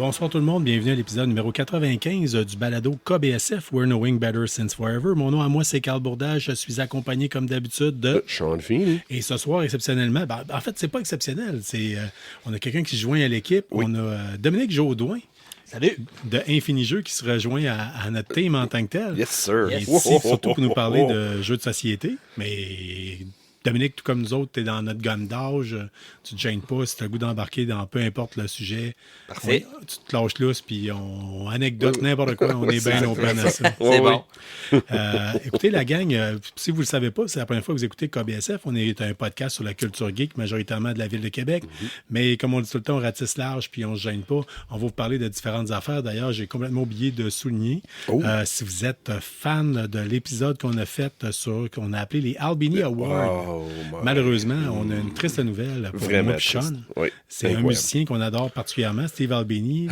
bonsoir tout le monde. Bienvenue à l'épisode numéro 95 du balado KBSF, We're Knowing Better Since Forever. Mon nom à moi, c'est Carl Bourdage. Je suis accompagné, comme d'habitude, de Sean Feeney. Et ce soir, exceptionnellement, en fait, c'est pas exceptionnel. On a quelqu'un qui se joint à l'équipe. Oui. On a Dominique Jaudoin. Salut! De Infini Jeux qui se rejoint à notre team en tant que tel. Yes, sir. Il est ici surtout pour nous parler de jeux de société. Mais Dominique, tout comme nous autres, tu es dans notre gamme d'âge. Tu te gênes pas si tu as le goût d'embarquer dans peu importe le sujet. Parfait. Tu te lâches lousse, puis on anecdote n'importe quoi. On est bien open à ça. C'est bon. Écoutez, la gang, si vous ne le savez pas, c'est la première fois que vous écoutez KBSF. On est un podcast sur la culture geek, majoritairement de la ville de Québec. Mais comme on dit tout le temps, on ratisse large, puis on ne se gêne pas. On va vous parler de différentes affaires. D'ailleurs, j'ai complètement oublié de souligner, si vous êtes fan de l'épisode qu'on a fait qu'on a appelé les Albini Awards. Malheureusement, on a une triste nouvelle pour moi et Sean. Oui, c'est un musicien qu'on adore particulièrement, Steve Albini.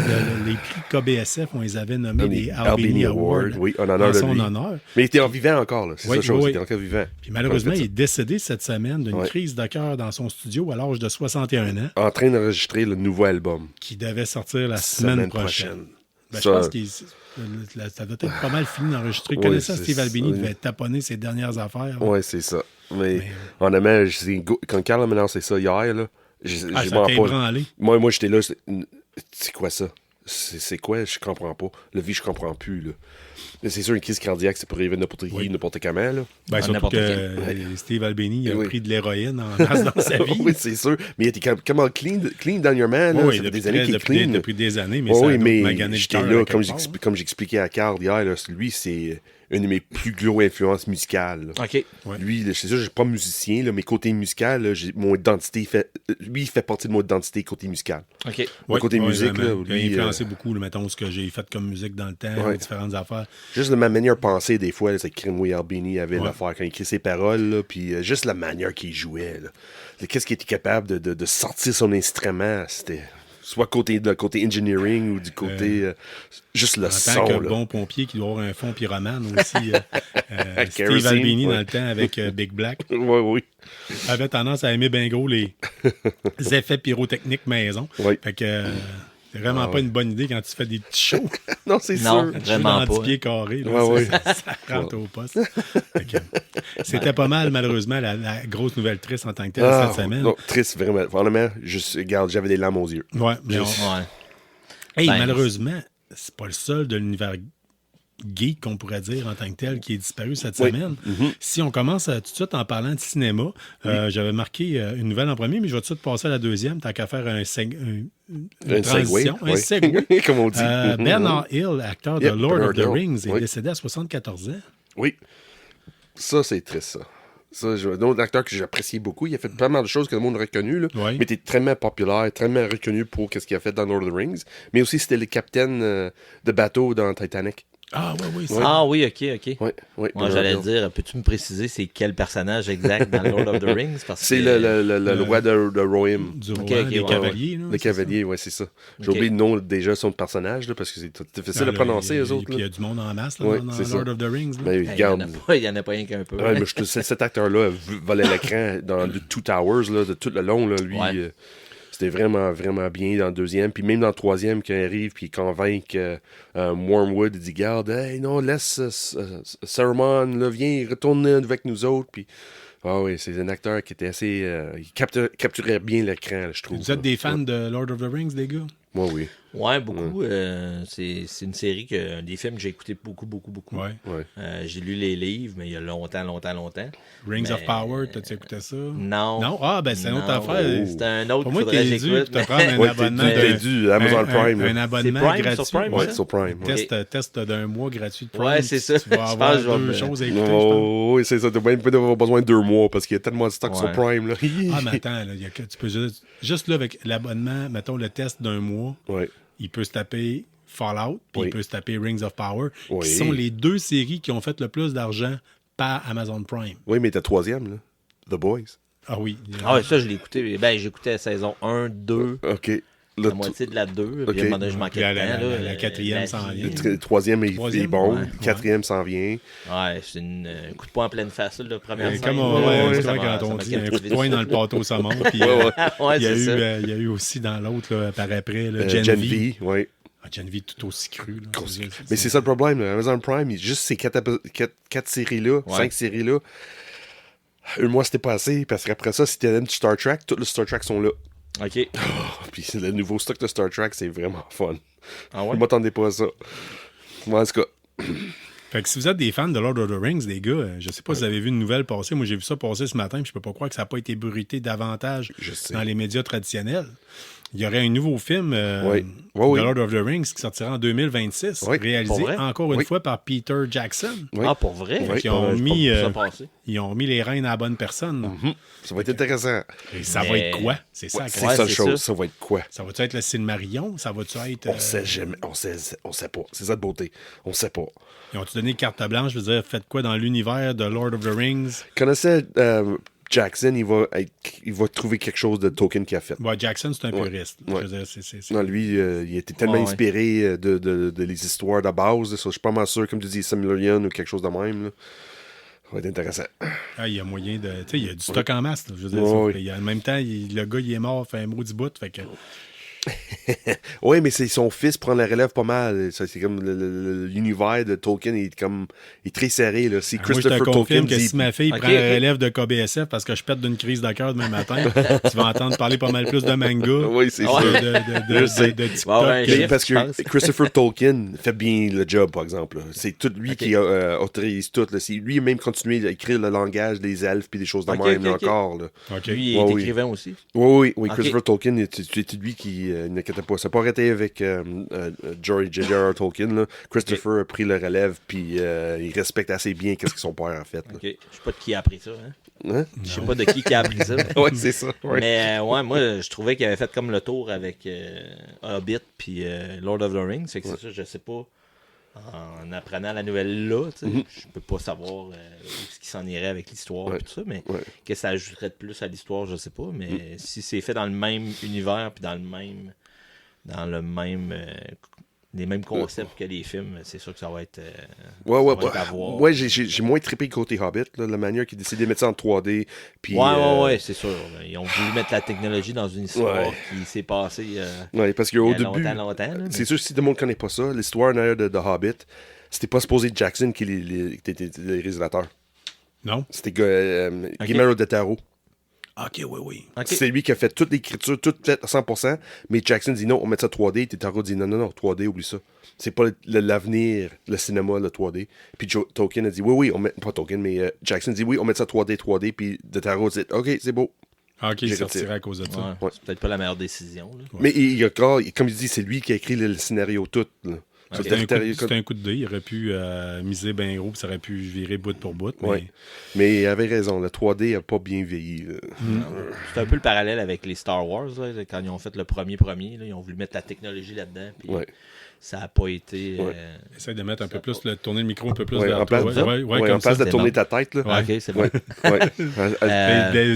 Les prix KBSF, on les avait nommés les Albini Awards. Oui, en honneur de son lui. honneur. Mais il était en vivant encore, là. C'est ça chose. Il était encore vivant. Puis malheureusement, il est décédé cette semaine d'une crise de cœur dans son studio à l'âge de 61 ans. En train d'enregistrer le nouveau album. Qui devait sortir la semaine prochaine. Je pense que ça doit être pas mal fini d'enregistrer. Connaissant Steve Albini, il devait taponner ses dernières affaires. Oui, c'est ça. Mais honnêtement, quand Carl m'a annoncé ça hier, là, ça t'a ébranlé. Moi, j'étais là, c'est quoi ça? C'est quoi? Je comprends pas. La vie, je comprends plus, là. C'est sûr, une crise cardiaque, c'est pour arriver n'importe qui, n'importe comment, là. Surtout que Steve Albini a pris de l'héroïne en masse dans sa vie. Oui, c'est sûr. Mais il était comment clean down your man, là. Oui, ça fait des années qu'il est clean. Depuis des années, mais j'étais là, comme j'expliquais à Carl hier, là, lui, c'est une de mes plus gros influences musicales. Là. OK. Ouais. Lui, c'est sûr, je suis pas musicien, là, mais côté musical, là, mon identité lui, il fait partie de mon identité côté musical. OK. Côté musique, là, lui, il a influencé beaucoup, mettons, ce que j'ai fait comme musique dans le temps, différentes affaires. Juste de ma manière de penser, des fois, là, c'est que Ray Albini avait l'affaire quand il écrit ses paroles, là, puis juste la manière qu'il jouait. Là. Qu'est-ce qu'il était capable de sortir son instrument, c'était... Soit côté engineering ou du côté juste le son. En tant que bon pompier qui doit avoir un fond pyromane aussi. Steve Albini, dans le temps, avec Big Black. Oui. Avait tendance à aimer bien gros les effets pyrotechniques maison. Oui. Fait que c'est vraiment pas une bonne idée quand tu fais des petits shows. Non, c'est sûr. Vraiment pas. 10 pieds carrés. Là, ça rentre au poste. C'était pas mal, malheureusement, la grosse nouvelle triste en tant que telle cette semaine. Non, triste, vraiment. Vraiment, regarde, j'avais des larmes aux yeux. Malheureusement, c'est pas le seul de l'univers geek, qu'on pourrait dire, en tant que tel, qui est disparu cette semaine. Si on commence tout de suite en parlant de cinéma, j'avais marqué une nouvelle en premier, mais je vais tout de suite passer à la deuxième, tant qu'à faire une transition. Un segue. Comme on dit. Bernard Hill, acteur de Lord of the Rings, est décédé à 74 ans. Oui. Ça, c'est triste, ça. Un autre acteur que j'appréciais beaucoup, il a fait pas mal de choses que le monde a reconnues, là, mais il était très populaire, très reconnu pour ce qu'il a fait dans Lord of the Rings. Mais aussi, c'était le capitaine de bateau dans Titanic. Oui, OK. Oui, moi, j'allais dire, peux-tu me préciser c'est quel personnage exact dans Lord of the Rings? C'est le roi de Rohirrim. Les cavaliers. Les cavaliers, oui, c'est ça. J'ai oublié le nom déjà de son personnage, là, parce que c'est difficile à prononcer, eux autres. Puis il y a du monde en masse dans Lord of the Rings. Il n'y en a pas rien qu'un peu. Cet acteur-là volait l'écran dans Two Towers, là, de tout le long, là, lui... C'était vraiment, vraiment bien dans le deuxième. Puis même dans le troisième, quand il arrive puis il convainc Wormwood, il dit « Garde, hey, non, laisse Saruman, là, viens, retourne avec nous autres. » Puis, c'est un acteur qui était assez... il capturait bien l'écran, je trouve. Vous êtes des fans de Lord of the Rings, les gars? Moi, oui. Ouais, beaucoup. C'est une série, des films que j'ai écouté beaucoup. Ouais. J'ai lu les livres, mais il y a longtemps. Rings of Power, t'as-tu écouté ça? Non. Non? Ah, ben c'est une autre affaire. C'est un autre pour moi, t'es dû te prendre un abonnement. T'es dû Amazon Prime. Un abonnement gratuit. Sur Prime, ouais, sur Prime. Test d'un mois gratuit de Prime. Ouais, c'est ça. Tu vas avoir deux choses à écouter, je pense. Oui, c'est ça. T'as même pas besoin de 2 mois parce qu'il y a tellement de stock sur Prime. Là. Mais attends, tu peux juste là, avec l'abonnement, mettons le test d'un mois, il peut se taper Fallout, puis il peut se taper Rings of Power, qui sont les 2 séries qui ont fait le plus d'argent par Amazon Prime. Oui, mais t'as 3e, là. The Boys. Ah oui. Ça, je l'ai écouté. J'écoutais la saison 1, 2. OK. La moitié de la 2. Puis à un moment donné, je manquais de temps. La 4e s'en vient. Le 3e est bon. Le 4e s'en vient. Ouais, c'est un coup de poing en pleine face, la première scène. Comme quand on dit un coup de poing dans le pâteau saumon. Puis il y a eu aussi dans l'autre, par après, Gen V. Oui. Geneviève tout aussi cru. Là. Mais c'est ça le problème. Là. Amazon Prime, juste ces 4 séries-là, 5 séries-là, un mois c'était pas assez, parce qu'après ça, si t'aimes du Star Trek, tous les Star Trek sont là. OK. Puis le nouveau stock de Star Trek, c'est vraiment fun. Ah ouais? Je m'attendais pas à ça. Moi, en tout cas. Fait que si vous êtes des fans de Lord of the Rings, les gars, je sais pas si vous avez vu une nouvelle passer. Moi, j'ai vu ça passer ce matin, puis je peux pas croire que ça n'a pas été bruité davantage dans les médias traditionnels. Il y aurait un nouveau film de Lord of the Rings qui sortira en 2026, réalisé encore une fois par Peter Jackson. Oui. Ah, pour vrai? Ils ont mis les rênes à la bonne personne. Ça va être intéressant. Et ça va être quoi? C'est ça. C'est ça la chose. Ça va être quoi? Ça va-tu être le Silmarillion? Ça va-tu être... On sait jamais. On sait pas. C'est ça de beauté. On sait pas. Ils ont-tu donné carte blanche? Je veux dire, faites quoi dans l'univers de Lord of the Rings? Connaissez Jackson, il va trouver quelque chose de Tolkien qu'il a fait. Ouais, Jackson, c'est un puriste. Ouais. Je veux dire, c'est... Non, lui, il était tellement inspiré de les histoires de base. Ça, je suis pas mal sûr, comme tu dis, Silmarillion ou quelque chose de même. Là. Ça va être intéressant. Ah, il y a moyen de... Tu sais, il y a du stock en masse. Là, je veux dire, en même temps, le gars, il est mort, fait un maudit bout. Fait que... Oui, mais c'est son fils prend la relève pas mal. C'est comme l'univers de Tolkien il est très serré. Là. Si Christopher moi, je te confirme Tolkien que si ma fille prend la relève de KBSF parce que je pète d'une crise de cœur demain matin, tu vas entendre parler pas mal plus de manga. Oui, c'est ça. De TikTok. Parce que Christopher Tolkien fait bien le job, par exemple. Là. C'est tout lui qui autorise tout. Là. C'est lui même continué à écrire le langage des elfes et des choses de même là, encore. Là. Lui, il est écrivain aussi. Oui. Christopher Tolkien, c'est lui qui n'inquiète pas. Ça n'a pas arrêté avec J.R.R. Tolkien. Là. Christopher a pris le relève, puis il respecte assez bien ce que son père a fait. Je sais pas de qui a appris ça. Je sais pas de qui a appris ça. Oui, c'est ça. Ouais. Mais moi, je trouvais qu'il avait fait comme le tour avec Hobbit puis Lord of the Rings. C'est que c'est ça, je sais pas. En apprenant la nouvelle là, je peux pas savoir où ce qui s'en irait avec l'histoire et tout ça, mais que ça ajouterait de plus à l'histoire, je sais pas. Mais si c'est fait dans le même univers puis dans le même les mêmes concepts que les films, c'est sûr que ça va être Ouais, j'ai moins trippé côté Hobbit, là, la manière qu'ils décident de mettre ça en 3D. Puis, c'est sûr. Ils ont voulu mettre la technologie dans une histoire qui s'est passée parce qu'au début, longtemps. Là, c'est sûr, si tout le monde ne connaît pas ça, l'histoire en arrière de Hobbit, c'était pas supposé Jackson qui était le réalisateur. Non. C'était Guillermo del Toro. OK, oui. Okay. C'est lui qui a fait toute l'écriture, tout fait à 100%, mais Jackson dit non, on met ça 3D, Taro dit non, 3D, oublie ça. C'est pas l'avenir, le cinéma, le 3D. Puis Tolkien a dit oui, on met, pas Tolkien, mais Jackson dit oui, on met ça 3D, puis Taro dit OK, c'est beau. OK, il sortira à cause de ça. C'est peut-être pas la meilleure décision. Là. Mais comme il dit, c'est lui qui a écrit le scénario tout. Là. C'était un coup de dé. Il aurait pu miser bien gros, puis ça aurait pu virer bout pour bout. Mais il avait raison. Le 3D n'a pas bien vieilli. C'est un peu le parallèle avec les Star Wars. Là, quand ils ont fait le premier, là, ils ont voulu mettre la technologie là-dedans. Puis ça n'a pas été... Essaye de mettre un peu plus, tourner le micro un peu plus vers toi. En place de tourner ta tête. Là. OK, c'est bon.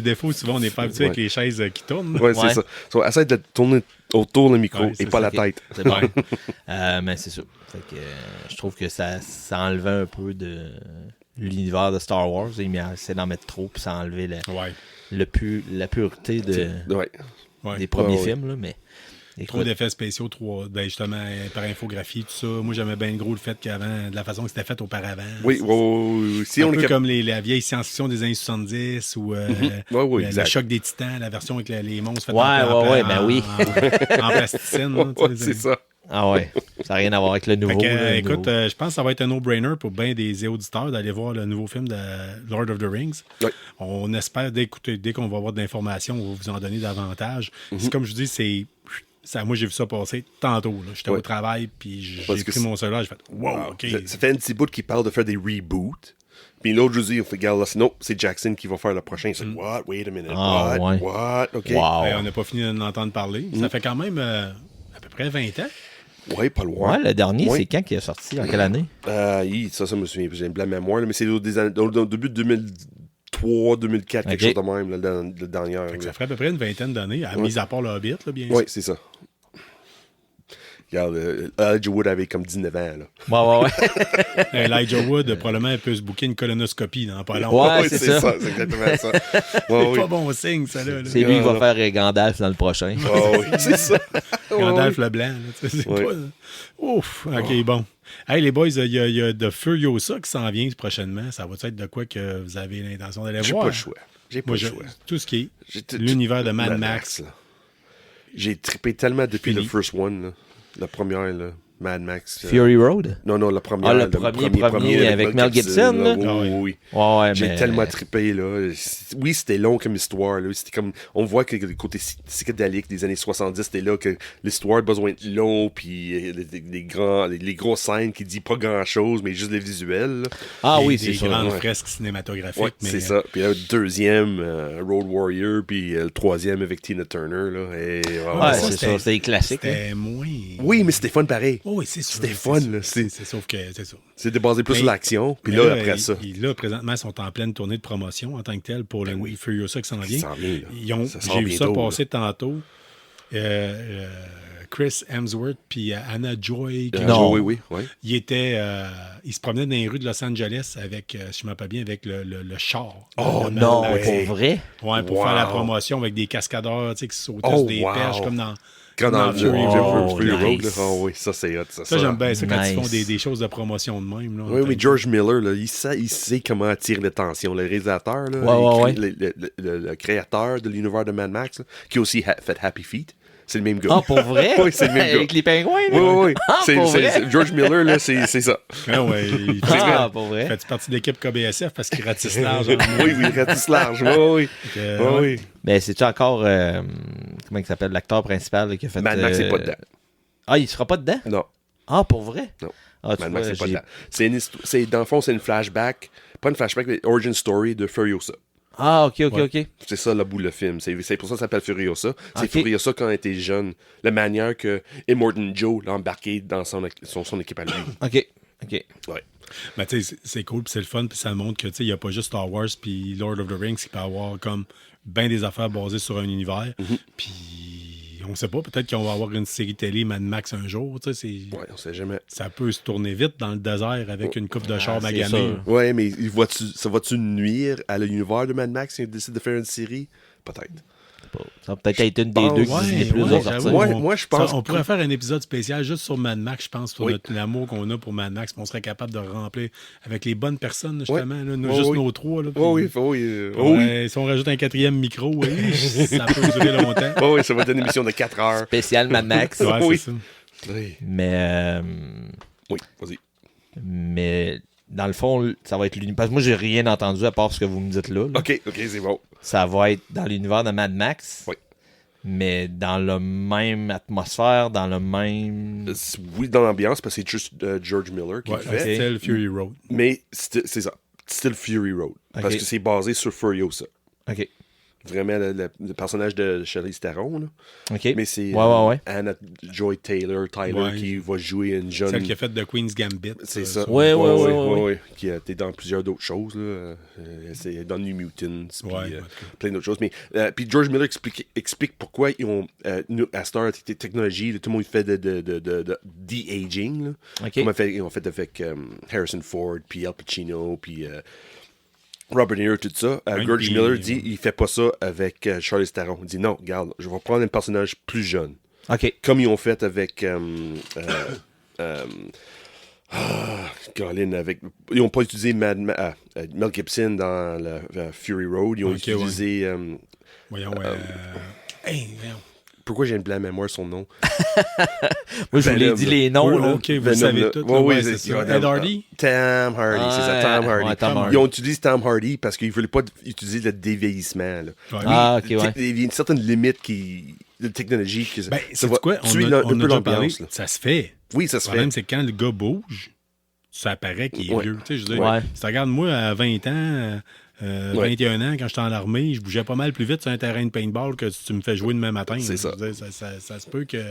Des fois, souvent, on n'est pas habitué avec les chaises qui tournent. Oui, c'est ça. Essaye de tourner autour le micro et pas la tête. C'est bon. Mais c'est ça. Fait que, je trouve que ça enlevait un peu de l'univers de Star Wars. Il essaie d'en mettre trop, puis ça enlevait la pureté des premiers films. Là, mais trop d'effets spéciaux, justement, par infographie, tout ça. Moi, j'aimais bien gros le fait qu'avant, de la façon que c'était fait auparavant. Oui. Si un peu comme la vieille science-fiction des années 70 ou le choc des titans, la version avec les monstres faits en plasticine. C'est ça. Ah ouais, ça n'a rien à voir avec le nouveau. Écoute, je pense que ça va être un no-brainer pour bien des auditeurs d'aller voir le nouveau film de Lord of the Rings. Oui. On espère, dès qu'on va avoir de l'information, on va vous en donner davantage. C'est comme je dis, moi, j'ai vu ça passer tantôt. J'étais au travail, puis j'ai pris mon cellulaire, j'ai fait « Wow, OK. » Ça fait un petit bout qui parle de faire des reboots. Puis l'autre, je dis, on fait, regarde, là, non, c'est Jackson qui va faire le prochain. C'est what? Wait a minute. What? OK. Wow. On n'a pas fini d'en entendre parler. Ça fait quand même à peu près 20 ans. Oui, pas loin. Ouais, le dernier, c'est quand qui est sorti? En quelle année? Ça me souvient. J'ai une mémoire, mais c'est au début de 2003, 2004, quelque chose de même, le dernier. Ça ferait à peu près une vingtaine d'années, mis à part le Hobbit, là, bien sûr. Oui, c'est ça. Regarde, Elijah Wood avait comme 19 ans. Là. Ouais. Elijah Wood, probablement, peut se booker une colonoscopie dans pas long. Ouais, c'est ça. C'est exactement ça. C'est pas bon signe, ça, là. C'est lui qui va faire Gandalf dans le prochain. Oui, c'est ça. Gandalf le blanc. Là, c'est pas... Ouf, OK, bon. Hey, les boys, il y a de Furiosa qui s'en vient prochainement. Ça va être de quoi que vous avez l'intention d'aller J'ai voir? pas le choix. J'ai pas le choix. Tout ce qui est l'univers de Mad Max. Là. J'ai trippé tellement depuis Fini. le first one, là. La première, là. Mad Max. Fury Road? Non, la première. Ah, le premier avec Mel Gibson, là? Oui. Ouais, J'ai mais... tellement trippé, là. Oui, c'était long comme histoire, là. C'était comme... On voit que le côté psychédélique des années 70, c'était là que l'histoire a besoin de long, puis les grosses scènes qui disent pas grand-chose, mais juste les visuels, là. Ah oui, c'est des ça. grandes Ouais. fresques cinématographiques. Ouais, c'est ça. Puis là, le deuxième, Road Warrior, puis le troisième avec Tina Turner, là. Et, Ouais, c'est ça. C'est classique. C'était moins... Oui, mais c'était fun pareil. Oh, oui, c'est ça. C'était fun, là. C'est sauf que c'est ça. C'était basé plus Mais- sur l'action. Puis Mais là, après ça. Là, présentement, ils sont en pleine tournée de promotion en tant que tel pour le Furiosa qui s'en vient. s'en vient, là. Ça sort J'ai vu ça bientôt, passer tantôt. Chris Hemsworth puis Anna Joy. Non. Oui. Il se promenait dans les rues de Los Angeles avec, si je me rappelle bien, avec le char. Oh Le Mad non, Max. pour vrai? Ouais, pour Wow. faire la promotion avec des cascadeurs, tu sais, qui sautaient Oh, sur des wow. perches comme dans Quand dans Fury Fury Road. Road, là. Nice. Oh oui, ça c'est hot. Ça, j'aime bien ça quand ils font Nice. des choses de promotion de même. Là, Oui, mais George Miller, là, il sait comment attirer l'attention. Le réalisateur, là, Ouais. le créateur de l'univers de Mad Max, là, qui a aussi fait Happy Feet, c'est le même gars. Ah, pour vrai? Oui, c'est le même gars. Avec les pingouins, là? Oui. Ah, pour vrai? George Miller, là, c'est ça. Ah ouais, il Ah, pour vrai? fait partie de l'équipe KBSF parce qu'il ratisse large. en Oui, il ratisse large. Oui. ouais. Ben, c'est-tu encore... comment il s'appelle? L'acteur principal là, qui a fait... Mad Max, c'est pas dedans. Ah, il sera pas dedans? Non. Ah, pour vrai? Non. Ah, tu Mad vois, Max, c'est pas j'ai- dedans. Dans le fond, c'est une flashback. Pas une flashback, mais origin story de Furiosa. Ah, ok. C'est ça le bout le film. C'est pour ça que ça s'appelle Furiosa. C'est Ok. Furiosa quand il était jeune. La manière que Immortan Joe l'a embarqué dans son équipe à lui. Ok. Ouais. Mais tu sais, c'est cool, puis c'est le fun, puis ça montre que tu sais, il n'y a pas juste Star Wars puis Lord of the Rings qui peut avoir comme bien des affaires basées sur un univers. Puis on sait pas, peut-être qu'on va avoir une série télé Mad Max un jour. Tu sais, Ouais, on sait jamais. ça peut se tourner vite dans le désert avec une coupe de char c'est maganée. sûr. Ouais, mais ça va-tu nuire à l'univers de Mad Max si on décide de faire une série? Peut-être. Ça va peut-être être une des deux qui Disney Plus va sortir. j'avoue, Moi, je pense on que- pourrait faire un épisode spécial juste sur Mad Max, je pense, sur Oui. l'amour qu'on a pour Mad Max, puis on serait capable de remplir avec les bonnes personnes, justement, Ouais. là, Ouais, juste oui. nos trois. Là, puis- Oui. Ouais, si on rajoute un quatrième micro, oui, ça peut durer longtemps. Oui, ça va être une émission de 4 heures. Spécial Mad Max. Ouais, Oui. c'est ça. Oui, Mais vas-y. dans le fond, ça va être l'univers. Parce que moi, j'ai rien entendu à part ce que vous me dites là. OK, c'est bon. Ça va être dans l'univers de Mad Max. Oui. Mais dans la même atmosphère, dans le même. Oui, dans l'ambiance, parce que c'est juste George Miller qui Ouais, le fait. c'était le Fury Road. Mais c'est ça. Still Fury Road. Ok. Parce que c'est basé sur Furiosa. Ok. Vraiment, le personnage de Charlize Theron, là. Ok. Mais c'est Ouais. Anna Joy Tyler Ouais. qui va jouer une jeune... Celle qui a fait The Queen's Gambit. C'est ça. Ouais. Ouais. Qui a été dans plusieurs d'autres choses. Là. C'est dans New Mutants. Puis, Ouais, plein d'autres choses. Mais puis George Miller explique pourquoi ils ont. À Star Technology, tout le monde fait de de-aging. Là. Ok. Comme ils ont fait avec Harrison Ford, puis Al Pacino, puis Robert De Niro, tout ça. George puis- Miller dit il fait pas ça avec Charlize Theron. Il dit non, regarde, je vais prendre un personnage plus jeune. Ok. Comme ils ont fait avec. Colin, ils n'ont pas utilisé Mel Gibson dans le Fury Road. Ils ont Ok, utilisé. Voyons, hey, voyons. Pourquoi j'ai une blanc mémoire son nom? Moi, je vous l'ai Venom, dit là. les noms. Oui, là. ok, vous Venom, savez là. tout. Ouais, là, oui, ouais, c'est- c'est ça. Tom- Ed Hardy? Tom Hardy, c'est ça, Tom Hardy. Ouais, Tom Hardy. Ils ont utilisé Tom Hardy parce qu'ils ne voulaient pas utiliser le dévieillissement. Là. Ouais. Ah, ok, ouais. Il y a une certaine limite de technologie. Ben, ça c'est va quoi? tuer On a un peu déjà parlé. l'ambiance. là. Ça se fait. Oui, ça Le se problème, fait. c'est que quand le gars bouge, ça paraît qu'il est Ouais. vieux. Tu sais, je veux dire, Ouais. si tu regardes, moi, à 20 ans, 21 ans, quand j'étais en armée, je bougeais pas mal plus vite sur un terrain de paintball que si tu me fais jouer demain matin. C'est là. ça. Je veux dire, ça se peut que...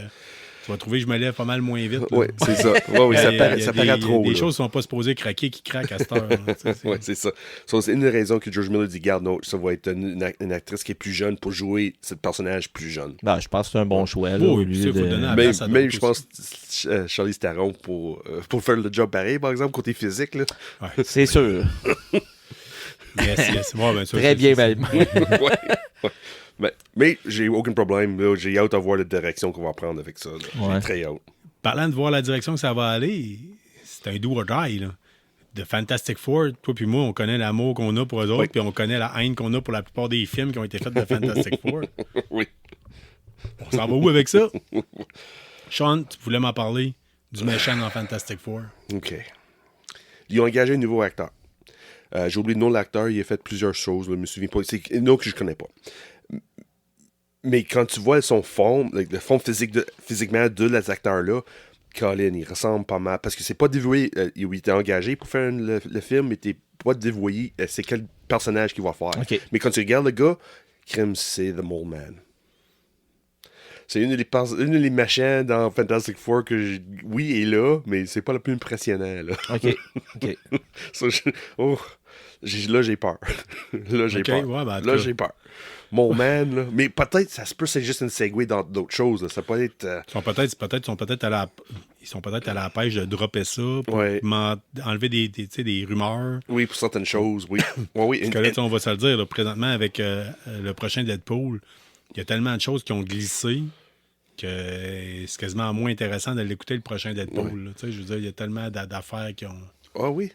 tu vas trouver que je me lève pas mal moins vite. Oui, c'est ça. Oui, ça paraît trop. Des choses ne sont pas supposées craquer qui craquent à cette heure. Oui, c'est ça. So, c'est une des raisons que George Miller dit, garde, non, ça va être une actrice qui est plus jeune pour jouer ce personnage plus jeune. Ben, je pense que c'est un bon choix. Là, Oui, puis ça, il faut donner la place à d'autres Même, je pense, Charlize Theron pour faire le job pareil, par exemple, côté physique. Là. Ouais. C'est sûr. Yes. Ouais, ben, ça, Très bien, même. Ouais. Mais j'ai aucun problème. Là. J'ai hâte de voir la direction qu'on va prendre avec ça. Là. Ouais. J'ai très hâte. Parlant de voir la direction que ça va aller, c'est un do or die, là. De Fantastic Four, toi puis moi, on connaît l'amour qu'on a pour eux autres, puis on connaît la haine qu'on a pour la plupart des films qui ont été faits de Fantastic Four. Oui. On s'en va où avec ça? Sean, tu voulais m'en parler du méchant dans Fantastic Four. OK. Ils ont engagé un nouveau acteur. J'ai oublié le nom de l'acteur, il a fait plusieurs choses, là, je me souviens pas. C'est un nom que je connais pas. Mais quand tu vois son fond, le fond physiquement de les acteurs-là, Colin, il ressemble pas mal. Parce que c'est pas dévoué, il était engagé pour faire le film, mais t'es pas dévoyé, c'est quel personnage qu'il va faire. Okay. Mais quand tu regardes le gars, crème, c'est The Mole Man. C'est une des machins dans Fantastic Four que, oui, est là, mais c'est pas le plus impressionnant. Là. OK. So, là, j'ai peur. Là, j'ai peur. Ouais, ben, Là, j'ai peur. Mon man, là. Mais peut-être, ça se peut, c'est juste une segue dans d'autres choses. Là. Ça peut être. Ils sont peut-être à la pêche de dropper ça pour enlever des rumeurs. Oui, pour certaines choses, oui. Oui. Parce que là, on va se le dire, là, présentement, avec le prochain Deadpool, il y a tellement de choses qui ont glissé que c'est quasiment moins intéressant de l'écouter le prochain Deadpool. Là. Je veux dire, il y a tellement d'affaires qui ont... Ah oui?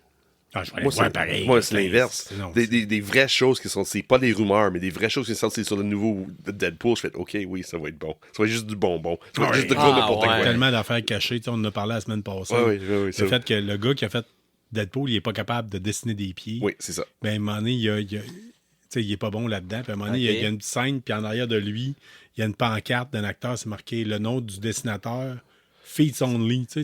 Je vais voir pareil. Moi, c'est l'inverse. Des vraies choses qui sont... C'est pas des rumeurs, mais des vraies choses qui sont sorties sur le nouveau Deadpool. Je fais, OK, oui, ça va être bon. Ça va être juste du bonbon. Ça va être juste de gros n'importe quoi. Il y a tellement d'affaires cachées. On en a parlé la semaine passée. Oui, le fait que le gars qui a fait Deadpool, il est pas capable de dessiner des pieds. Oui, c'est ça. Ben, à un moment donné, il est pas bon là-dedans. Puis à un moment donné, il y a une scène, puis en arrière de lui, il y a une pancarte d'un acteur, c'est marqué le nom du dessinateur. Feats Only, c'est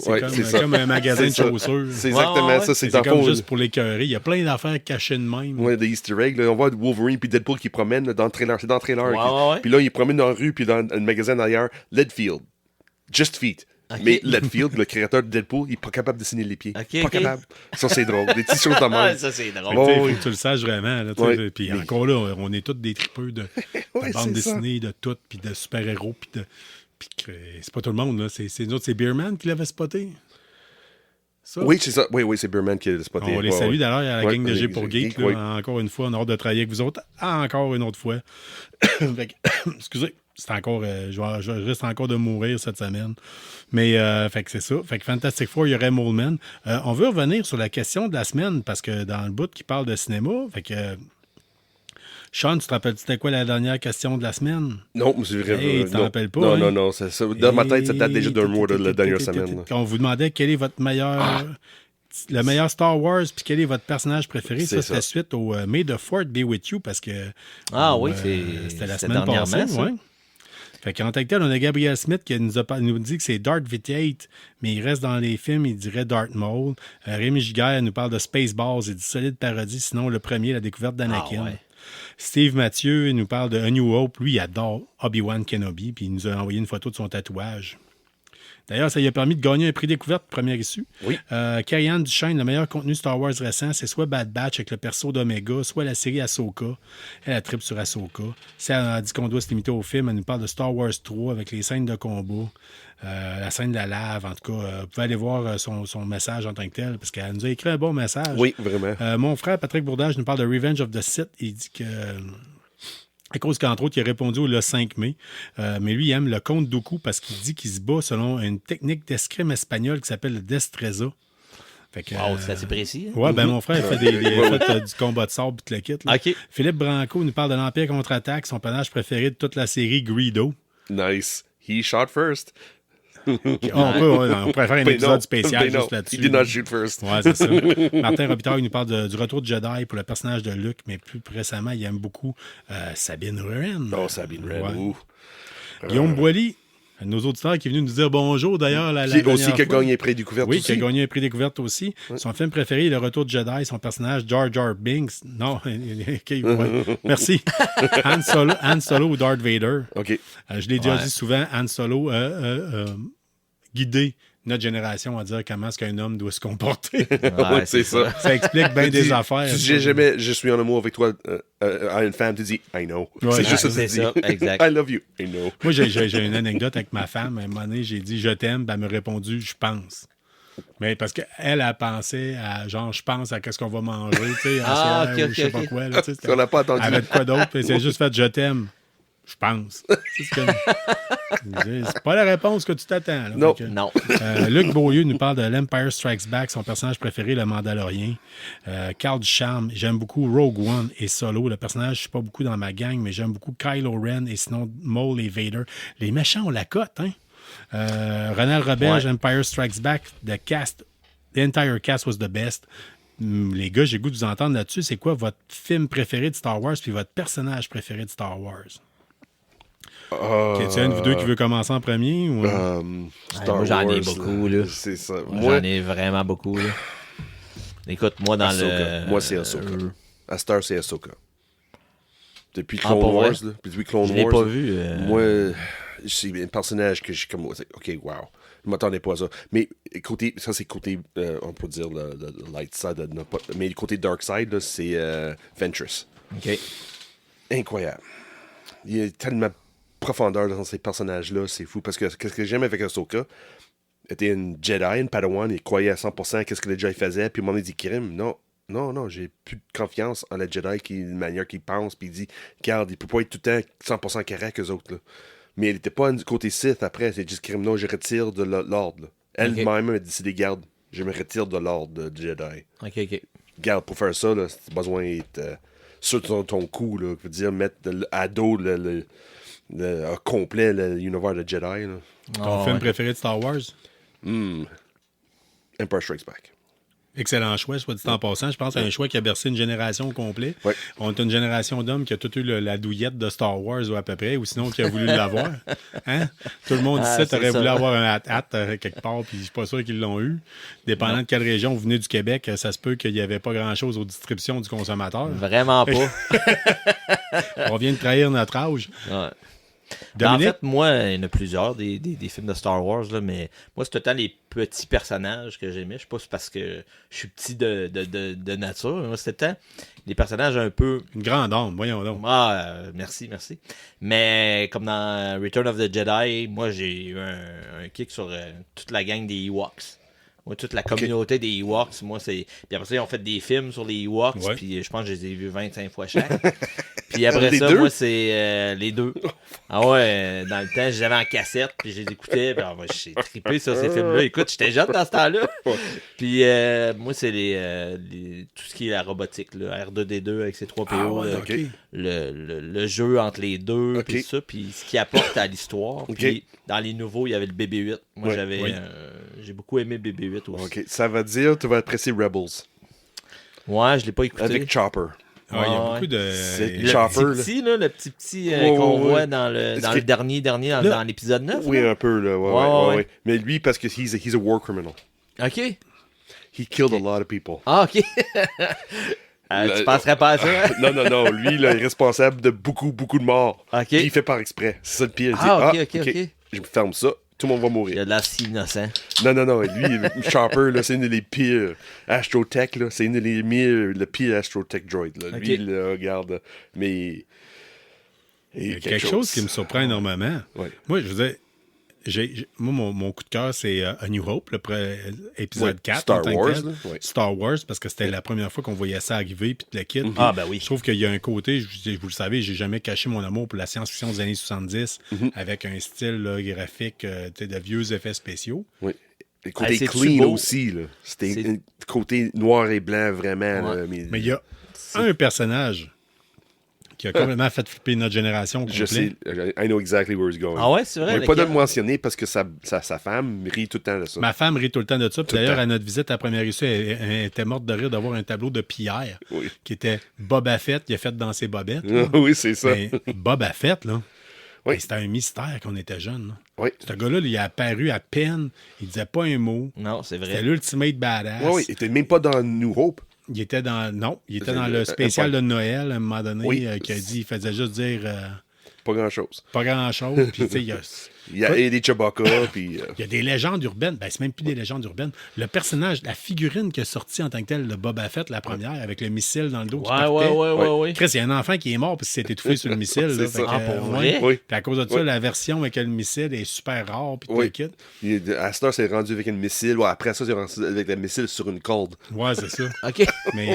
comme un magasin de chaussures. C'est exactement ça. C'est comme juste pour l'écœurer. Il y a plein d'affaires cachées de même. Oui, des Easter eggs. Là, on voit Wolverine puis Deadpool qui promènent dans le trailer. C'est dans le trailer. Puis là, ils promènent dans la rue, puis dans le magasin derrière, Leadfield. Just Feet. Okay. Mais Leadfield, le créateur de Deadpool, il n'est pas capable de dessiner les pieds. Pas capable. Ça, c'est drôle. Des petites choses de même. Ça, c'est drôle. Il faut que tu le saches vraiment. Là, puis encore là, on est tous des tripeux de bande dessinée, de tout, puis de super-héros, puis de... Puis c'est pas tout le monde, là. C'est Beerman qui l'avait spoté. Ça? Oui, c'est ça. Oui, c'est Beerman qui l'a spoté. On les salue d'ailleurs à la gang de G pour Geek. Encore une fois, on a hâte de travailler avec vous autres. Encore une autre fois. Excusez, c'est encore, je risque encore de mourir cette semaine. Mais fait que c'est ça. Fait que Fantastic Four, il y aurait Mole Man. On veut revenir sur la question de la semaine parce que dans le bout qui parle de cinéma, fait que... Sean, tu te rappelles, c'était quoi la dernière question de la semaine? Non, c'est vrai. Hey, tu t'en rappelles pas? Non. Ça, dans ma tête, ça date déjà d'un mois de la dernière semaine. Quand on vous demandait quel est votre meilleur... Le meilleur Star Wars, puis quel est votre personnage préféré? Ça, c'était suite au May the Fourth Be With You, parce que... c'était la semaine passée. Ouais. Fait qu'en tant que tel, on a Gabriel Smith qui nous dit que c'est Darth Vitiate, mais il reste dans les films, il dirait Darth Maul. Rémi Giguère nous parle de Spaceballs, il dit solide parodie, sinon le premier, la découverte d'Anakin. Steve Mathieu il nous parle de A New Hope. Lui, il adore Obi-Wan Kenobi, puis il nous a envoyé une photo de son tatouage. D'ailleurs, ça lui a permis de gagner un prix découverte première issue. Oui. Carrie-Anne Duchesne, le meilleur contenu Star Wars récent, c'est soit Bad Batch avec le perso d'Omega, soit la série Ahsoka. Elle a tripe sur Ahsoka. Si elle a dit qu'on doit se limiter au film, elle nous parle de Star Wars 3 avec les scènes de combat, la scène de la lave. En tout cas, vous pouvez aller voir son message en tant que tel, parce qu'elle nous a écrit un bon message. Oui, vraiment. Mon frère Patrick Bourdage nous parle de Revenge of the Sith. Il dit que... À cause qu'entre autres, il a répondu le 5 mai. Mais lui, il aime le Comte Dooku parce qu'il dit qu'il se bat selon une technique d'escrime espagnole qui s'appelle le destreza. Fait que, c'est assez précis. Hein? Ouais, ben mon frère fait du combat de sable et tout le kit. Là. Okay. Philippe Branco nous parle de l'Empire contre-attaque, son personnage préféré de toute la série, Greedo. Nice. He shot first. On pourrait faire un épisode spécial juste là-dessus. He did not shoot first. Ouais, c'est ça. Martin Robitaille il nous parle du retour de Jedi pour le personnage de Luke, mais plus récemment, il aime beaucoup Sabine Wren. Oh, Sabine Wren. Ouais. Guillaume Boilly, un de nos auditeurs qui est venu nous dire bonjour d'ailleurs. Qui aussi qui a gagné un prix découverte aussi. Oui, qui a gagné un prix découverte aussi. Ouais. Son film préféré est Le Retour de Jedi, son personnage Jar Jar Binks. Non, okay, ouais. Merci. Han Solo ou Darth Vader. OK. Je l'ai déjà dit souvent, Han Solo, guider notre génération à dire comment est-ce qu'un homme doit se comporter. Ouais, c'est ça. Ça explique bien des affaires. Tu dis jamais, je suis en amour avec toi à une femme, tu dis, I know. Ouais, c'est juste ça c'est que tu dis. ça, exact. I love you, I know. Moi, j'ai une anecdote avec ma femme. À un moment donné, j'ai dit je t'aime, puis elle m'a répondu je pense. Mais parce qu'elle a pensé à genre je pense à qu'est-ce qu'on va manger, tu sais, en soir, ok, ou je sais ok, pas ok. quoi. Là, tu sais, On n'a pas entendu. avec quoi d'autre, puis c'est juste fait je t'aime. Je pense. C'est pas la réponse que tu t'attends. Là. Non. Fait que, Non. Luc Beaulieu nous parle de l'Empire Strikes Back, son personnage préféré, le Mandalorien. Carl Ducharme, j'aime beaucoup Rogue One et Solo. Le personnage, je suis pas beaucoup dans ma gang, mais j'aime beaucoup Kylo Ren et sinon Maul et Vader. Les méchants ont la cote, hein? Ronald Roberge, Empire Strikes Back, the entire cast was the best. Les gars, j'ai le goût de vous entendre là-dessus. C'est quoi votre film préféré de Star Wars puis votre personnage préféré de Star Wars? Est-il un de vous deux qui veut commencer en premier? Ou... Star moi, j'en ai Wars, beaucoup, là. C'est ça. J'en ai vraiment beaucoup, là. Écoute, moi, dans Ahsoka. le... Moi, c'est Ahsoka. À Star, c'est Ahsoka. Depuis Ah, Clone pour vrai? Wars, là. Depuis Clone Je l'ai Wars. pas là. vu. Moi, c'est un personnage que je suis comme, OK, wow. Je m'attendais pas à ça. Mais côté, ça, c'est côté, on peut dire le light side, mais le côté dark side, là, c'est Ventress. OK. Incroyable. Il y a tellement de profondeur dans ces personnages-là, c'est fou. Parce que ce que j'aime avec Ahsoka, était une Jedi, une Padawan, il croyait à 100% qu'est-ce que le Jedi faisait, puis au moment il dit crime, non, j'ai plus de confiance en le Jedi, qui une manière qu'il pense, puis il dit, regarde, il peut pas être tout le temps 100% correct qu'eux autres, là. Mais elle était pas du côté Sith après, c'est juste crime, non, je retire de l'ordre, là. Elle-même a décidé, garde, je me retire de l'ordre de Jedi. OK. Garde, pour faire ça, là, c'est besoin d'être sur ton coup, là, je veux dire, mettre à dos le complet l'univers de Jedi, là. Ton film préféré de Star Wars? Empire Strikes Back. Excellent choix, soit dit en passant. Je pense que c'est un choix qui a bercé une génération au complet. Ouais. On est une génération d'hommes qui a tout eu la douillette de Star Wars ou à peu près, ou sinon qui a voulu l'avoir. Hein? Tout le monde ici aurait voulu avoir un hat quelque part, puis je suis pas sûr qu'ils l'ont eu. Dépendant de quelle région vous venez du Québec, ça se peut qu'il n'y avait pas grand-chose aux distributions du consommateur. Vraiment pas. On vient de trahir notre âge. Ouais. Dominique? En fait, moi, il y en a plusieurs des films de Star Wars, là, mais moi, c'est tout le temps les petits personnages que j'aimais. Je sais pas si c'est parce que je suis petit de nature. Moi, c'était tout le temps les personnages un peu... Une grande âme, voyons donc. Merci. Mais comme dans Return of the Jedi, moi, j'ai eu un kick sur toute la gang des Ewoks. Moi, toute la communauté des Ewoks, moi, c'est... Puis après ça, ils ont fait des films sur les Ewoks, puis je pense que je les ai vus 25 fois chaque. Puis après ça, moi, c'est les deux. Ah ouais, dans le temps, j'avais en cassette, puis je les écoutais, puis j'ai trippé sur ces films-là. Écoute, j'étais jeune dans ce temps-là. Puis moi, c'est tout ce qui est la robotique, là, R2-D2 avec ses 3 PO, le jeu entre les deux, puis ça, puis ce qu'il apporte à l'histoire. Puis dans les nouveaux, il y avait le BB-8. Moi, j'ai beaucoup aimé BB-8 aussi. OK, ça va dire tu vas apprécier Rebels. Ouais, je l'ai pas écouté. Avec Chopper. Il y a beaucoup de... C'est Chopper, le petit qu'on voit dans le dernier dans l'épisode 9. Oui, là? un peu, là. Ouais. Mais lui, parce que he's a war criminal. OK. He killed a lot of people. Ah, OK. Tu penserais pas à ça? Hein? Non. Lui, là, il est responsable de beaucoup de morts. OK. Puis il fait par exprès. C'est ça le pire. OK. Je ferme ça. Tout le monde va mourir. Il a de l'air si innocent. Non. Lui, Chopper, là, c'est une des pires Astrotech, là. C'est une des le pire Astrotech droid, là. Lui, là, regarde. Mais... Il y a quelque chose qui me surprend énormément. Ouais. Moi, je veux dire, mon coup de cœur, c'est A New Hope, épisode 4. Star Wars. Là, Star Wars, parce que c'était la première fois qu'on voyait ça arriver, puis le kit. Ah, ben oui. Je trouve qu'il y a un côté, vous le savez, j'ai jamais caché mon amour pour la science-fiction des années 70, avec un style là, graphique de vieux effets spéciaux. Oui. Le côté clean aussi, là. C'était le côté noir et blanc, vraiment. Là, mais il y a un personnage qui a complètement fait flipper notre génération. Je sais, I know exactly where he's going. Ah ouais, c'est vrai. On n'est pas de le mentionner parce que sa femme rit tout le temps de ça. Ma femme rit tout le temps de ça. Puis d'ailleurs, à notre visite à première issue, elle était morte de rire d'avoir un tableau de Pierre qui était Boba Fett, il a fait dans ses bobettes. Oui, c'est ça. Mais Boba Fett, là, oui. c'était un mystère quand on était jeune. Oui. Ce gars-là, il a apparu à peine, il disait pas un mot. Non, c'est vrai. C'était l'ultimate badass. Oui, il était même pas dans New Hope. Il était dans le spécial de Noël à un moment donné qui a dit, il faisait juste dire pas grand-chose. Pas grand-chose. Puis, tu sais, Il y a des Chewbacca, puis... il y a des légendes urbaines. Ben, c'est même plus des légendes urbaines. Le personnage, la figurine qui est sortie en tant que telle de Boba Fett, la première, avec le missile dans le dos qui partait. Ouais. Chris, il y a un enfant qui est mort parce qu'il s'est étouffé sur le missile. Là, C'est ça. Pour vrai? Oui. Puis à cause de ça, la version avec le missile est super rare. Puis tout le kit. À cette heure, c'est rendu avec un missile. Ouais, après ça, c'est rendu avec le missile sur une corde. Ouais, c'est ça. OK. Mais,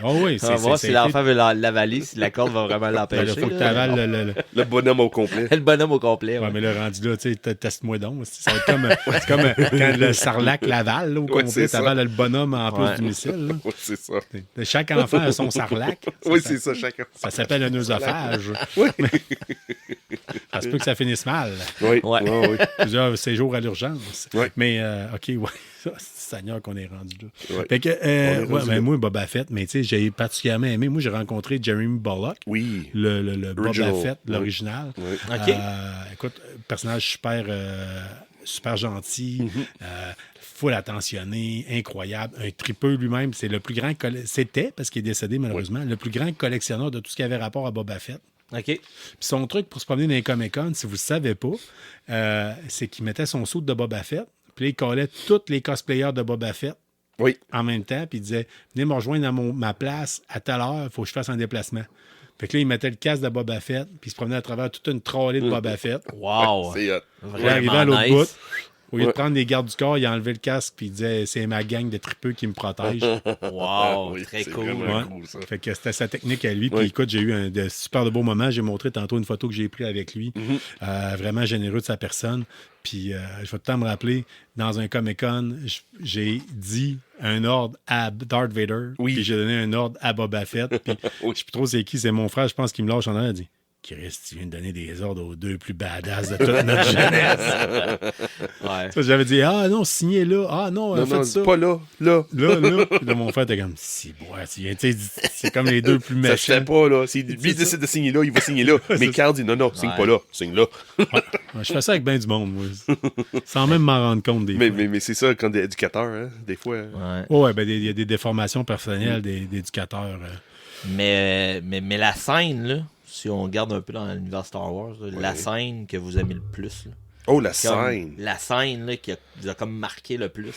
oui, On va voir si l'enfant veut l'avaler, si la corde va vraiment Il l'empêcher. faut que tu avales Le bonhomme au complet. Le bonhomme au complet. Ouais, mais là, rendu là, tu sais, teste-moi donc. Ça va être comme, c'est comme quand le sarlac l'avale, là, au complet, c'est ça. t'avales le bonhomme en plus du missile. Là. Oui, c'est ça. Chaque enfant a son sarlac. Oui, c'est ça, chacun. Ça s'appelle un œsophage. Oui. Ça se peut que ça finisse mal. Oui, Ouais. oui, oui. Plusieurs séjours à l'urgence. Ouais. Mais, OK, ouais. Seigneur qu'on est rendu là. Ouais. Fait que, est rendu là. moi, Boba Fett, mais tu sais, j'ai particulièrement aimé. Moi, j'ai rencontré Jeremy Bullock. Oui. Le Boba Original. Fett, Oui. l'original. Oui. OK. Écoute, personnage super gentil, full attentionné, incroyable, un tripeux lui-même. C'est le plus grand... C'était, parce qu'il est décédé malheureusement, le plus grand collectionneur de tout ce qui avait rapport à Boba Fett. OK. Puis son truc pour se promener dans les Comic-Con, si vous ne le savez pas, c'est qu'il mettait son saut de Boba Fett, puis là, il collait tous les cosplayers de Boba Fett Oui. en même temps, puis il disait « Venez me rejoindre à ma place à telle heure, il faut que je fasse un déplacement. » Fait que là, il mettait le casque de Boba Fett, puis il se promenait à travers toute une trolley de Boba Fett. Wow. C'est hot. Il arrivait à Vraiment l'autre nice. bout. Au lieu de Ouais. prendre les gardes du corps, il a enlevé le casque, puis il disait « C'est ma gang de tripeux qui me protège. » Wow. Oui, Très c'est cool. vraiment Ouais. cool, ça. Fait que c'était sa technique à lui. Puis Oui. écoute, j'ai eu de super de beaux moments. J'ai montré tantôt une photo que j'ai prise avec lui. Vraiment généreux de sa personne. Puis je vais tout le temps me rappeler, dans un Comic-Con, j'ai dit un ordre à Darth Vader. Oui. Puis j'ai donné un ordre à Boba Fett. Puis je sais plus trop c'est qui. C'est mon frère, je pense, qui me lâche en arrière. Il dit Chris, tu viens de donner des ordres aux deux plus badass de toute notre jeunesse. Ouais. Ça, j'avais dit ah non, signez là. Ah non, Non, faites non, ça. pas là. Là. Là. Puis là, mon frère était comme, si, ouais, c'est comme les deux plus Ça se fait méchants. pas, là. Si lui décide de signer là, il va signer là. Mais Carl dit non, signe Ouais. pas là. Signe là. Ouais, je fais ça avec bien du monde, moi. Sans même m'en rendre compte des fois. Mais c'est ça, quand des éducateurs, hein, des fois. Ouais. Ouais, ben, il y a des déformations personnelles d'éducateurs. Mais la scène, là, si on regarde un peu dans l'univers Star Wars, là, la scène que vous aimez le plus, là, Oh, la comme scène. la scène là, qui vous a comme marqué le plus, là,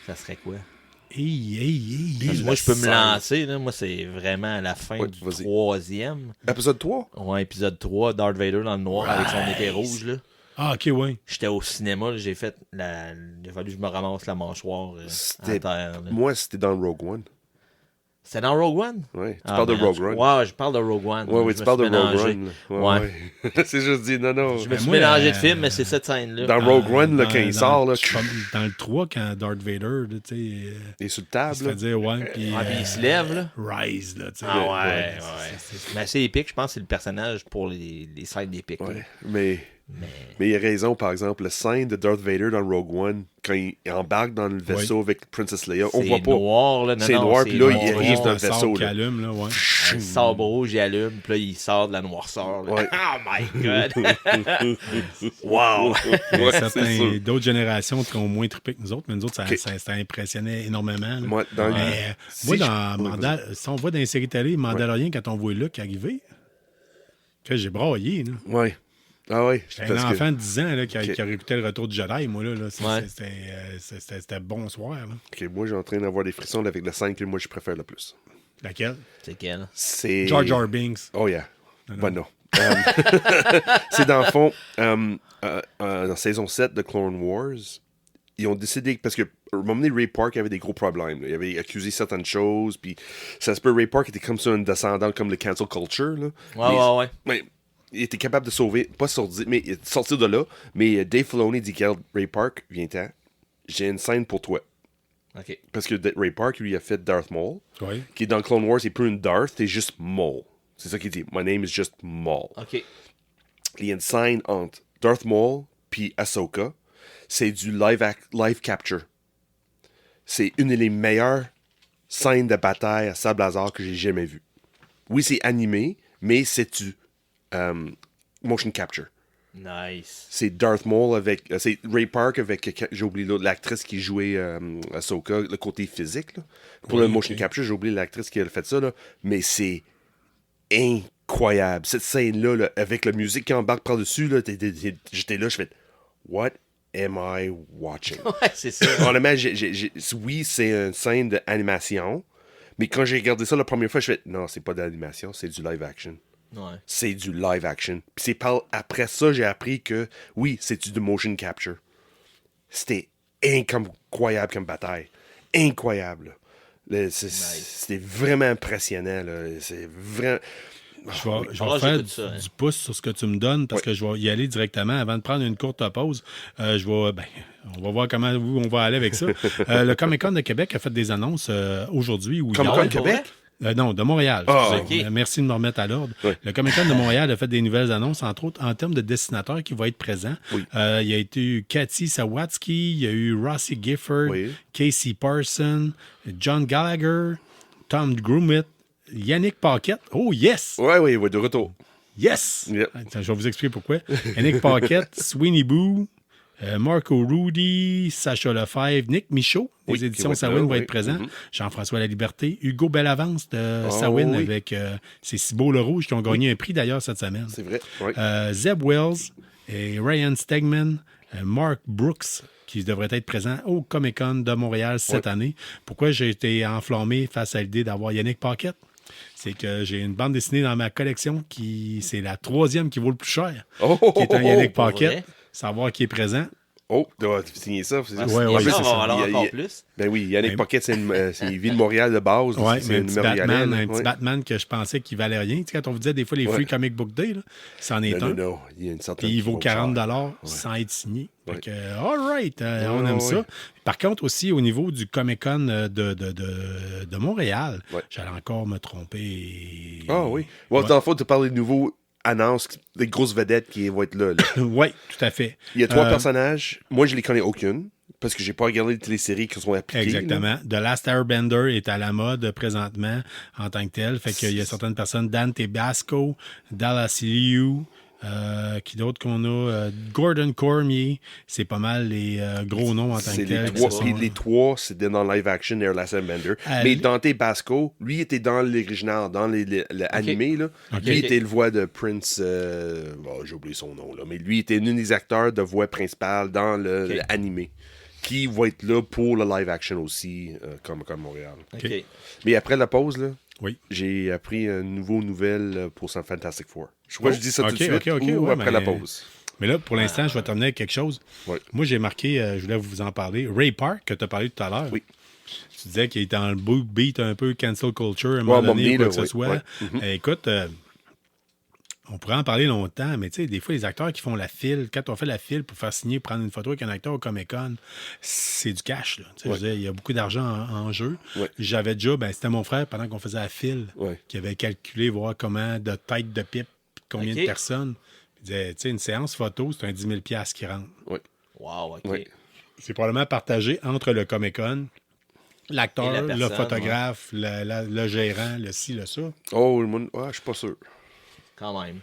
ça serait quoi? Parce que moi, je peux me scène. lancer. Là. Moi, c'est vraiment à la fin Ouais, du vas-y. 3e. Épisode 3? Ouais, épisode 3, Darth Vader dans le noir avec son épée rouge. Là. Ah, ok, ouais. J'étais au cinéma, là, j'ai fait il a fallu que je me ramasse la mâchoire à C'était- terre. Là. Moi, c'était dans Rogue One. C'est dans Rogue One? Ouais. Tu Ah, parles de ben, Rogue One. Ouais, je parle de Rogue One. Ouais, oui, Je tu me parles de suis Rogue mélangé. One. Ouais. Ouais. C'est juste dit, non. Je me suis moi, mélangé de film, mais c'est cette scène-là. Dans Rogue One, là, quand il sort, là, Dans le 3, quand Darth Vader, tu sais, il est sur le il table. se fait là. dire, ouais, puis Ah, puis il se lève, là. Rise, là, tu sais. Ah ouais, ouais. Mais c'est épique, je pense que c'est le personnage pour les scènes épiques. là. Ouais. Mais il a raison, par exemple, le scène de Darth Vader dans Rogue One, quand il embarque dans le vaisseau avec Princess Leia, on C'est voit pas. noir, là. Non, C'est non, noir, c'est puis là, il noir. arrive dans le Le sable vaisseau. qui Là. allume, là, ouais. Un sabre rouge, il allume, puis là, il sort de la noirceur. là. Ouais. Oh my god! Wow! Ouais, c'est Certains, sûr. d'autres générations qui ont moins trippé que nous autres, mais nous autres, ça impressionnait énormément. Là. Moi, dans Mais, si moi, je- dans Ouais, Mandal, si on voit dans les séries télé, Mandalorian, quand on voit Luke arriver, que j'ai braillé. Là. Ouais. Ah ouais. J'étais parce un que- enfant de 10 ans là, qui Ok. a écouté le retour du Jedi, moi. Là. Ouais. C'était bonsoir. Là. Ok, moi, j'ai en train d'avoir des frissons avec la scène que moi, je préfère le plus. Laquelle? C'est quel? C'est... Jar Jar Binks. Oh yeah. Bon, non. C'est dans le fond, dans saison 7 de Clone Wars, ils ont décidé, parce que à un moment donné, Ray Park avait des gros problèmes. Là. Il avait accusé certaines choses, puis ça se peut, Ray Park était comme ça, un descendant comme le cancel culture. Là. Ouais. Mais il était capable de sauver, pas sortir, mais sortir de là, mais Dave Filoni dit, regarde, Ray Park, viens-t'en, j'ai une scène pour toi. OK. Parce que Ray Park, lui, a fait Darth Maul, Oui. qui est dans Clone Wars, c'est plus une Darth, c'est juste Maul. C'est ça qu'il dit. My name is just Maul. OK. Il y a une scène entre Darth Maul puis Ahsoka. C'est du live capture. C'est une des meilleures scènes de bataille à sable laser que j'ai jamais vues. Oui, c'est animé, mais c'est du motion capture. Nice. C'est Darth Maul avec... c'est Ray Park avec... J'ai oublié l'autre, l'actrice qui jouait Ahsoka, le côté physique. Là. Pour le motion capture, j'ai oublié l'actrice qui a fait ça. Là. Mais c'est incroyable. Cette scène-là, là, avec la musique qui embarque par-dessus, là, j'étais là, je fais What am I watching? Ouais, c'est ça. Honnêtement, oui, c'est une scène d'animation, mais quand j'ai regardé ça la première fois, je fais non, c'est pas de l'animation, c'est du live action. Ouais. C'est du live action. Puis après ça, j'ai appris que oui, c'est du motion capture. C'était incroyable comme bataille. Incroyable. C'était vraiment impressionnant. Là. C'est vraiment. Je vais faire du pouce sur ce que tu me donnes parce que je vais y aller directement. Avant de prendre une courte pause, on va voir où on va aller avec ça. Le Comic-Con de Québec a fait des annonces aujourd'hui. Comic-Con de Québec? Non, de Montréal. Okay. Merci de me remettre à l'ordre. Oui. Le Comic-Con de Montréal a fait des nouvelles annonces, entre autres en termes de dessinateurs qui vont être présents. Oui. Il y a eu Cathy Sawatsky, il y a eu Rossi Gifford, Casey Parson, John Gallagher, Tom Grummett, Yannick Paquette. Oh, yes! Oui, de retour. Yes! Yep. Attends, je vais vous expliquer pourquoi. Yannick Paquette, Sweeney Boo, Marco Rudy, Sacha Lefebvre, Nick Michaud, des éditions Samhain vont être présents. Jean-François Laliberté, Hugo Bellavance de Samhain avec c'est Cibo le Rouge qui ont gagné un prix d'ailleurs cette semaine. C'est vrai. Oui. Zeb Wells et Ryan Stegman, Mark Brooks qui devraient être présents au Comic-Con de Montréal cette année. Pourquoi j'ai été enflammé face à l'idée d'avoir Yannick Paquette? C'est que j'ai une bande dessinée dans ma collection c'est la 3e qui vaut le plus cher, qui est un Yannick Paquette. Savoir qui est présent. Oh, tu vas signer ça. Ouais, on va valoir encore plus. Ben oui, Yannick Paquette, c'est une ville de Montréal de base. Oui, mais un petit Batman que je pensais qu'il valait rien. Tu sais, quand on vous disait des fois les Free Comic Book Day, là, c'en est un. Non, il y a une certaine. Puis il vaut 40$ sans être signé. Donc, all right, on aime ça. Par contre, aussi, au niveau du Comic-Con de Montréal, j'allais encore me tromper. Ah oui. Dans le fond, tu parles des nouveaux annonces, des grosses vedettes qui vont être là. Oui, tout à fait. Il y a 3 personnages. Moi, je les connais aucune. Parce que j'ai pas regardé les téléséries qui sont appliquées. Exactement. Là. The Last Airbender est à la mode présentement en tant que tel. Fait qu'il y a certaines personnes, Dante Basco, Dallas Liu, qui d'autres qu'on a, Gordon Cormier, c'est pas mal les gros noms en tant que tel. Les 3, c'était dans live action et Last Airbender. Mais Dante Basco, lui était dans l'original, dans l'animé. Là. Lui était le voix de Prince. J'ai oublié son nom, là. Mais lui était un des acteurs de voix principale dans l'animé. Qui va être là pour le live action aussi, comme Montréal. Okay. Mais après la pause, là, j'ai appris une nouvelle pour Fantastic Four. Je crois que je dis ça tout de suite ou après la pause. Mais là, pour l'instant, je vais terminer avec quelque chose. Moi, j'ai marqué, je voulais vous en parler, Ray Park, que tu as parlé tout à l'heure. Oui. Tu disais qu'il était dans le beat un peu cancel culture, à un moment donné, ou quoi que ce soit. Écoute, on pourrait en parler longtemps, mais tu sais, des fois, les acteurs qui font la file, quand on fait la file pour faire signer, prendre une photo avec un acteur au Comic-Con, c'est du cash. Là. Je veux dire, il y a beaucoup d'argent en jeu. J'avais déjà, c'était mon frère, pendant qu'on faisait la file, qui avait calculé, voir comment, de tête de pipe, combien de personnes. Il disait, tu sais, une séance photo, c'est un 10 000$ qui rentre. Wow, OK. C'est probablement partagé entre le Comic-Con, l'acteur, le photographe, le gérant, le ci, le ça. Oh, je suis pas sûr. Quand même.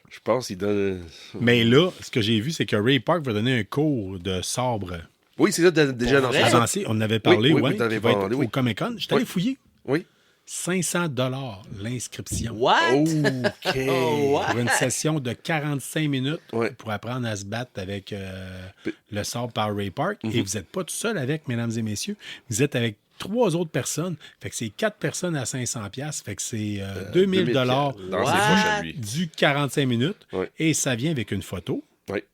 Je pense qu'il donne. Mais là, ce que j'ai vu, c'est que Ray Park va donner un cours de sabre. Oui, c'est ça, déjà dans ce on en avait parlé, oui, au Comic-Con. J'étais allé fouiller. Oui. $500 l'inscription. What? OK. Pour une session de 45 minutes pour apprendre à se battre avec le sabre par Ray Park. Et vous n'êtes pas tout seul avec, mesdames et messieurs. Vous êtes avec 3 autres personnes. Fait que c'est 4 personnes à 500$. Fait que c'est $2000 du 45 minutes. Et ça vient avec une photo.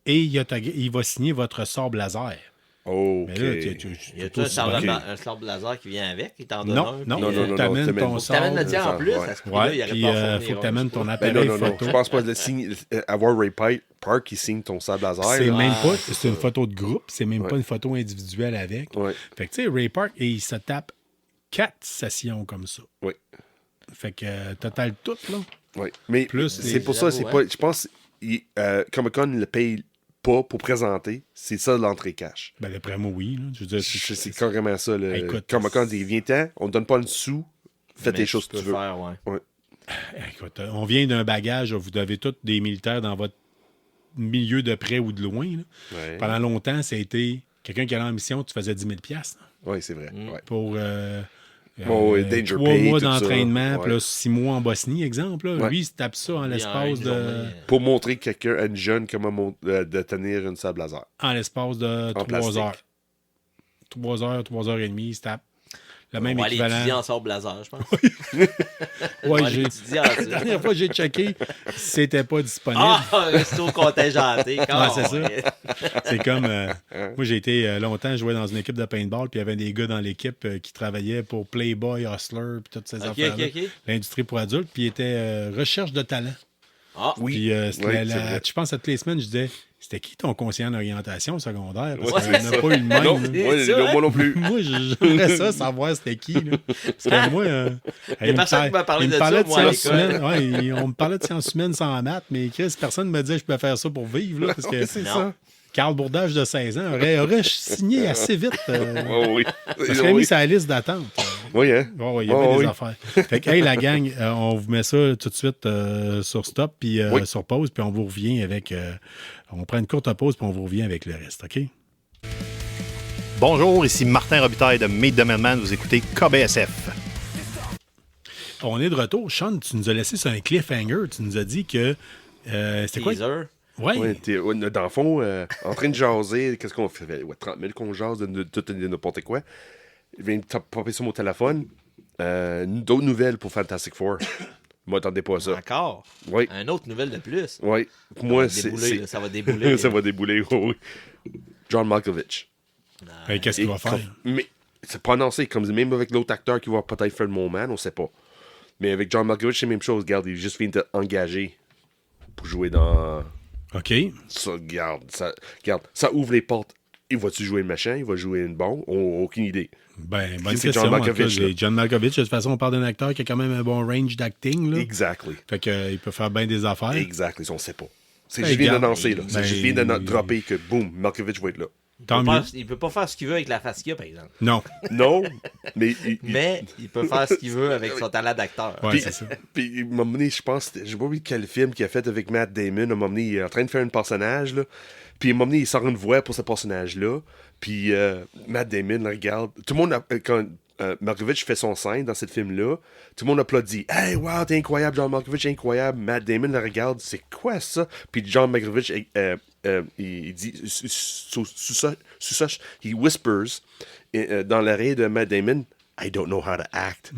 Et il va signer votre sabre laser. OK. Mais là, y a-tu un sabre laser qui vient avec? Il t'en donne un? Non. Tu t'amènes ton sabre. Tu t'amènes le tien en plus? Puis il faut que tu amènes ton appareil photo. Je pense pas avoir Ray Park qui signe ton sabre laser. C'est même pas, c'est une photo de groupe, c'est même pas une photo individuelle avec. Fait que tu sais, Ray Park, il se tape 4 sessions comme ça. Fait que total tout, là. Mais c'est pour ça, c'est pas. Je pense Comic-Con ne le paye pas pour présenter, c'est ça l'entrée cash. D'après moi, oui. Là. Je veux dire, c'est carrément ça. Comic-Con dit viens-t'en, on te donne pas une sou, fais tes choses que tu veux. Écoute, on vient d'un bagage, vous avez tous des militaires dans votre milieu de près ou de loin. Pendant longtemps, ça a été quelqu'un qui allait en mission, tu faisais 10 000$. Oui, c'est vrai. Pour Danger 3 Pay, mois tout ça. d'entraînement, Ouais. puis là, 6 mois en Bosnie, exemple. Là. Ouais. Lui, il se tape ça en l'espace une de... journée, Pour montrer quelqu'un, à une jeune, comment de tenir une sable laser. En l'espace de 3 plastique. heures. 3 heures, 3 heures et demie, il se tape. Le même on va aller étudier équivalent. en sort blazer, je pense. Ouais, va aller j'ai... étudier en La ça. dernière fois que j'ai checké, c'était pas disponible. Ah, resto contingenté. Ouais, c'est ça. C'est comme... moi, j'ai été longtemps, je jouais dans une équipe de paintball, puis il y avait des gars dans l'équipe qui travaillaient pour Playboy, Hustler, puis toutes ces Ok, affaires-là. ok. L'industrie pour adultes, puis ils étaient recherche de talent. Ah, Oui. Puis, c'était Oui, c'est vrai. je pense à toutes les semaines, je disais, c'était qui ton conseiller en orientation secondaire? Parce Ouais, qu'on c'est n'a ça. pas eu le même. Non, là. ouais, ça, hein? moi non plus. Moi, j'aimerais ça savoir c'était qui. Là. Parce que moi, Il y a personne qui m'a parlé de ça, parlait moi, à sciences l'école. humaines. Ouais, on me parlait de sciences humaines sans maths, mais Chris, personne ne me disait que je pouvais faire ça pour vivre. Là, parce que C'est Non. ça. Carl Bourdage de 16 ans aurait signé assez vite. Oui. Parce qu'il a mis sa liste d'attente. Oui, hein? Il y avait Oh, des oui. affaires. Fait que, hey, la gang, on vous met ça tout de suite sur stop, puis Oui. sur pause, puis on vous revient avec... on prend une courte pause, puis on vous revient avec le reste, OK? Bonjour, ici Martin Robitaille de Meet the Man. Vous écoutez KBSF. On est de retour. Sean, tu nous as laissé sur un cliffhanger. Tu nous as dit que... c'était quoi? teaser. Ouais. Ouais, dans le fond, en train de jaser, qu'est-ce qu'on fait? 30 minutes qu'on jase de tout et de n'importe quoi. Il vient de popper sur mon téléphone. D'autres nouvelles pour Fantastic Four. Moi, attendez pas à ça. Encore. Oui, Un autre nouvelle de plus. oui. Ça Moi, va c'est. débouler, là, ça va débouler. Ça va débouler, oui. John Malkovich. Qu'est-ce qu'il va faire? Mais c'est pas annoncé. Comme même avec l'autre acteur qui va peut-être faire le moment, on sait pas. Mais avec John Malkovich, c'est la même chose. Regarde, il juste vient d'être engagé pour jouer dans. OK. Ça, regarde, ça ouvre les portes. Il va-tu jouer le machin? Il va jouer une bombe? Aucune idée. Ben, bonne C'est question. John en tout cas, Malkovich, là. John Malkovich, de toute façon, on parle d'un acteur qui a quand même un bon range d'acting. Là. Exactly. Fait qu'il peut faire bien des affaires. Exactly. On sait pas. C'est Ben, je viens regarde, d'annoncer, là. ben, Je viens de dropper que, boum, Malkovich va être là. Tant mieux. Il peut pas faire ce qu'il veut avec la face qu'il a, par exemple. Non. Non, mais... Mais il peut faire ce qu'il veut avec son talent d'acteur. Ouais, Puis, c'est ça. puis il m'a mené, je pense, je sais pas quel film qu'il a fait avec Matt Damon. Il m'a mené, il est en train de faire un personnage, là. Puis il m'a mené, il sort une voix pour ce personnage-là. Puis Matt Damon regarde. Tout le monde, quand Malkovich fait son scène dans ce film-là, tout le monde applaudit. Hey, wow, t'es incroyable, John Malkovich, incroyable. Matt Damon le regarde, c'est quoi ça? Puis John Malkovich, il dit, il whispers dans l'oreille de Matt Damon, I don't know how to act.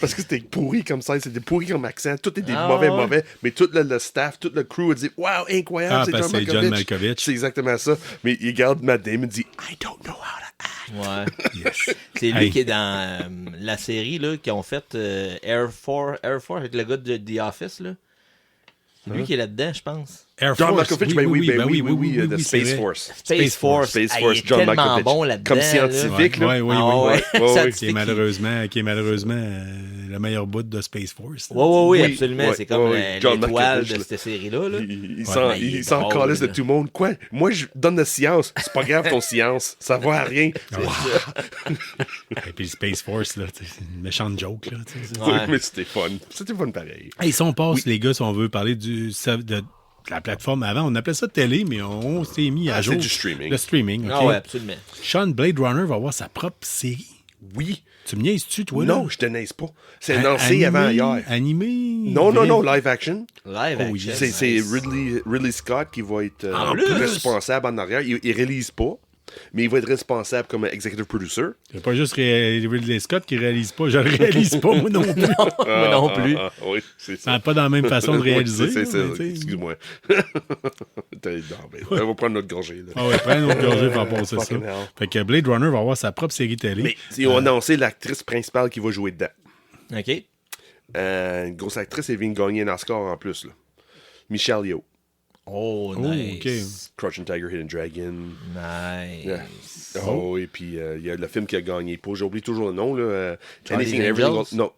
Parce que c'était pourri comme ça, c'était pourri comme accent, tout était mauvais, mais tout le staff, tout le crew a dit wow, incroyable, Ah, c'est parce John que c'est Malkovich. John Malkovich. C'est exactement ça. Mais il regarde Matt Damon et dit I don't know how to act. Ouais. Yes. C'est lui Hey. qui est dans la série là, qui ont fait Air Force avec le gars de The Office. Là. C'est lui qui est là-dedans, je pense. Air John Force. Malkovich, oui, The c'est Space vrai. Force. Space Force. Space Ah, Force, il est John tellement Malkovich. bon là-dedans. Comme là. scientifique, là. Oui, Ah ouais. Qui est malheureusement le meilleur bout de Space Force. là. Oui, Oui, absolument. ouais, c'est comme ouais, John l'étoile Malkovich, de là. cette série-là. Là. Il est s'en drôle, calisse de là. tout le monde. Quoi? Moi, je donne la science. C'est pas grave ton science. Ça va à rien. Et puis Space Force, là, c'est une méchante joke. Là, Ouais. Mais c'était fun. C'était fun pareil. Hey, si on passe, les gars, si on veut parler de la plateforme avant, on appelait ça télé, mais on s'est mis à Ah, jour. c'est du streaming. Le streaming, OK. Ah ouais, absolument. Sean, Blade Runner va avoir sa propre série. Oui. Tu me niaises-tu, toi? Non, là? je te niaise pas. C'est annoncé avant hier. Animé? Non, vrai? live action. Live Oh, action. yes. C'est Nice. Ridley Scott qui va être En plus? responsable en arrière. Il réalise pas, mais il va être responsable comme executive producer. C'est pas juste Ridley Scott qui réalise pas. Je le réalise pas, moi non plus. Moi non plus. Oui, c'est Ça ça. n'a pas dans la même façon de réaliser. Oui, c'est là, ça. mais tu sais. Excuse-moi. On va prendre notre gorgée. Là. Ah ouais, prends une autre gorgée pour passer ça. Fucking hell. Fait que Blade Runner va avoir sa propre série télé. Mais ils ont annoncé l'actrice principale qui va jouer dedans. OK. Une grosse actrice, elle vient de gagner un Oscar en plus. Là. Michelle Yeoh. Oh, Oh, nice. Crouching Tiger, Hidden Dragon. Nice. Yeah. Oh, et puis il y a le film qui a gagné pour, j'oublie toujours le nom, là. Charlie's Anything, Everything. Angels? Non.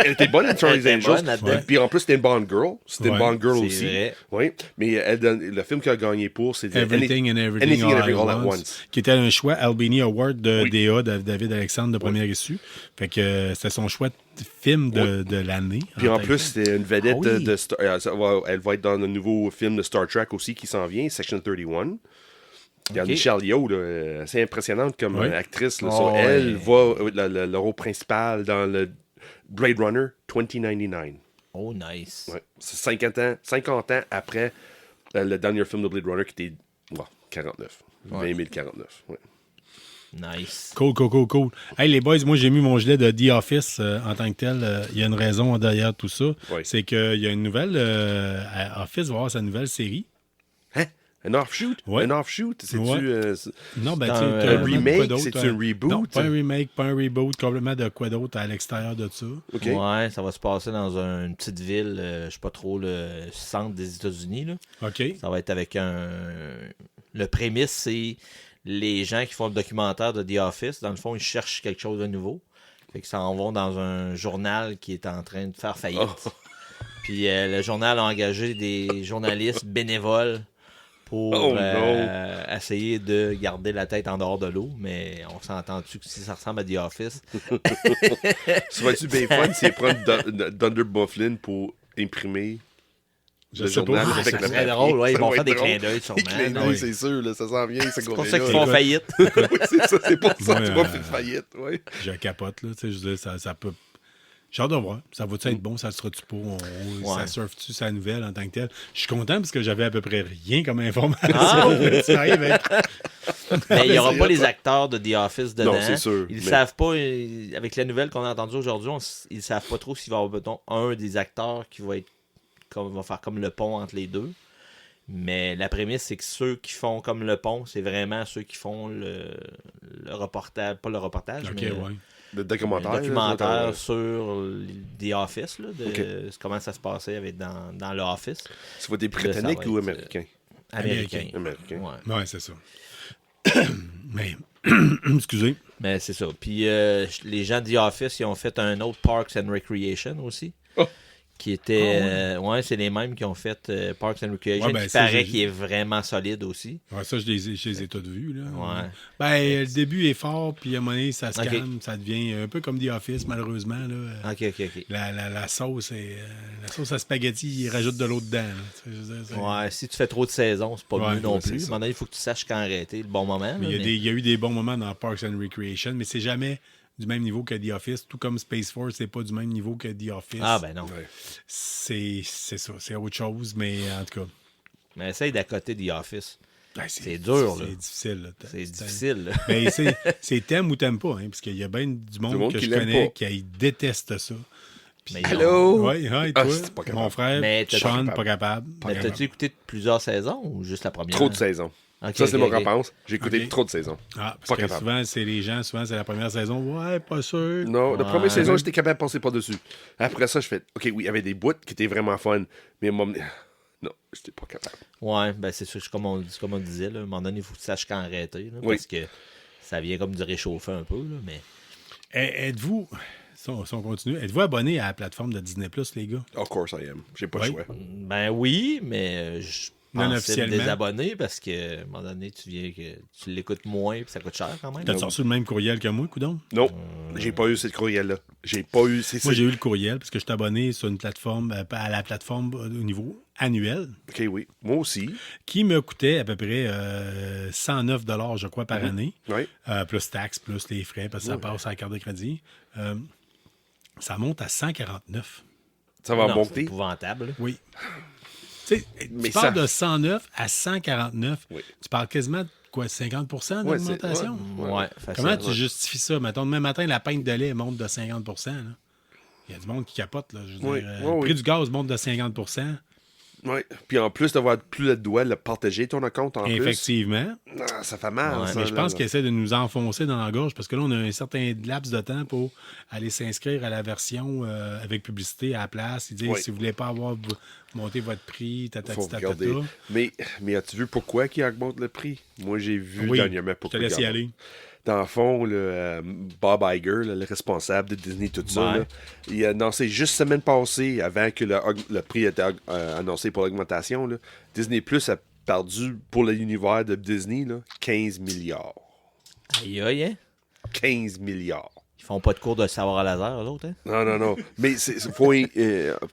Elle était bonne à Charlie's Elle était bonne Angels. là-dedans. Puis en plus, c'était une Bond Girl. C'était une Ouais, Bond Girl c'est aussi. vrai. Oui. Mais le film qui a gagné pour, c'est Everything and Everything All at Once, qui était un choix Albany Award de Oui. DA, de David Alexandre de première issue. Fait que c'était son choix de film de l'année. Puis en tant plus, que- c'était une vedette Ah oui. de elle va être dans le nouveau film de Star Trek aussi qui s'en vient, Section 31. Il y a Ok. Michelle Yeoh, là, assez impressionnante comme Oui. actrice. Là, Oh, elle ouais. voit le rôle principal dans le Blade Runner 2099. Oh, nice. Ouais. C'est 50 ans après le dernier film de Blade Runner qui était 49. Ouais. 20 049. Ouais. Nice. Cool. Hey, les boys, moi, j'ai mis mon gilet de The Office en tant que tel. Il y a une raison derrière tout ça. Oui. C'est qu'il y a une nouvelle... Office va avoir sa nouvelle série. Hein? Un offshoot? Ouais. Un offshoot? C'est-tu... Ouais. Non, ben, C'est tu sais, un t'as remake? vraiment de quoi d'autre, C'est-tu un reboot? Non, pas un remake, pas un reboot. Complètement de quoi d'autre à l'extérieur de ça. OK. Ouais, ça va se passer dans une petite ville, je sais pas trop, le centre des États-Unis. Là. OK. Ça va être avec le prémisse, c'est les gens qui font le documentaire de The Office. Dans le fond, ils cherchent quelque chose de nouveau. Fait qu'ils s'en vont dans un journal qui est en train de faire faillite. Oh. Puis le journal a engagé des journalistes bénévoles pour Oh, non. essayer de garder la tête en dehors de l'eau. Mais on s'entend-tu que si ça ressemble à The Office, Ça va-tu bien fun s'ils prennent Dunder Mifflin pour imprimer Je le sais pas. journal Ah, avec ça la serait papier? drôle. Ouais, ils Ça vont va faire être des drôle. clins d'œil sûrement. Des clins là. d'œil, oui. c'est sûr, là, ça s'en vient. C'est pour ça qu'ils font Écoute. faillite. oui, c'est ça, c'est pour ça Ouais, que tu vas faire faillite. Oui. Je capote, là. Tu sais, je veux dire, ça peut... J'ai hâte de voir. Ça va-tu être bon? Ça sera-tu pas? Ça surfe-tu sa nouvelle en tant que telle? Je suis content parce que j'avais à peu près rien comme information. Ah! Tu arrives avec... Mais il n'y aura c'est pas hot, les ça. acteurs de The Office dedans. Non, c'est sûr, Ils mais- savent pas, avec la nouvelle qu'on a entendue aujourd'hui, ils savent pas trop s'il va y avoir mettons, un des acteurs qui va faire comme le pont entre les deux. Mais la prémisse, c'est que ceux qui font comme le pont, c'est vraiment ceux qui font le reportage, pas le reportage, OK, mais ouais. Le documentaire. le documentaire là, sur The Office, là, de Ok. comment ça se passait dans le Office. tu vas des ça va Britanniques être, ou Américains? Américain. Américains. Ouais. Ouais, c'est ça. Mais... Excusez. Mais c'est ça. Puis les gens de The Office, ils ont fait un autre Parks and Recreation aussi. Oh. Qui était. Ouais, c'est les mêmes qui ont fait Parks and Recreation. Ouais, ben, qui ça, paraît j'ai- qu'il est vraiment solide aussi. Ouais, ça, je les ai tous vus, là. Ouais. Ben, le début est fort, puis à un moment donné, ça se Ok. calme, ça devient un peu comme The Office, malheureusement, là. Ok. La sauce la sauce à spaghetti, ils rajoutent de l'eau dedans. Là. Tu sais, je veux dire, c'est- Ouais, si tu fais trop de saisons, c'est pas Ouais, mieux non ouais, c'est plus. ça. À un moment donné, il faut que tu saches quand arrêter le bon moment. Mais là, il y a eu des bons moments dans Parks and Recreation, mais c'est jamais du même niveau que The Office. Tout comme Space Force, c'est pas du même niveau que The Office. Ah, ben non. Ouais. C'est ça, c'est autre chose, mais en tout cas. Mais essaye d'à côté The Office. ben, C'est dur, là. C'est difficile. Là. C'est difficile. là. Ben, c'est t'aimes ou t'aimes pas, hein, parce qu'il y a bien du monde, que qui je l'aime connais pas. qui déteste ça. Mais ils ont- Allô? Oui, toi, Ah, c'est pas capable. mon frère, Mais t'as- Sean, pas pas capable. Mais t'as-tu écouté plusieurs saisons ou juste la première? Trop de saisons. Ok, Ça, c'est ok, mon ok. réponse. J'ai écouté Ok. trop de saisons. Ah, parce Pas que capable. souvent, c'est les gens, souvent, c'est la première saison. Ouais, pas sûr. Non, la Ouais. première saison, j'étais capable de passer par-dessus. Après ça, je fais, OK, oui, il y avait des bouts qui étaient vraiment fun, mais moi, non, j'étais pas capable. Ouais, ben c'est sûr, comme on disait, là, à un moment donné, il faut que tu saches quand arrêter. Là, Oui. Parce que ça vient comme du réchauffer un peu. Là, mais... Êtes-vous, si on continue, êtes-vous abonné à la plateforme de Disney+, les gars? Of course I am. J'ai pas Oui. le choix. Ben oui, mais je Non pensais officiellement. me désabonner parce que à un moment donné, tu l'écoutes moins et ça coûte cher quand même. T'as reçu le même courriel que moi, coudon? Non, j'ai pas eu cette courriel-là. J'ai pas eu. Moi, j'ai eu le courriel parce que je suis abonné sur une plateforme, à la plateforme au niveau annuel, OK, oui. Moi aussi. qui me coûtait à peu près 109 $, je crois, par année. Oui. Plus taxes, plus les frais, parce que ça passe à la carte de crédit. Ça monte à 149. Ça va Non, c'est monter. épouvantable. là. Oui. Tu sais, Mais tu parles ça- de 109 à 149. Oui. Tu parles quasiment de quoi, 50 Ouais, d'augmentation? Ouais, facile. Comment tu justifies ça? Mettons, demain matin, la pinte de lait monte de 50 là. Il y a du monde qui capote. Là. Je veux Oui, dire, oui, le prix oui. du gaz monte de 50 Oui. Puis en plus d'avoir plus le doigt, le partager ton compte en plus. Effectivement. Ah, ça fait mal. Ouais, ça, Mais je là, pense là. qu'ils essaient de nous enfoncer dans la gorge parce que là, on a un certain laps de temps pour aller s'inscrire à la version avec publicité à la place. Ils disent Oui. si vous voulez pas avoir monté votre prix, Faut regarder. Mais as-tu vu pourquoi ils augmentent le prix? Moi, j'ai vu Oui, dernièrement je te pourquoi. laisse ils y augmentent. aller. Dans le fond, Bob Iger, le responsable de Disney, tout ça, Ouais. là, il a annoncé juste semaine passée, avant que le prix était annoncé pour l'augmentation, là, Disney Plus a perdu pour l'univers de Disney là, 15 milliards. Aïe, aïe, hein? 15 milliards. Ils font pas de cours de savoir à laser, l'autre, hein? Non. Mais il faut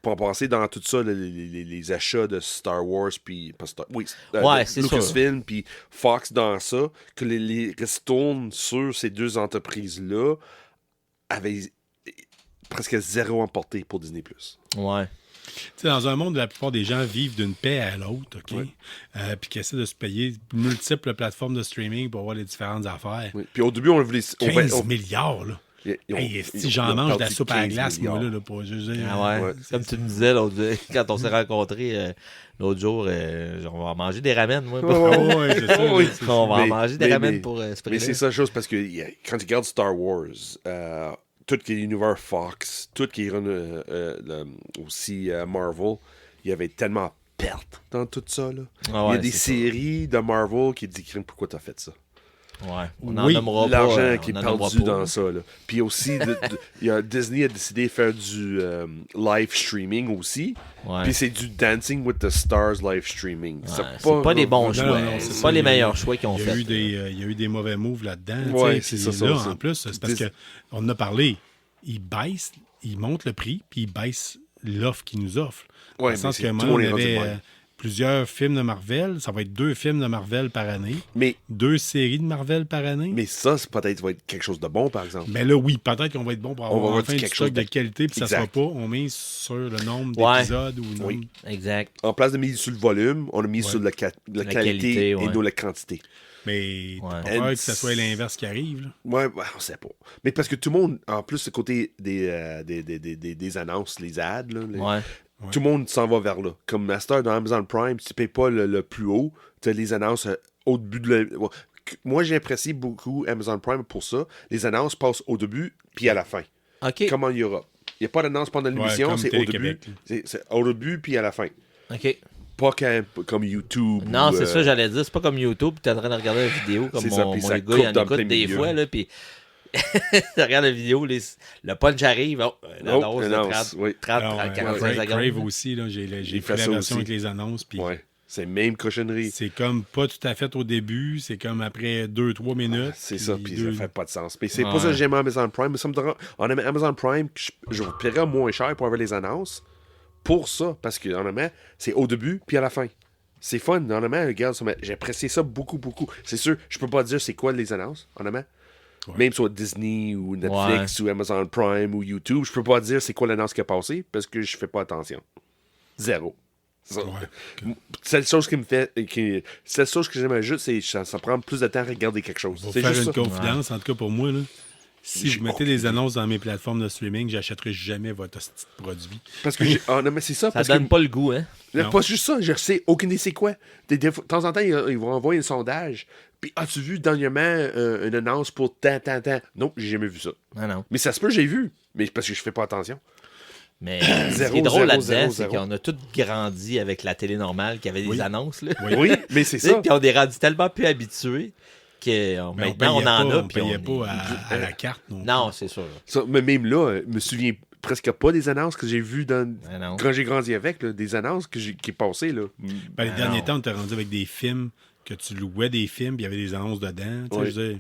pas penser dans tout ça, les achats de Star Wars, puis C'est Lucasfilm, puis Fox dans ça, que les ristournes sur ces deux entreprises-là avaient presque zéro emporté pour Disney+. Ouais. Tu sais, dans un monde où la plupart des gens vivent d'une paix à l'autre, OK? Ouais. Puis qui essaient de se payer multiples plateformes de streaming pour avoir les différentes affaires. Oui. Puis au début, on voulait... 15 milliards, là. Si j'en mange de la soupe à la glace, 15 moi, là, pour juger. Ouais. Comme tu me disais l'autre quand on s'est rencontrés l'autre jour, on va en manger des ramen, moi. Ouais, c'est ça. Oui. On va en manger des ramen mais- pour ce prix-là. Mais c'est ça la chose, parce que quand tu regardes Star Wars, tout qui est l'univers Fox, tout qui est aussi Marvel, il y avait tellement perte dans tout ça. Là. Ah Il y ouais, a des c'est séries de Marvel qui disent pourquoi t'as fait ça. Ouais. On Oui, n'en nommera pas. L'argent qui est on en nommera perdu pas, dans là. ça. Là. Puis aussi, Disney a décidé de faire du live streaming aussi. Ouais. Puis c'est du Dancing with the Stars live streaming. Ouais, c'est pas des bons choix. c'est C'est ça. pas les meilleurs choix qu'ils ont Il y a fait. il y a eu des mauvais moves là-dedans. Ouais, tu sais, c'est puis ça, là, ça. en plus, c'est parce qu'on en a parlé. Ils montent le prix, puis ils baissent l'offre qu'ils nous offrent. Ouais, Dans le mais sens c'est- que tout moi, le monde on est rendu avait de même. plusieurs films de Marvel. Ça va être 2 films de Marvel par année. Mais 2 séries de Marvel par année. Mais ça, c'est peut-être va être quelque chose de bon, par exemple. Mais là, oui, peut-être qu'on va être bon pour On va avoir avoir enfin du quelque stock chose de de- qualité, puis ça Exact. sera pas, on mise sur le nombre Ouais. d'épisodes ou le nombre... Oui. Exact. En place de mise sur le volume, on a mis sur la qualité qualité, ouais. et non la quantité. Mais Ouais. pas peur que ce soit l'inverse qui arrive. Là. Ouais, on sait pas. Mais parce que tout le monde, en plus, ce côté des annonces, les ads, là, Ouais. tout le monde s'en va vers là. Comme Master dans Amazon Prime, si tu payes pas le plus haut, tu as les annonces au début de ouais. Moi, j'ai apprécié beaucoup Amazon Prime pour ça. Les annonces passent au début puis à la fin. OK. Comme en Europe. Il n'y a pas d'annonce pendant l'émission, comme c'est au début. Télé-Québec, là. C'est au début puis à la fin. OK. Pas comme YouTube. Non, ou, c'est ça, j'allais dire. C'est pas comme YouTube, tu es en train de regarder la vidéo comme C'est ça, mon puis ça gars, coupe il en dans écoute plein des milieu. fois, là, puis tu regardes la vidéo, le punch arrive, l'annonce de 30, oui. 30, Alors, 30, 45 Crave secondes. aussi, là, j'ai Il fait fait la ça version aussi. avec les annonces. Puis Ouais. C'est même cochonnerie. c'est comme pas tout à fait au début, c'est comme après 2-3 minutes. C'est ça, puis deux- ça fait pas de sens. Mais c'est Ouais. pas ça que j'aime Amazon Prime. Mais ça me dérange. En Amazon Prime, je vous paierais moins cher pour avoir les annonces. Pour ça, parce que honnêtement, c'est au début puis à la fin. C'est fun, honnêtement, regarde, j'ai apprécié ça beaucoup, beaucoup. C'est sûr, je peux pas dire c'est quoi les annonces, honnêtement. Ouais. Même sur Disney ou Netflix ou Amazon Prime ou YouTube, je peux pas dire c'est quoi l'annonce qui a passé parce que je fais pas attention. Zéro. Ça. Ouais. Seule chose qui me fait. Seule chose que j'aime juste, c'est que ça prend plus de temps à regarder quelque chose. Pour C'est faire juste une ça. confidence, en tout cas pour moi, là, si J'ai vous mettez aucune des idée. annonces dans mes plateformes de streaming, j'achèterai jamais votre petit produit. Parce que non, mais c'est ça. Ça Parce donne que, pas le goût, hein? Non. pas juste ça, je sais aucune idée c'est quoi. De temps en temps, ils vont envoyer un sondage. Puis, as-tu vu dernièrement une annonce pour tant? Non, j'ai jamais vu ça. Non. Mais ça se peut, j'ai vu. Mais parce que je fais pas attention. Mais ce Zéro, qui est drôle zéro, là-dedans, zéro, c'est zéro. qu'on a tous grandi avec la télé normale qui avait des Oui. annonces, là. Oui, mais c'est Tu sais, ça. Puis on est rendu tellement plus habitués que Mais maintenant on payait en pas, a. on Puis payait on pas est- à la carte. Non, c'est sûr. Ça, mais même là, je me souviens presque pas des annonces que j'ai vues non. quand j'ai grandi avec. Là, des annonces qui est passées. Là. Ben, les Ah derniers non. temps, on était rendu avec des films que tu louais des films, puis il y avait des annonces dedans. Tu sais, Oui. je veux dire,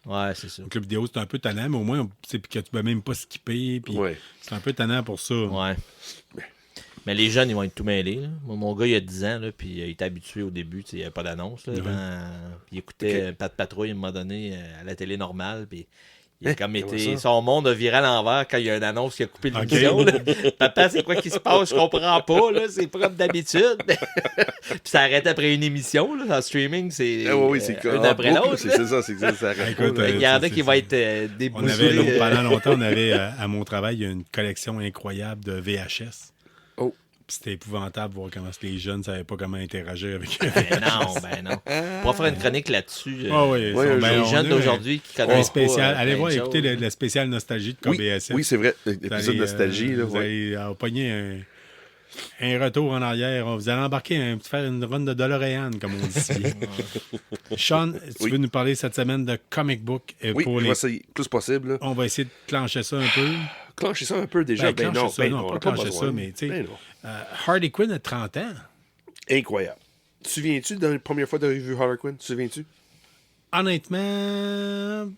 Ouais, c'est ça. donc, le vidéo, c'est un peu tannant, mais au moins, tu sais, puis que tu peux même pas skipper. Puis Ouais. c'est un peu tannant pour ça. Ouais. Mais les jeunes, ils vont être tout mêlés. Là. Moi, mon gars, il a 10 ans, là, puis il était habitué au début. Il n'y avait pas d'annonce. Là, Ouais. Il écoutait Pat Patrouille, à un moment donné, à la télé normale. Puis il a comme comment été. ça? Son monde a viré à l'envers quand il y a une annonce qui a coupé Ok. l'émission. là. Papa, c'est quoi qui se passe? Je comprends pas. Là. C'est pas comme d'habitude. Puis ça arrête après une émission. Là. En streaming, c'est Ah oui, c'est une après l'autre. C'est là. ça, c'est ça. Ça arrête Écoute, pas, là. Il y en a c'est- qui vont être On avait, déboussolés. pendant longtemps, on avait à mon travail une collection incroyable de VHS. Oh. Puis c'était épouvantable de voir comment les jeunes ne savaient pas comment interagir avec eux. Ben non. On pourra faire une chronique là-dessus. Ah oui, Ouais, ça, un ben, Les on jeunes a d'aujourd'hui qui un connaissent spécial. pas, Allez plein voir, de écoutez choses. le spécial nostalgie de Oui, KBSF. oui, c'est vrai. Vous L'épisode allez, nostalgie. Là, vous ouais. allez pogner un retour en arrière. Vous allez embarquer, faire une run de DeLorean, comme on dit. si bien. Sean, tu Oui. veux nous parler cette semaine de comic book Oui, pour je les... vais essayer le plus possible. Là. On va essayer de clencher ça un peu. Clencher ça un peu déjà. Ben, clencher ça, non, on pas a clencher besoin. ça, mais tu sais, Ben non. Harley Quinn a 30 ans. Incroyable. Tu te souviens-tu de la première fois que tu as vu Harley Quinn? Tu te souviens-tu? Honnêtement,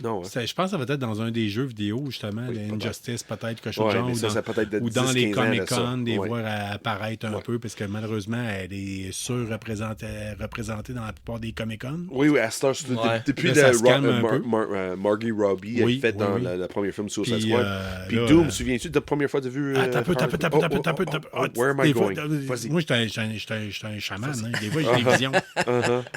Non, hein. Je pense que ça va être dans un des jeux vidéo, justement, Injustice, peut-être, quelque chose de genre, mais ça peut être de ou dans 10, les 15 ans de Comic-Con, ça. des Ouais. voir apparaître un peu, parce que malheureusement, elle est représentée dans la plupart des Comic-Con. Oui, à Star depuis Là, ça se calme un peu. Margie Robbie a fait dans le premier film Suicide Puis, Squad. Puis là, Doom, souviens-tu de la première fois de vue T'as peu. Where am I going? Vas-y. Moi, j'étais un chaman. Hein. Des fois, j'ai des visions.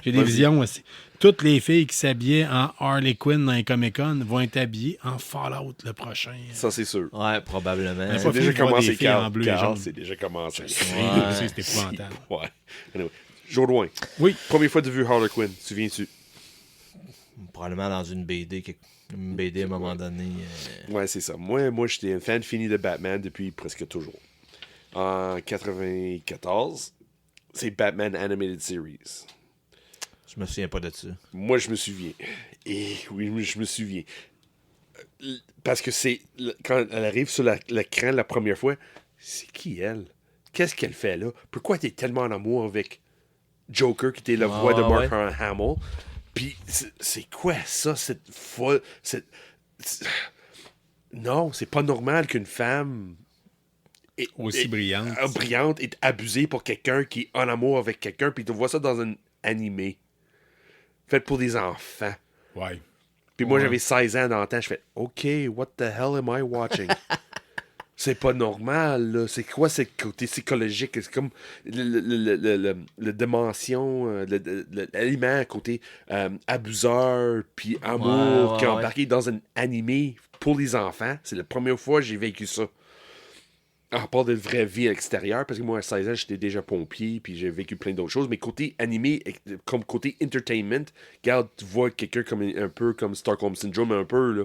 J'ai des visions aussi. Toutes les filles qui s'habillaient en Harley Quinn dans les Comic-Con vont être habillées en Fallout le prochain. Ça, c'est sûr. Ouais, probablement. Mais C'est pas déjà fini de voir commencé, des filles en bleu et Carl. jaune. C'est déjà commencé. C'est épouvantable. Ouais. Anyway. Jourdouin. Oui. Première fois de vue Harley Quinn, souviens-tu? Probablement dans une BD à un moment donné. Ouais, c'est ça. Moi j'étais un fan fini de Batman depuis presque toujours. En 94, c'est Batman Animated Series. Je me souviens pas de ça. Moi, je me souviens. Et oui, je me souviens. Parce que quand elle arrive sur l'écran la première fois, c'est qui elle? Qu'est-ce qu'elle fait là? Pourquoi t'es tellement en amour avec Joker, qui était la voix de Mark Hamill? Puis, c'est quoi ça, cette folle... Non, c'est pas normal qu'une femme... Aussi brillante. Brillante est abusée pour quelqu'un qui est en amour avec quelqu'un, puis tu vois ça dans un animé. Fait pour des enfants. Ouais. Puis moi, j'avais 16 ans dans le temps, je fais « OK, what the hell am I watching? » C'est pas normal, là. C'est quoi ce côté psychologique? C'est comme le dimension, l'élément côté abuseur, puis amour, qui est embarqué dans un animé pour les enfants. C'est la première fois que j'ai vécu ça. À part de vraie vie à l'extérieur, parce que moi, à 16 ans, j'étais déjà pompier, puis j'ai vécu plein d'autres choses. Mais côté animé, comme côté entertainment, regarde, tu vois quelqu'un comme un peu comme Stockholm Syndrome, un peu, là.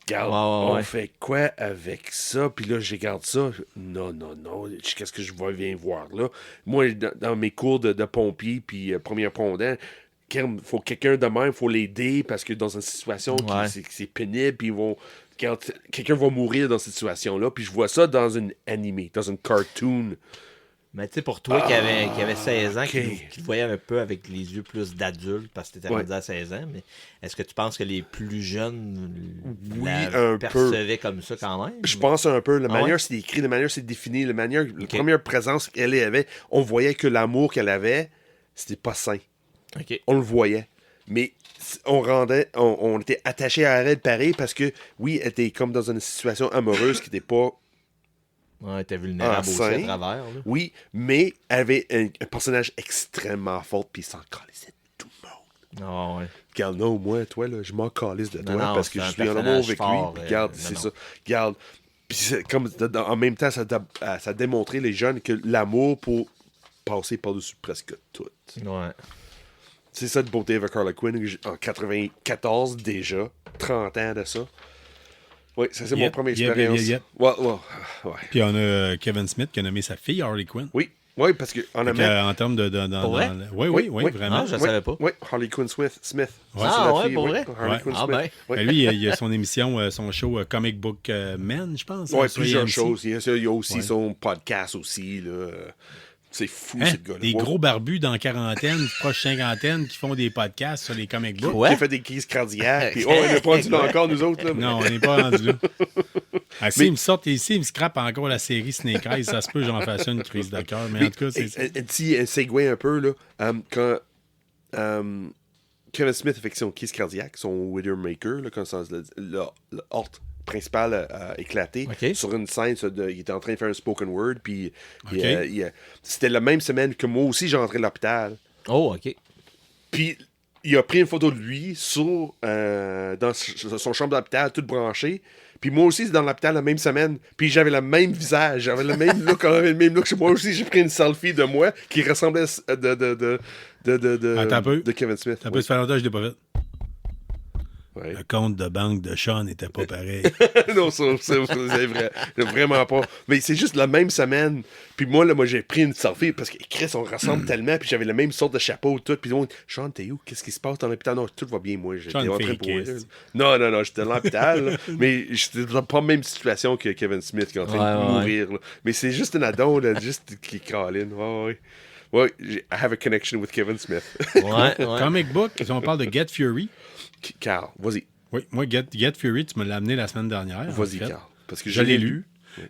Regarde, on fait quoi avec ça? Puis là, je regarde ça. Non. Qu'est-ce que je viens voir là? Moi, dans mes cours de pompier, puis premier pondant, il faut quelqu'un de même, il faut l'aider, parce que dans une situation c'est pénible, puis ils vont... Quelqu'un va mourir dans cette situation-là, puis je vois ça dans une animé, dans une cartoon. Mais tu sais, pour toi qui avait 16 ans, qui te voyait un peu avec les yeux plus d'adulte, parce que tu étais rendu à 16 ans, mais est-ce que tu penses que les plus jeunes percevaient comme ça quand même? Je pense un peu. La manière c'est écrit, la manière c'est défini, la première présence qu'elle avait, on voyait que l'amour qu'elle avait, c'était pas sain. On le voyait. Mais on était attaché à elle pareil parce que, oui, elle était comme dans une situation amoureuse qui n'était pas... Ouais, elle était vulnérable aussi à travers. Là. Oui, mais elle avait un personnage extrêmement fort, puis il s'en calissait de tout le monde. Ah ouais. Regarde, non, moi, toi, là, je m'en calisse de toi parce que je suis en personnage amour avec fort, lui. Regarde, c'est ça. Regarde. Puis comme en même temps, ça a démontré les jeunes que l'amour pour passer par-dessus presque tout. Ouais. C'est ça de beauté avec Harley Quinn en 94 déjà. 30 ans de ça. Oui, ça c'est mon première expérience. Ouais. Puis on a Kevin Smith qui a nommé sa fille Harley Quinn. Oui, parce qu'en en termes de... Oui, vraiment. Ah, je ne savais pas. Oui, Harley Quinn Smith. Pour vrai? Harley Quinn Smith. Ben, lui, il a son émission, son show Comic Book Man, je pense. Oui, plusieurs choses. Il y a aussi son podcast aussi, là. C'est fou, ce gars-là. Des gros barbus dans quarantaine, proche cinquantaine, qui font des podcasts sur les comic books. Qui fait des crises cardiaques. Puis, on n'est pas rendu là encore, nous autres. Là. Non, on n'est pas rendu là. S'ils me sortent ici, ils me scrapent encore la série Snake Eyes, ça se peut, j'en fasse une crise de cœur. Mais en tout cas, c'est... Un petit segue un peu, là. Quand Kevin Smith fait son crise cardiaque, son Widowmaker, là, quand le Hort principal a éclaté sur une scène. Il était en train de faire un spoken word. Puis c'était la même semaine que moi aussi, j'ai rentré à l'hôpital. Oh, OK. Puis il a pris une photo de lui dans son chambre d'hôpital, toute branchée. Puis moi aussi, c'est dans l'hôpital la même semaine. Puis j'avais le même visage. J'avais le même look. Moi aussi, j'ai pris une selfie de moi qui ressemblait de Kevin Smith. Ça peut se faire longtemps que je l'ai pas fait. Ouais. Le compte de banque de Sean n'était pas pareil. Non, c'est vrai. Vraiment pas. Mais c'est juste la même semaine. Puis moi, j'ai pris une selfie parce que Chris, on ressemble tellement. Puis j'avais la même sorte de chapeau, tout. Puis Sean, t'es où? Qu'est-ce qui se passe dans l'hôpital? Non, tout va bien, moi. J'étais en train de pourrir. Non, j'étais dans l'hôpital. Mais j'étais dans pas la même situation que Kevin Smith qui est en train de mourir. Là. Mais c'est juste un addon, là, juste qui câline. Ouais, I have a connection with Kevin Smith. Ouais. Comic book, si on parle de Get Fury. Carl, vas-y. Oui, moi, Get Fury, tu me l'as amené la semaine dernière. Vas-y, en fait. Carl. Parce que Je l'ai lu.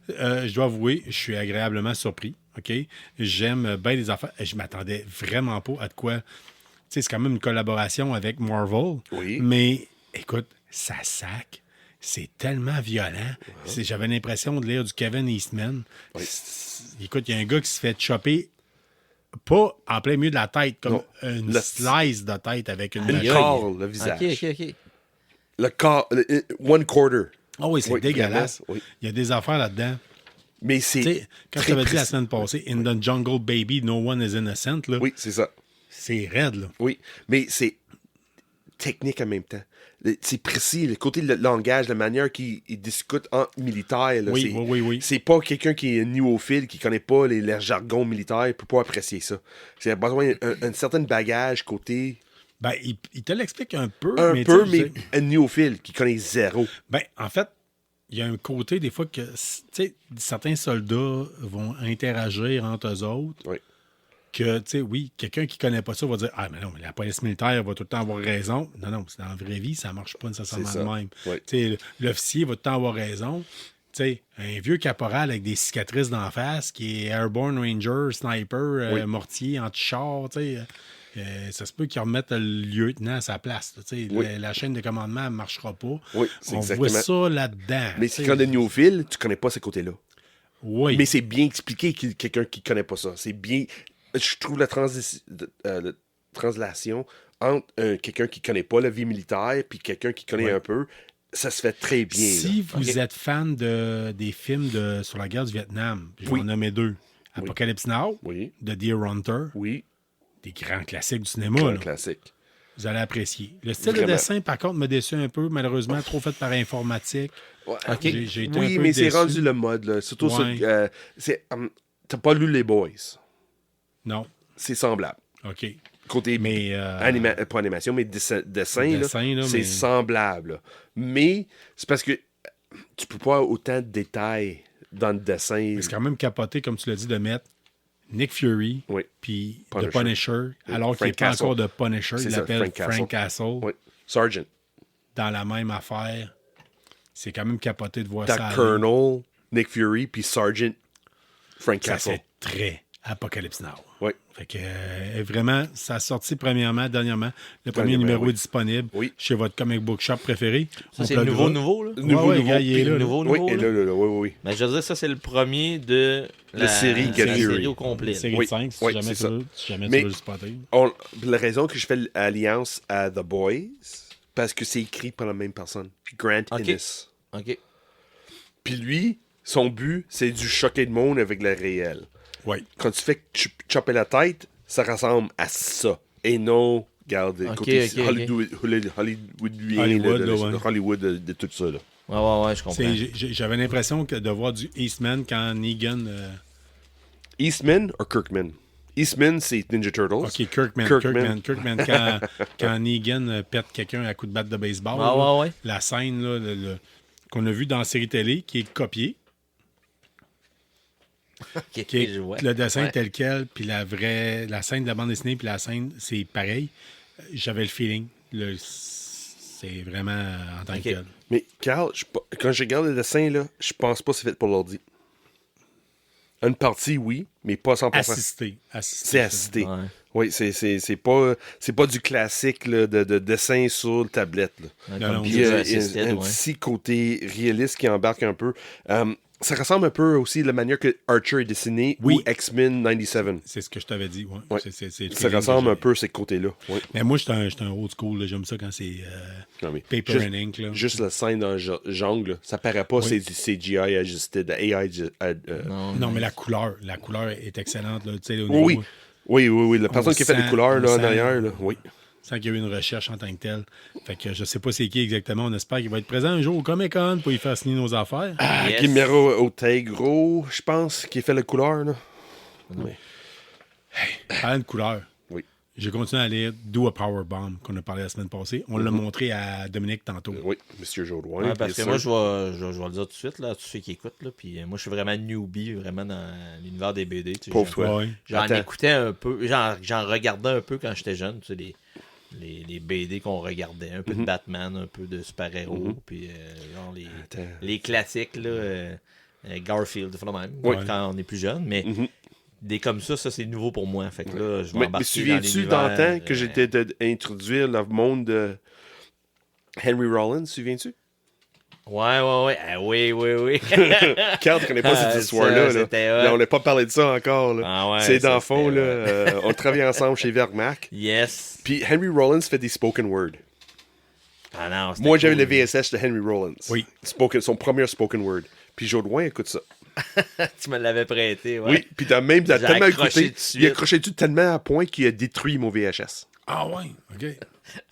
Je dois avouer, je suis agréablement surpris. OK? J'aime bien les affaires. Je m'attendais vraiment pas à de quoi. Tu sais, c'est quand même une collaboration avec Marvel. Oui. Mais écoute, ça sac. C'est tellement violent. J'avais l'impression de lire du Kevin Eastman. Oui. Écoute, il y a un gars qui se fait chopper pas en plein milieu de la tête, comme une slice de tête avec une Une machine. corps, le visage. OK. Le corps, one quarter. Ah oui, c'est dégueulasse. Oui. Il y a des affaires là-dedans. Mais Tu c'est. sais, quand je très t'avais dit la précis. semaine passée, In the Jungle Baby, No One is Innocent, là, Oui, c'est ça. c'est raide, là. Oui. Mais c'est technique en même temps. C'est précis. Le côté le langage, la manière qu'il discute entre militaires. Là, Oui, oui. C'est pas quelqu'un qui est néophile, qui connaît pas les jargons militaires, il peut pas apprécier ça. C'est besoin d'un certain bagage côté. Ben, il te l'explique un peu. Mais tu sais, un néophile qui connaît zéro. ben, en fait, il y a un côté, des fois, que, tu sais, certains soldats vont interagir entre eux autres. Oui. Que, tu sais, oui, quelqu'un qui connaît pas ça va dire, ah, mais non, mais la police militaire va tout le temps avoir raison. Non, c'est dans la vraie vie, ça marche pas nécessairement C'est ça. de même. Oui. Tu sais, l'officier va tout le temps avoir raison. Tu sais, un vieux caporal avec des cicatrices d'en face, qui est Airborne Ranger, Sniper, Oui. mortier, anti-char, tu sais, ça se peut qu'ils remettent le lieutenant à sa place. Tu sais, Oui. la chaîne de commandement ne marchera pas. Oui, c'est On exactement. voit ça là-dedans. Mais tu si sais. quand t'es néophile, tu connais pas ces côtés-là. Oui. Mais c'est bien expliqué quelqu'un qui connaît pas ça. C'est bien. Je trouve la translation entre quelqu'un qui connaît pas la vie militaire puis quelqu'un qui connaît Ouais. un peu, ça se fait très bien. Si là. vous êtes fan des films sur la guerre du Vietnam, je vais Oui. en nommer deux. Apocalypse Now, Oui, de Deer Hunter, oui, des grands classiques du cinéma. un là. classique. Vous allez apprécier. Le style Vraiment. de dessin, par contre, m'a déçu un peu. Malheureusement, trop fait par informatique. Ouais. OK. J'ai été un Oui, peu mais c'est déçu. rendu le mode. Là. Surtout Ouais. sur. T'as pas lu Les Boys. Non. C'est semblable. OK. Côté Mais. pas animation, mais dessin, Dessin, là, c'est mais- semblable. Là. Mais c'est parce que tu peux pas avoir autant de détails dans le dessin. C'est quand même capoté, comme tu l'as dit, de mettre Nick Fury, Oui. puis Punisher. The Punisher, alors qu'il n'est Frank pas Castle. encore de Punisher. C'est Il ça, l'appelle Frank Frank Castle. Oui. Sergeant. Dans la même affaire. C'est quand même capoté de voir ça. T'as aller. Colonel, Nick Fury, puis Sergeant Frank Ça Castle. fait très Apocalypse Now. Oui. Fait que vraiment, ça a sorti premièrement, dernièrement. Le premier Dernièrement, numéro oui. est disponible Oui. chez votre comic book shop préféré. Ça, On c'est le pluggera. nouveau, là? Nouveau, Ouais, gars, il est Puis là, là. nouveau, Oui, et là. là, oui. Mais je veux dire, ça, c'est le premier de la série Get la Fury. série au complet. Série Oui. de 5, si Oui, jamais, c'est ça. si jamais Mais- tu veux le spotter. La raison que je fais l'alliance à The Boys, parce que c'est écrit par la même personne. Puis Grant Ok. Ennis. OK. Puis lui, son but, c'est du choquer le monde avec le réel. Oui. Quand tu fais chopper la tête, ça ressemble à ça. Et non, regarde, Ok, côté ok, ok. Hollywood, là, ouais. Hollywood de tout ça. Là. Ouais, je comprends. J'avais l'impression de voir du Eastman quand Negan. Eastman ou Kirkman? Eastman, c'est Ninja Turtles. OK, Kirkman. Quand Negan pète quelqu'un à coup de batte de baseball. là, Ouais. La scène là, qu'on a vue dans la série télé, qui est copiée. OK, Qui est je vois. le dessin Ouais. tel quel, puis la scène de la bande dessinée, puis la scène, c'est pareil. J'avais le feeling. C'est vraiment en tant Ok. que tel. Mais Carl, quand je regarde le dessin, là, je pense pas que c'est fait pour l'ordi. Une partie, oui, mais pas 100%. Assisté. C'est assisté. Ouais. Oui, c'est pas du classique là, de dessin sur le tablette. Là. Ouais, Non, comme non, Puis Visual il y a Assisted, un ouais. petit côté réaliste qui embarque un peu. Ça ressemble un peu aussi à la manière que Archer est dessiné Oui. ou X-Men 97. C'est ce que je t'avais dit. Ouais. Ouais. C'est le Ça feeling ressemble que un j'ai. peu à ces côtés-là. Oui. Mais moi, j'étais un old school. là. J'aime ça quand c'est Non, mais paper juste, and ink. Là. juste la scène dans le jungle, là, ça paraît pas, Oui. c'est du CGI ajusté, de AI. Non, mais la couleur est excellente. Là, tu sais, au Oui, niveau- oui. La personne qui a fait les sent- couleurs là, on en sent- arrière, là, oui. Sans qu'il y ait eu une recherche en tant que telle. Fait que je sais pas c'est qui exactement. On espère qu'il va être présent un jour au Comic-Con pour y faire signer nos affaires. Yes. Guillermo Otegro, je pense, qui a fait la couleur. Là. Parlant de couleur, Oui. j'ai continué à lire Do a Power Bomb qu'on a parlé la semaine passée. On l'a montré à Dominique tantôt. Oui, Monsieur Jodoin. Ouais, parce que bien moi, sûr. je vais le dire tout de suite, là, à tous ceux qui écoutent. Là, puis moi, je suis vraiment newbie, vraiment dans l'univers des BD. Tu sais, Pauvre toi. Ouais. J'en Attends. écoutais un peu, j'en regardais un peu quand j'étais jeune. Tu sais, les BD qu'on regardait. Un peu de Batman, un peu de super-héros, puis genre les classiques, là, Garfield, quand on est plus jeune, mais des comme ça, c'est nouveau pour moi. Fait que là, je vais embarquer mais souviens-tu dans le temps que j'étais d'introduire le monde de Henry Rollins, souviens-tu? Ouais. Oui. Carl ne connaît pas cette histoire-là. Là, on n'a pas parlé de ça encore. Là. Ah ouais, c'est dans le fond, là, on travaille ensemble chez Vermac. Yes. Puis Henry Rollins fait des spoken word. Ah non, Moi, cool. j'avais le VSS de Henry Rollins. Oui. Son premier spoken word. Puis Jodoin écoute ça. Tu me l'avais prêté, ouais. Oui, puis t'as tellement accroché écouté. tout de suite. Il a accroché dessus tellement à point qu'il a détruit mon VHS. Ah ouais, OK. Il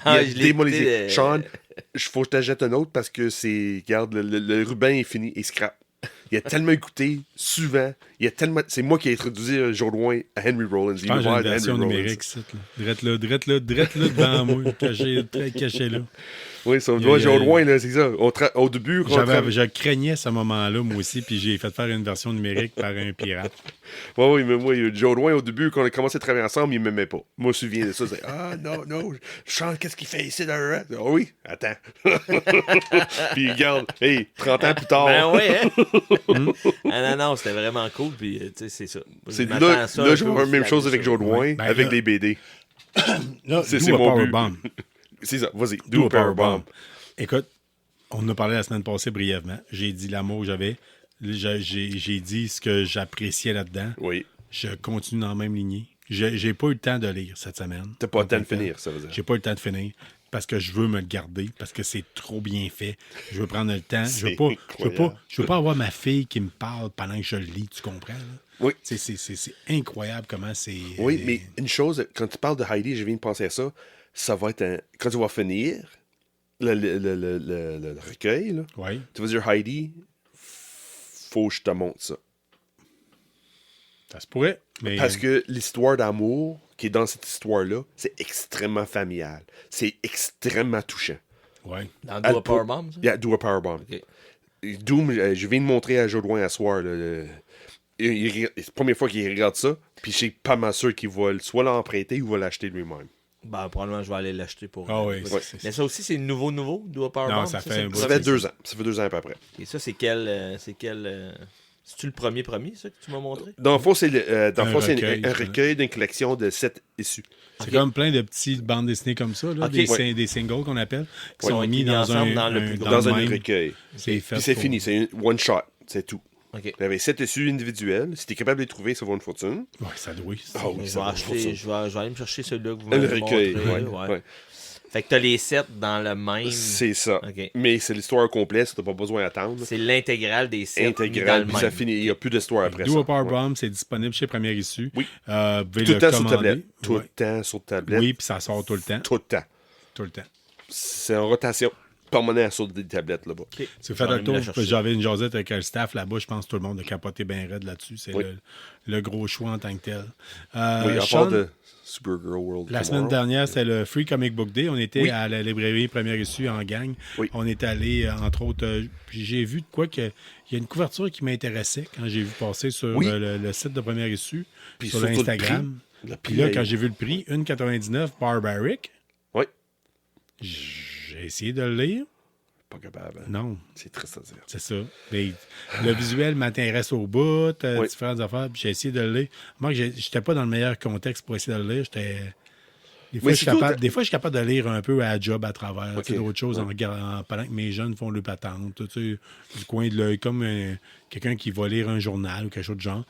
a je l'ai démolisé. écouté, Sean, il faut que je t'achète un autre parce que regarde, le ruban est fini et scrap. Il a tellement écouté, souvent. C'est moi qui ai introduit Jodoin à Henry Rollins. Je pense que j'ai une version numérique, ça. Drette là, devant moi, caché là. Oui, ça me doit Jodoin, là, c'est ça. Au début, je craignais ce moment-là, moi aussi, puis j'ai fait faire une version numérique par un pirate. Oui, mais moi, Jodoin, au début, quand on a commencé à travailler ensemble, il ne m'aimait pas. Moi, je me souviens de ça. C'est non, Sean, qu'est-ce qu'il fait ici dans le rap? Oh oui, attends. Puis regarde, 30 ans plus tard. Ben oui, hein? Non, c'était vraiment cool, puis tu sais, c'est ça. Là, je vais faire la même chose avec Jodoin, avec des BD. Là, c'est mon mon but. Powerbomb. C'est ça, vas-y, do a Powerbomb. Écoute, on en a parlé la semaine passée brièvement. J'ai dit l'amour que j'avais. J'ai dit ce que j'appréciais là-dedans. Oui. Je continue dans la même lignée. J'ai pas eu le temps de lire cette semaine. T'as pas le temps de finir, ça veut dire. J'ai pas eu le temps de finir parce que je veux me le garder, parce que c'est trop bien fait. Je veux prendre le temps. Je veux pas avoir ma fille qui me parle pendant que je le lis, tu comprends? Là? Oui. C'est incroyable comment c'est... Oui, mais une chose, quand tu parles de Heidi, je viens de penser à ça, ça va être quand tu vas finir le recueil, là, ouais. Tu vas dire Heidi, faut que je te montre ça. Ça se pourrait. Mais... Parce que l'histoire d'amour qui est dans cette histoire-là, c'est extrêmement familial. C'est extrêmement touchant. Ouais. Dans Do a Powerbomb, ça? Yeah, Do a Powerbomb. Okay. Doom, je viens de montrer à Jodoin à soir. C'est la première fois qu'il regarde ça, puis je suis pas mal sûr qu'il va soit l'emprunter ou va l'acheter lui-même. Ben, probablement, je vais aller l'acheter pour... Ah oui. Mais ça aussi, c'est nouveau, Do a Powerbomb? Non, ça fait 2 ans. Ça fait 2 ans à peu près. Et ça, c'est quel... C'est-tu le premier, ça, que tu m'as montré? Dans le fond, c'est un recueil d'une collection de 7 issues. C'est comme plein de petites bandes dessinées comme ça, là, des singles qu'on appelle, qui sont mis dans un recueil. C'est fait. Puis c'est fini, c'est un one shot, c'est tout. Okay. Il y avait 7 issues individuelles. Si tu es capable de les trouver, ça vaut une fortune. Oui, ça doit. Je vais aller me chercher celui-là que vous m'avez montré. Le recueil, ouais. Fait que t'as les 7 dans le même... C'est ça. Okay. Mais c'est l'histoire complète, t'as pas besoin d'attendre. C'est l'intégrale des 7 intégrale, puis ça finit. Il n'y a plus d'histoire après ça. Do a Powerbomb, c'est disponible chez Première Issue. Oui. Vous pouvez tout le temps commander. sur tablette. Tout le temps sur tablette. Oui, puis ça sort tout le temps. Tout le temps. Tout le temps. C'est en rotation permanente sur des tablettes là-bas. Okay. C'est fait le tour. J'avais une jasette avec le staff là-bas. Je pense que tout le monde a capoté bien raide là-dessus. C'est le gros choix en tant que tel. Oui, à part de Supergirl World. La semaine dernière, c'était le Free Comic Book Day. On était à la librairie Première Issue en gang. Oui. On est allé, entre autres, puis j'ai vu de quoi qu'il y a une couverture qui m'intéressait quand j'ai vu passer sur le site de Première Issue, puis sur l'Instagram. Puis là, quand j'ai vu le prix, 1,99 Barbaric. Oui. J'ai essayé de le lire. Pas capable. Non. C'est triste à dire. C'est ça. Mais le visuel m'intéresse au bout, différentes affaires, puis j'ai essayé de le lire. Moi, j'étais pas dans le meilleur contexte pour essayer de le lire. Des fois, je suis capable de lire un peu à la job à travers d'autres choses en pendant que mes jeunes font le patente, du coin de l'œil, comme quelqu'un qui va lire un journal ou quelque chose de genre.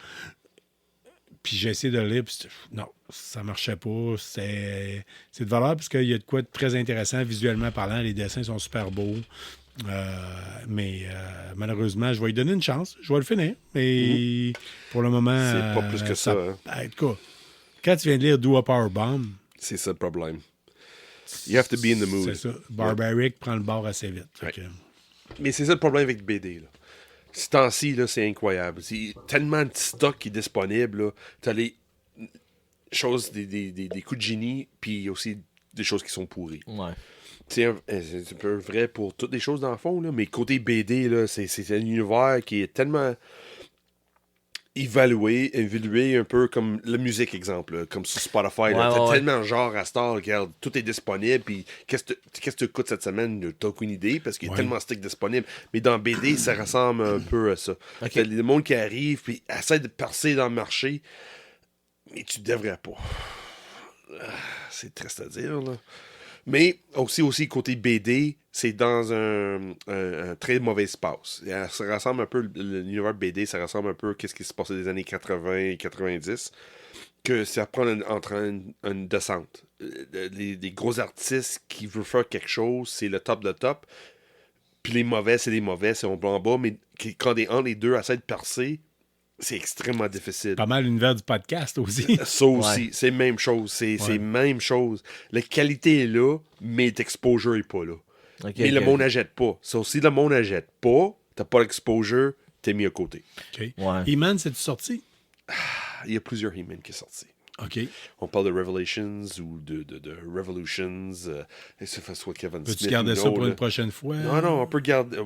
Puis j'ai essayé de le lire, puis non, ça marchait pas. C'est de valeur, parce qu'il y a de quoi de très intéressant visuellement parlant. Les dessins sont super beaux. Mais malheureusement, je vais lui donner une chance. Je vais le finir. Mais pour le moment... C'est pas plus que ça. En tout cas, quand tu viens de lire Do a Powerbomb... C'est ça le problème. You have to be in the mood. C'est ça. Barbaric prend le bord assez vite. Mais c'est ça le problème avec BD, là. Ce temps-ci, là, c'est incroyable. C'est tellement de stock qui est disponible. Tu as les choses, des coups de génie, puis aussi des choses qui sont pourries. Ouais. C'est un peu vrai pour toutes les choses dans le fond, là, mais côté BD, là, c'est un univers qui est tellement... évaluer un peu comme la musique, exemple, là, comme sur Spotify. Là, t'as tellement de genre à Star, regarde, tout est disponible, puis qu'est-ce que tu écoutes cette semaine? T'as aucune idée, parce qu'il y a tellement de sticks disponibles. Mais dans BD, ça ressemble un peu à ça. T'as le monde qui arrive, puis essaie de percer dans le marché, mais tu devrais pas. C'est triste à dire, là. Mais aussi côté BD, c'est dans un très mauvais espace. Ça ressemble un peu, l'univers BD, ça ressemble un peu à ce qui se passait des années 80 et 90, que ça prend une descente. Les gros artistes qui veulent faire quelque chose, c'est le top de top. Puis les mauvais, c'est les mauvais, c'est en bas. Mais quand les deux essaient de percer, c'est extrêmement difficile. Pas mal l'univers du podcast aussi. Ça aussi, c'est la même chose. C'est même chose. La qualité est là, mais l'exposure n'est pas là. Mais le monde n'achète pas. Ça aussi, le monde n'achète pas. T'as pas l'exposure, t'es mis à côté. Okay. He-Man, c'est-tu sorti? Il y a plusieurs He-Man qui sont sortis. OK. On parle de Revelations ou de Revolutions. Ça fait soit Kevin Smith. Peux-tu garder ça pour une prochaine fois? Non, on peut garder.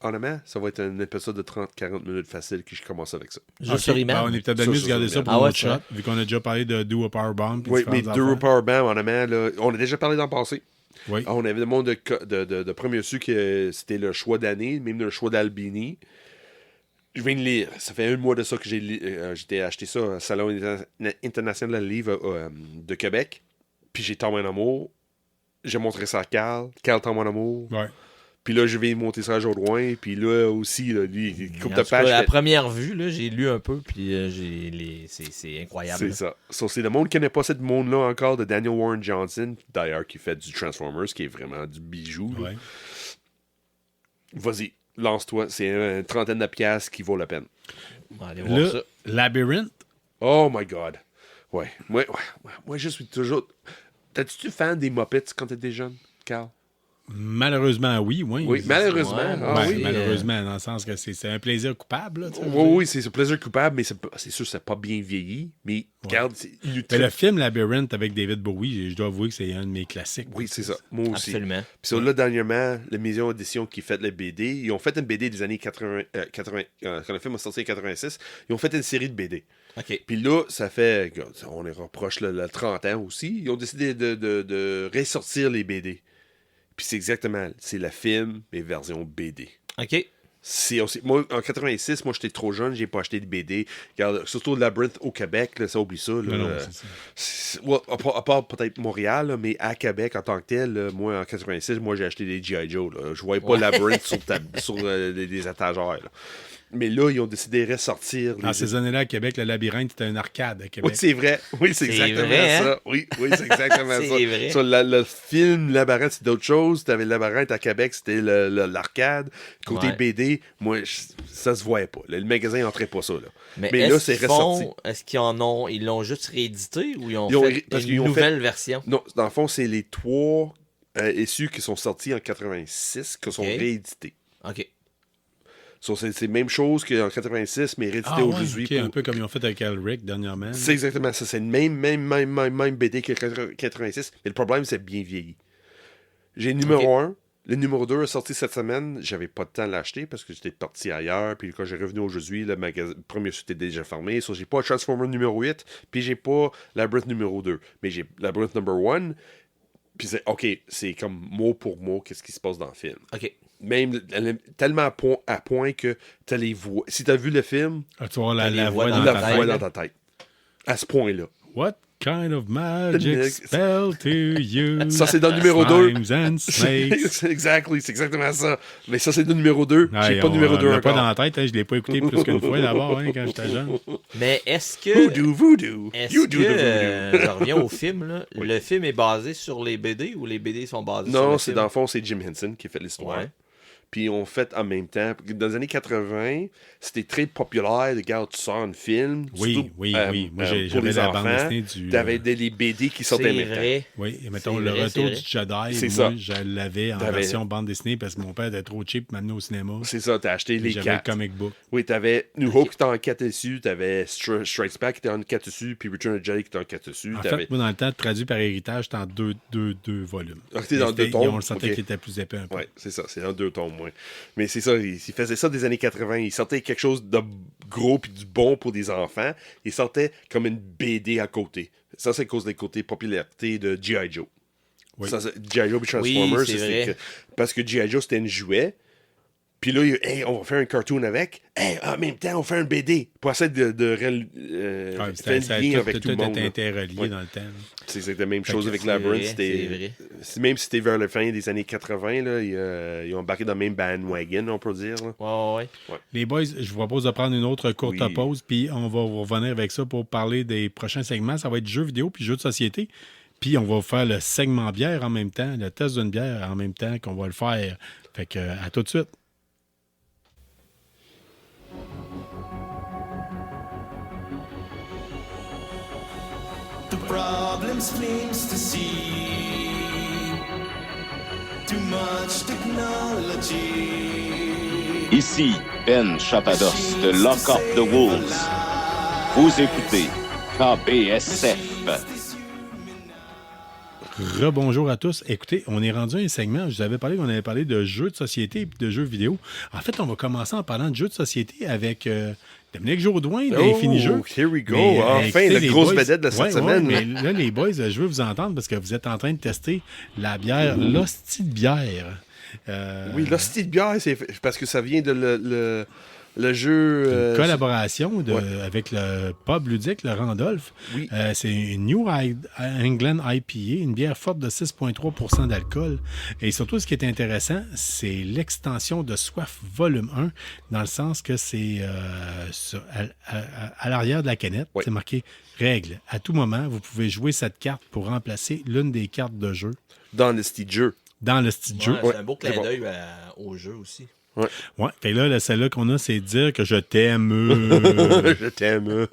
Honnêtement, ça va être un épisode de 30-40 minutes facile que je commence avec ça. Juste sur He-Man? On est peut-être mieux de garder ça pour un autre shot, vu qu'on a déjà parlé de Do a Powerbomb. Oui, mais Do a Powerbomb, honnêtement, là, on a déjà parlé dans le passé. Oui. On avait le monde de premier su que c'était le choix d'année, même le choix d'Albini. Je viens de lire. Ça fait un mois de ça que j'ai acheté ça au Salon international de livre de Québec. Puis j'ai tombé en amour. J'ai montré ça à Carl. Carl tombe en amour. Ouais. Puis là, je vais monter ça à Jodoin. Puis là aussi, là, lui, il coupe de page. À la première vue, là, j'ai lu un peu. Puis c'est incroyable. C'est ça. C'est le monde qui ne connaît pas ce monde-là encore de Daniel Warren Johnson, d'ailleurs, qui fait du Transformers, qui est vraiment du bijou. Ouais. Vas-y. Lance-toi, c'est une trentaine de piastres qui vaut la peine. On va aller voir ça. Labyrinth? Oh my God. Ouais. Moi, je suis toujours... T'as-tu fan des Muppets quand t'étais jeune, Carl? Malheureusement, oui. Oui, malheureusement. Malheureusement, dans le sens que c'est un plaisir coupable. Là, oui, c'est un plaisir coupable, mais c'est sûr que c'est pas bien vieilli. Mais regarde, c'est inutile. Mais le film Labyrinth avec David Bowie, je dois avouer que c'est un de mes classiques. Oui, c'est ça. Moi aussi. Absolument. Puis là, dernièrement, la maison d'édition qui fait le BD, ils ont fait une BD des années 80 quand le film a sorti en 86, ils ont fait une série de BD. OK. Puis là, ça fait, on est rapproche le 30 ans aussi, ils ont décidé de ressortir les BD. Puis c'est le film, mais version BD. OK. C'est aussi, moi, en 86, moi, j'étais trop jeune, j'ai pas acheté de BD. Regarde, surtout Labyrinth au Québec, là, ça oublie ça. Là, non, c'est ça. À part peut-être Montréal, là, mais à Québec, en tant que tel, là, moi, en 86, moi, j'ai acheté des G.I. Joe. Là. Je voyais pas Labyrinth sur les étagères. Là. Mais là, ils ont décidé de ressortir. Dans ces années-là, à Québec, le labyrinthe était un arcade à Québec. Oui, c'est vrai. Oui, c'est exactement vrai, ça. Hein? Oui, c'est exactement ça. C'est vrai. Sur le film Labyrinthe, c'est d'autres choses. Tu avais le Labyrinthe à Québec, c'était l'arcade. Côté BD, moi, ça se voyait pas. Le magasin n'entrait pas ça. Là. Mais là, c'est ressorti. Est-ce qu'ils ils l'ont juste réédité ou ils ont fait une nouvelle version? Non, dans le fond, c'est les 3 issues qui sont sortis en 86 qui sont réédités. OK. C'est la même chose qu'en 86, mais réédité aujourd'hui. Okay, un peu comme ils ont fait avec Elric dernièrement. C'est exactement ça. C'est le même BD que 86, mais le problème, c'est bien vieilli. J'ai le numéro 1. Le numéro 2 est sorti cette semaine. J'avais pas de temps de l'acheter parce que j'étais parti ailleurs. Puis quand j'ai revenu aujourd'hui, le premier site était déjà fermé. J'ai pas Transformer numéro 8, puis j'ai pas Labyrinth numéro 2. Mais j'ai Labyrinth number 1. Puis c'est comme mot pour mot qu'est-ce qui se passe dans le film. OK. Même tellement à point que t'as les voix. Si t'as vu le film, tu vois la voix dans ta tête. À ce point-là. What kind of magic spell to use? Ça, c'est dans le numéro 2. C'est exactement ça. Mais ça, c'est dans le numéro 2. J'ai pas le numéro 2 encore. Pas dans la tête, je l'ai pas écouté plus qu'une fois d'abord quand j'étais jeune. Mais est-ce que... Voodoo. Je reviens au film, là. Oui. Le film est basé sur les BD ou les BD sont basés sur le film? Non, dans le fond, c'est Jim Henson qui a fait l'histoire. Ouais. Puis on fait en même temps. Dans les années 80, c'était très populaire. Regarde, tu sors un film. Oui. Moi, j'avais la bande dessinée du... T'avais des BD qui sortaient en même temps. Oui, et mettons, le retour du Jedi, moi, je l'avais en version bande dessinée parce que mon père était trop cheap pour m'amener au cinéma. C'est ça, t'as acheté les 4. J'avais le comic book. Oui, t'avais New Hope qui était en 4 dessus, t'avais Strikes Back qui était en 4 dessus, puis Return of the Jedi qui était en 4 dessus. En fait, moi, dans le temps, traduit par héritage, c'était en deux volumes. C'était dans 2 tomes. On le sentait qu'il était plus épais un peu. Oui, c'est ça, c'est en 2 tomes. moi. Mais c'est ça, il faisait ça des années 80. Il sortait quelque chose de gros puis du bon pour des enfants. Il sortait comme une BD à côté. Ça, c'est à cause des côtés popularité de G.I. Joe. Oui. Ça, G.I. Joe et Transformers, Oui, c'est vrai. parce que G.I. Joe, c'était un jouet. Puis là, hey, on va faire un cartoon avec. Hey, en même temps, on fait un BD. Pour essayer de faire un lien avec tout le monde. Tout interrelié dans le temps. C'est la même chose que avec c'est Labyrinth. vrai. Même si c'était vers la fin des années 80, là, ils ont embarqué dans le même bandwagon, on peut dire. Là. Ouais. Les boys, je vous propose de prendre une autre courte Oui. pause, puis on va revenir avec ça pour parler des prochains segments. Ça va être jeux vidéo puis jeux de société. Puis on va faire le segment bière en même temps, le test d'une bière en même temps qu'on va le faire. Fait que à tout de suite. The problem seems to see too much technology. Ici Ben Chapados de Lock Up the Wolves. Vous écoutez KBSF. Rebonjour à tous. Écoutez, on est rendu à un segment. Je vous avais parlé qu'on avait parlé de jeux de société et de jeux vidéo. En fait, on va commencer en parlant de jeux de société avec Dominique Jourdouin d'Infini Jeux. Here we go. Mais, Enfin, écoutez, la les grosse boys- vedette de cette Ouais, semaine. mais là, les boys, je veux vous entendre parce que vous êtes en train de tester la bière, l'hostie de bière. Oui, l'hostie de bière, c'est parce que ça vient de le jeu... Une collaboration ouais. avec le pub ludique, le Randolph. Oui. C'est une New England IPA, une bière forte de 6,3 % d'alcool. Et surtout, ce qui est intéressant, c'est l'extension de Soif volume 1, dans le sens que c'est à l'arrière de la canette, Oui. c'est marqué « Règle. À tout moment, vous pouvez jouer cette carte pour remplacer l'une des cartes de jeu dans le style jeu. dans le style jeu. C'est un beau clin c'est bon. d'œil au jeu aussi. Ouais. Fait que là, celle-là qu'on a, c'est dire que je t'aime. Je t'aime.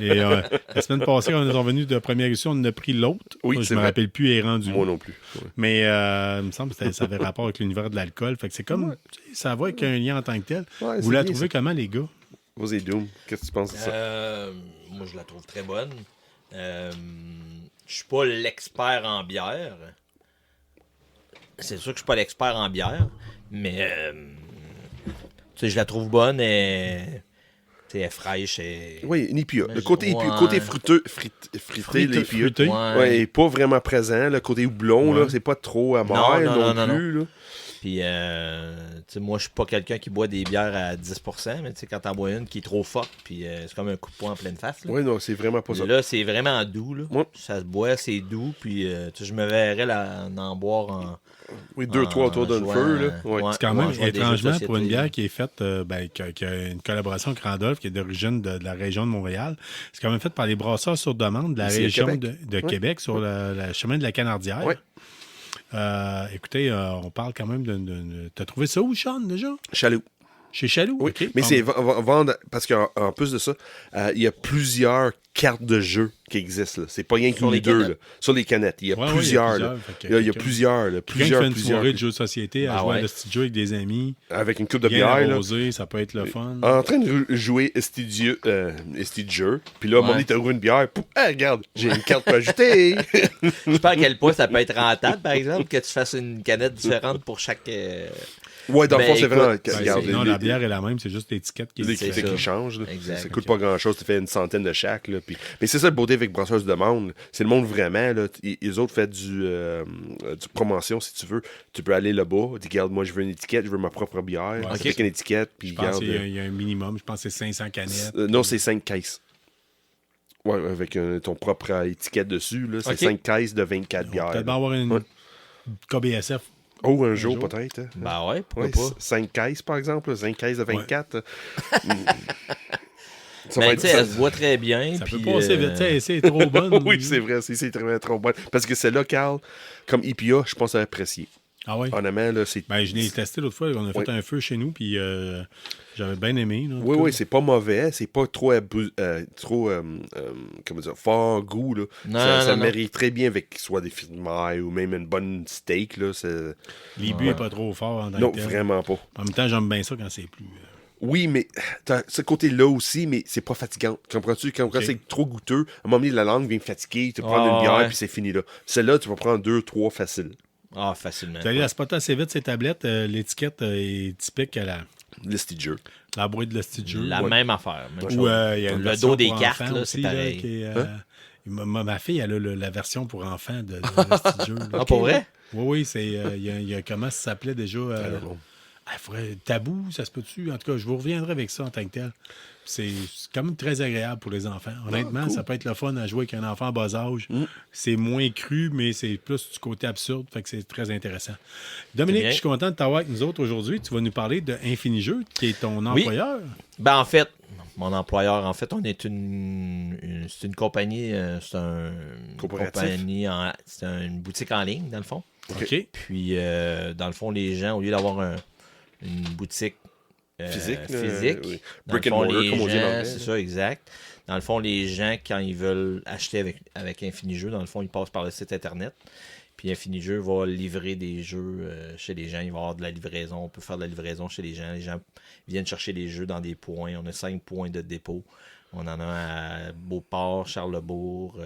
Et la semaine passée, on est revenu de première édition, on a pris l'autre. Oui, je c'est me vrai. rappelle plus, elle est rendu. Moi non plus. Ouais. Mais il me semble que ça avait rapport avec l'univers de l'alcool. Fait que c'est comme, tu sais, ça va avec un lien en tant que tel. Ouais, Vous c'est la bien, trouvez ça. comment, les gars? Vas-y, Doom. Qu'est-ce que tu penses de ça? Moi, je la trouve très bonne. Je suis pas l'expert en bière. C'est sûr que je suis pas l'expert en bière, mais tu sais, je la trouve bonne et elle est fraîche. Et... Oui, une IPA. Mais Le côté ouais. IPA, côté frité, l'IPA. Fruité. Ouais, est pas vraiment présent. Le côté houblon, Ouais. là, c'est pas trop amer non plus. Là. Puis, tu sais, moi, je suis pas quelqu'un qui boit des bières à 10%, mais tu sais, quand t'en bois une qui est trop forte, puis c'est comme un coup de poing en pleine face. Là. Oui, non, c'est vraiment pas ça. Là, c'est vraiment doux. Là. Ouais. Ça se boit, c'est doux, puis tu sais, je me verrais en boire en... Oui, 2-3 autour d'un jouant, feu. Là. Ouais. ouais. C'est quand même je vois des jeux de étrangement pour une société. bière qui est faite, qui a une collaboration avec Randolph, qui est d'origine de la région de Montréal. C'est quand même fait par les brasseurs sur demande de la Ici, à région Québec. de Québec, sur le chemin de la Canardière. Ouais. Écoutez, on parle quand même d'une... T'as trouvé ça où, Sean, déjà? Chaloux. Chez Chaloux? Oui, OK. mais Bon. c'est vendre, parce qu'en plus de ça, il y a plusieurs cartes de jeu qui existent. Là. C'est pas rien que Sur les les deux. canettes. Là. Sur les canettes. Il y a Ouais, plusieurs. ouais, là. fait que Il y a quelqu'un- plusieurs. Là. Quelqu'un qui fait une Plusieurs. soirée de jeux de société à Ah jouer à ouais. le petit jeu avec des amis, Avec une coupe de bien bière. Là. arrosé, ça peut être le fun. En train de jouer esti de jeu. Puis là, à un moment donné, t'as ouvert une bière. Pouf, regarde, j'ai une carte pour ajouter. Je sais pas à quel point ça peut être rentable, par exemple, que tu fasses une canette différente pour chaque... Ouais, dans le Ben, fond, c'est écoute, vraiment. Ben, regarde, non, la bière est la même, c'est juste l'étiquette qui est l'étiquette différente. qui change. Là. Exact. Ça coûte pas grand-chose. Tu fais une centaine de chaque. Là, puis... Mais c'est ça le beauté avec Brasseuse de Monde. C'est le monde vraiment. Là. Les autres font du promotion, si tu veux. Tu peux aller là-bas. Dis, regarde, moi, je veux une étiquette, je veux ma propre bière. Ouais, Avec une étiquette. Puis Je pense regarde. qu'il y a un minimum, je pense que c'est 500 canettes. Non, c'est 5 caisses. Ouais, avec ton propre étiquette dessus. Là. C'est Ok. 5 caisses de 24 On va bières. peut-être là. avoir une Ouais. KBSF. Oh, un jour, jour. peut-être. Hein. Ben ouais, pourquoi Ouais, pas? 5 caisses, par exemple. 5 caisses de 24. Ça Ben, va tu sais, être elle se voit très bien. Ça puis, peut passer vite, tu sais, c'est trop bonne. Oui, c'est vrai, c'est très trop bon. Parce que c'est local, comme IPA, je pense à apprécier. Ah oui? Honnêtement, là, c'est. Ben, je l'ai testé l'autre fois, on a fait Ouais. un feu chez nous, puis j'avais bien aimé. Là, en tout Oui, cas. oui, c'est pas mauvais, c'est pas trop, comment dire, fort en goût. Là. Non, ça non, mérite très bien avec soit des frites de maille ou même une bonne steak. Là, L'IBU n'est pas trop fort en tant non, que tel. vraiment pas. En même temps, j'aime bien ça quand c'est plus... Oui, mais t'as ce côté-là aussi, mais c'est pas fatigant. Comprends-tu? Quand c'est trop goûteux, à un moment donné, la langue vient fatiguer, tu prends une bière, ouais. puis c'est fini là. Celle-là, tu vas prendre 2, 3 faciles. Ah, facilement. Vous allez la spotter assez vite, ces tablettes. L'étiquette est typique à Listy Jeu. la boîte de Stitch Jeu. La même affaire. Même Ou chose. il y a une Le version dos des pour cartes, enfants là, aussi, c'est pareil. qui est, ma fille, elle a la version pour enfants de Stitch Jeu. Ah, pour vrai? Oui, c'est. Il y a comment ça s'appelait déjà? Tabou, ça se peut-tu? En tout cas, je vous reviendrai avec ça en tant que tel. C'est quand même très agréable pour les enfants. Honnêtement, ça peut être le fun à jouer avec un enfant à bas âge. C'est moins cru, mais c'est plus du côté absurde. Fait que c'est très intéressant. Dominique, je suis content de t'avoir avec nous autres aujourd'hui. Tu vas nous parler de Infinijeux, qui est ton employeur. Ben, en fait, mon employeur, on est c'est une compagnie, c'est une boutique en ligne, dans le fond. OK. Puis, dans le fond, les gens, au lieu d'avoir une boutique Physique. oui. Dans Brick le and fond, mortar, les comme on dit en gens, anglais. c'est ça, exact. Dans le fond, les gens, quand ils veulent acheter avec Infinijeux, dans le fond, ils passent par le site Internet. Puis Infinijeux va livrer des jeux chez les gens. Il va y avoir de la livraison. On peut faire de la livraison chez les gens. Les gens viennent chercher les jeux dans des points. On a 5 points de dépôt. On en a à Beauport, Charlesbourg,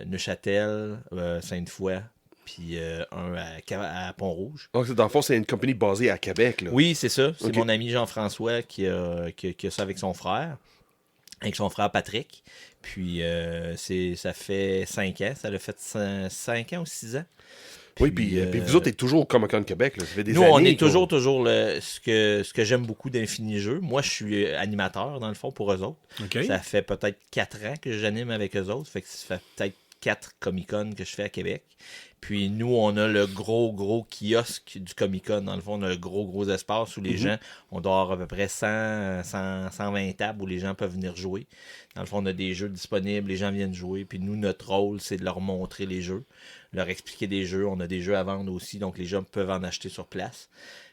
Neuchâtel, Sainte-Foy, puis un à Pont-Rouge. Dans le fond, c'est une compagnie basée à Québec. Là. Oui, c'est ça. C'est Ok. mon ami Jean-François qui a ça avec son frère Patrick. Puis ça fait 5 ans. Ça l'a fait 5 ans ou 6 ans. Oui, puis vous autres, êtes toujours au Comic-Con Québec. Là. Ça fait des Nous, années. on est toujours ce que j'aime beaucoup d'Infinijeux. Moi, je suis animateur, dans le fond, pour eux autres. OK. Ça fait peut-être 4 ans que j'anime avec eux autres. Fait que ça fait peut-être 4 Comic-Con que je fais à Québec. Puis nous, on a le gros kiosque du Comic-Con. Dans le fond, on a le gros espace où les gens, on doit avoir à peu près 120 tables où les gens peuvent venir jouer. Dans le fond, on a des jeux disponibles, les gens viennent jouer. Puis nous, notre rôle, c'est de leur montrer les jeux, leur expliquer des jeux. On a des jeux à vendre aussi, donc les gens peuvent en acheter sur place.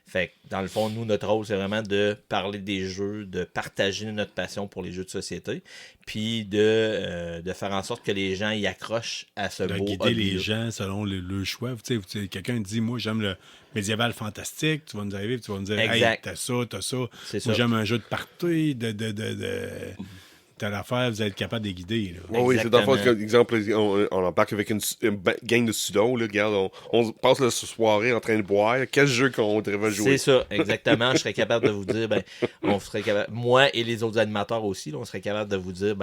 Fait que, dans le fond, nous, notre rôle, c'est vraiment de parler des jeux, de partager notre passion pour les jeux de société, puis de faire en sorte que les gens y accrochent à ce De beau guider les hobby-là. gens selon le choix. Tu sais, quelqu'un dit, moi, j'aime le médiéval fantastique. Tu vas nous arriver, tu vas nous dire, Exact. hey, t'as ça. C'est Moi, ça. j'aime un jeu de party, T'as l'affaire, vous êtes capable de guider. Là. Oui, c'est dans le fond, Exactement. exemple, on embarque avec une gang de sudons. Là, regarde, on passe la soirée en train de boire. Quel jeu qu'on devrait jouer? C'est ça, exactement. Je serais capable de vous dire, moi et les autres animateurs aussi, là, on serait capable de vous dire,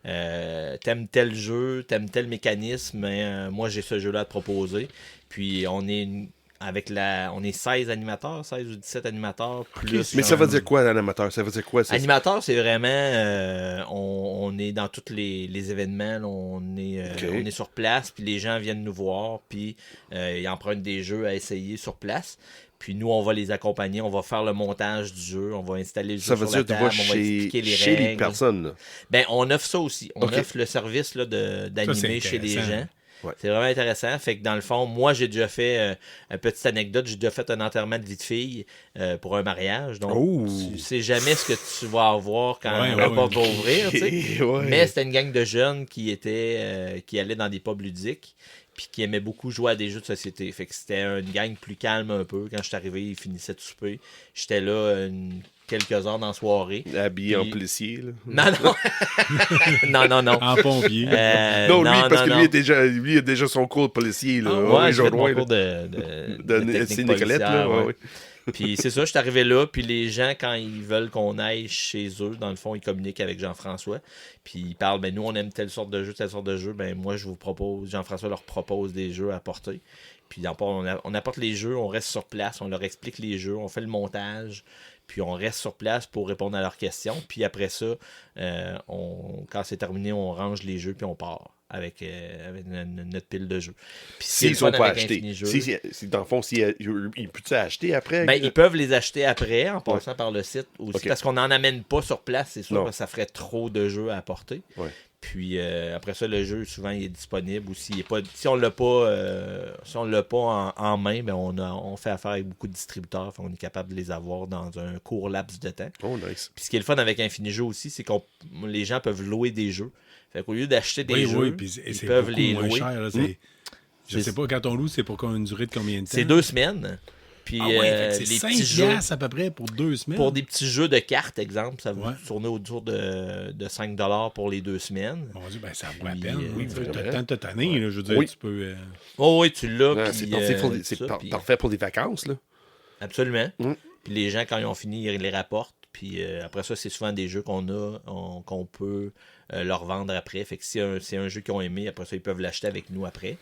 t'aimes tel jeu, t'aimes tel mécanisme, moi j'ai ce jeu-là à te proposer. Puis on est 16 animateurs, 16 ou 17 animateurs. Plus Mais ça veut dire quoi, l'animateur? Ça veut dire quoi? Animateur, c'est vraiment, on est dans tous les événements, là, on est sur place, puis les gens viennent nous voir, puis ils empruntent des jeux à essayer sur place. Puis nous, on va les accompagner, on va faire le montage du jeu, on va installer le jeu Ça veut sur la dire que tu table, vas on va expliquer les chez règles. les personnes. Là. Ben, on offre ça aussi. On Ok. offre le service là, d'animer c'est chez les intéressant. gens. Ouais. C'est vraiment intéressant. Fait que dans le fond, moi, j'ai déjà fait une petite anecdote. J'ai déjà fait un enterrement de vie de fille pour un mariage. Donc, Oh. tu sais jamais ce que tu vas avoir quand Ouais, la ouais, porte va ouvrir. Tu sais. Ouais. Mais c'était une gang de jeunes qui allaient dans des pubs ludiques puis qui aimaient beaucoup jouer à des jeux de société. Fait que c'était une gang plus calme un peu. Quand je suis arrivé, ils finissaient de souper. J'étais là quelques heures dans la soirée. Habillé en Puis- policier. Là. Non. En pompier. Non, lui, parce que non. lui, il a déjà son cours de policier. Là. Ouais, Oui, j'ai fait Jodoin, mon là. cours de De technique Nicolette, là. policière, Ouais, ouais. ouais. Puis c'est ça, je suis arrivé là, puis les gens, quand ils veulent qu'on aille chez eux, dans le fond, ils communiquent avec Jean-François, puis ils parlent, nous, on aime telle sorte de jeu, moi, je vous propose, Jean-François leur propose des jeux à apporter. Puis on apporte les jeux, on reste sur place, on leur explique les jeux, on fait le montage, puis on reste sur place pour répondre à leurs questions. Puis après ça, quand c'est terminé, on range les jeux, puis on part avec notre pile de jeux. Puis ce qui est S'ils le sont fun pas avec achetés. Infinijeux, Dans le fond, il peut-tu acheter après? ils peuvent les acheter après en passant par le site aussi. Ok. Parce qu'on n'en amène pas sur place, c'est sûr, Non. parce que ça ferait trop de jeux à apporter. Ouais. Puis après ça, le jeu, souvent, il est disponible. Ou si on l'a pas en main, on fait affaire avec beaucoup de distributeurs. Fait on est capable de les avoir dans un court laps de temps. Oh, nice. Puis ce qui est le fun avec Infinijeux aussi, c'est que les gens peuvent louer des jeux. Fait qu'au lieu d'acheter des jeux, oui, puis ils c'est peuvent beaucoup les moins louer. cher. Là, je sais pas, quand on loue, c'est pour une durée de combien de temps? C'est 2 semaines. Puis Ah ouais, fait que les c'est 5 petits jeux, piastres à peu près pour 2 semaines. pour des petits jeux de cartes, exemple, ça va Ouais. tourner autour de 5$ pour les 2 semaines. Mon Dieu, ben ça vaut la Puis, peine. Oui, tu vraiment. as le temps de te tanner, là, je veux dire, Oui. tu peux... Oh oui, tu l'as. Ouais, puis, c'est parfait pour, tout ça, puis- parfait pour des vacances, là. Absolument. Mm. Puis les gens, quand ils ont fini, ils les rapportent. Puis après ça, c'est souvent des jeux qu'on peut leur vendre après. Fait que si c'est un jeu qu'ils ont aimé, après ça, ils peuvent l'acheter avec nous après.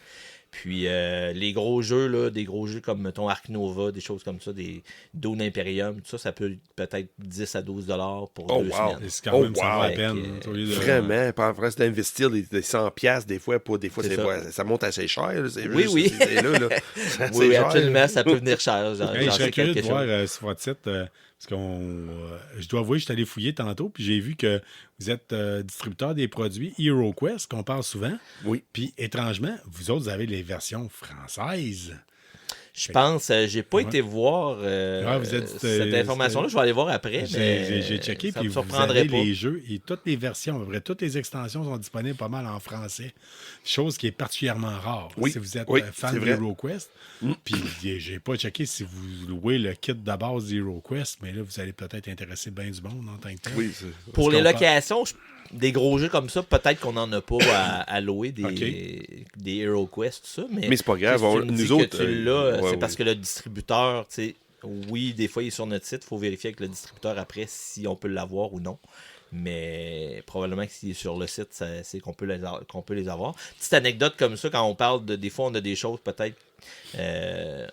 Puis les gros jeux, là, des gros jeux comme mettons Ark Nova, des choses comme ça, des Dune Imperium, tout ça, ça peut peut-être 10 à 12$ pour Oh, 2 wow. semaines. C'est quand même, ça vaut la Fait peine. que, au lieu de- Vraiment, pas vrai, c'est d'investir des 100$ des fois, des fois C'est ça. ça monte assez cher. Là, c'est Oui, juste, oui. C'est là, là. C'est assez Oui, cher, absolument, là. ça peut venir cher. J'en Hey, je sais serais curieux de quelque voir chose. sur votre site, parce je dois avouer, je suis allé fouiller tantôt, puis j'ai vu que vous êtes distributeur des produits HeroQuest, qu'on parle souvent. Oui. Puis, étrangement, vous autres, vous avez les versions françaises. Je pense, j'ai pas Ouais. été voir Ouais, vous êtes, cette information-là. Je vais aller voir après. mais J'ai checké, ça puis me vous surprendrait avez pas. les jeux et toutes les versions, à peu près toutes les extensions sont disponibles pas mal en français. Chose qui est particulièrement rare. Oui, Si vous êtes oui, fan c'est de vrai. HeroQuest. Puis j'ai pas checké si vous louez le kit de base d'HeroQuest, mais là, vous allez peut-être intéresser bien du monde en tant que tel. Oui, Pour Parce les qu'on parle- locations, des gros jeux comme ça, peut-être qu'on n'en a pas à louer des HeroQuest, tout ça. Mais c'est pas grave, si tu me nous dis que autres, tu l'as, ouais, c'est parce que le distributeur, tu sais, oui, des fois il est sur notre site, il faut vérifier avec le distributeur après si on peut l'avoir ou non. Mais probablement que s'il est sur le site, c'est qu'on peut les avoir. Petite anecdote comme ça, quand on parle des fois, on a des choses peut-être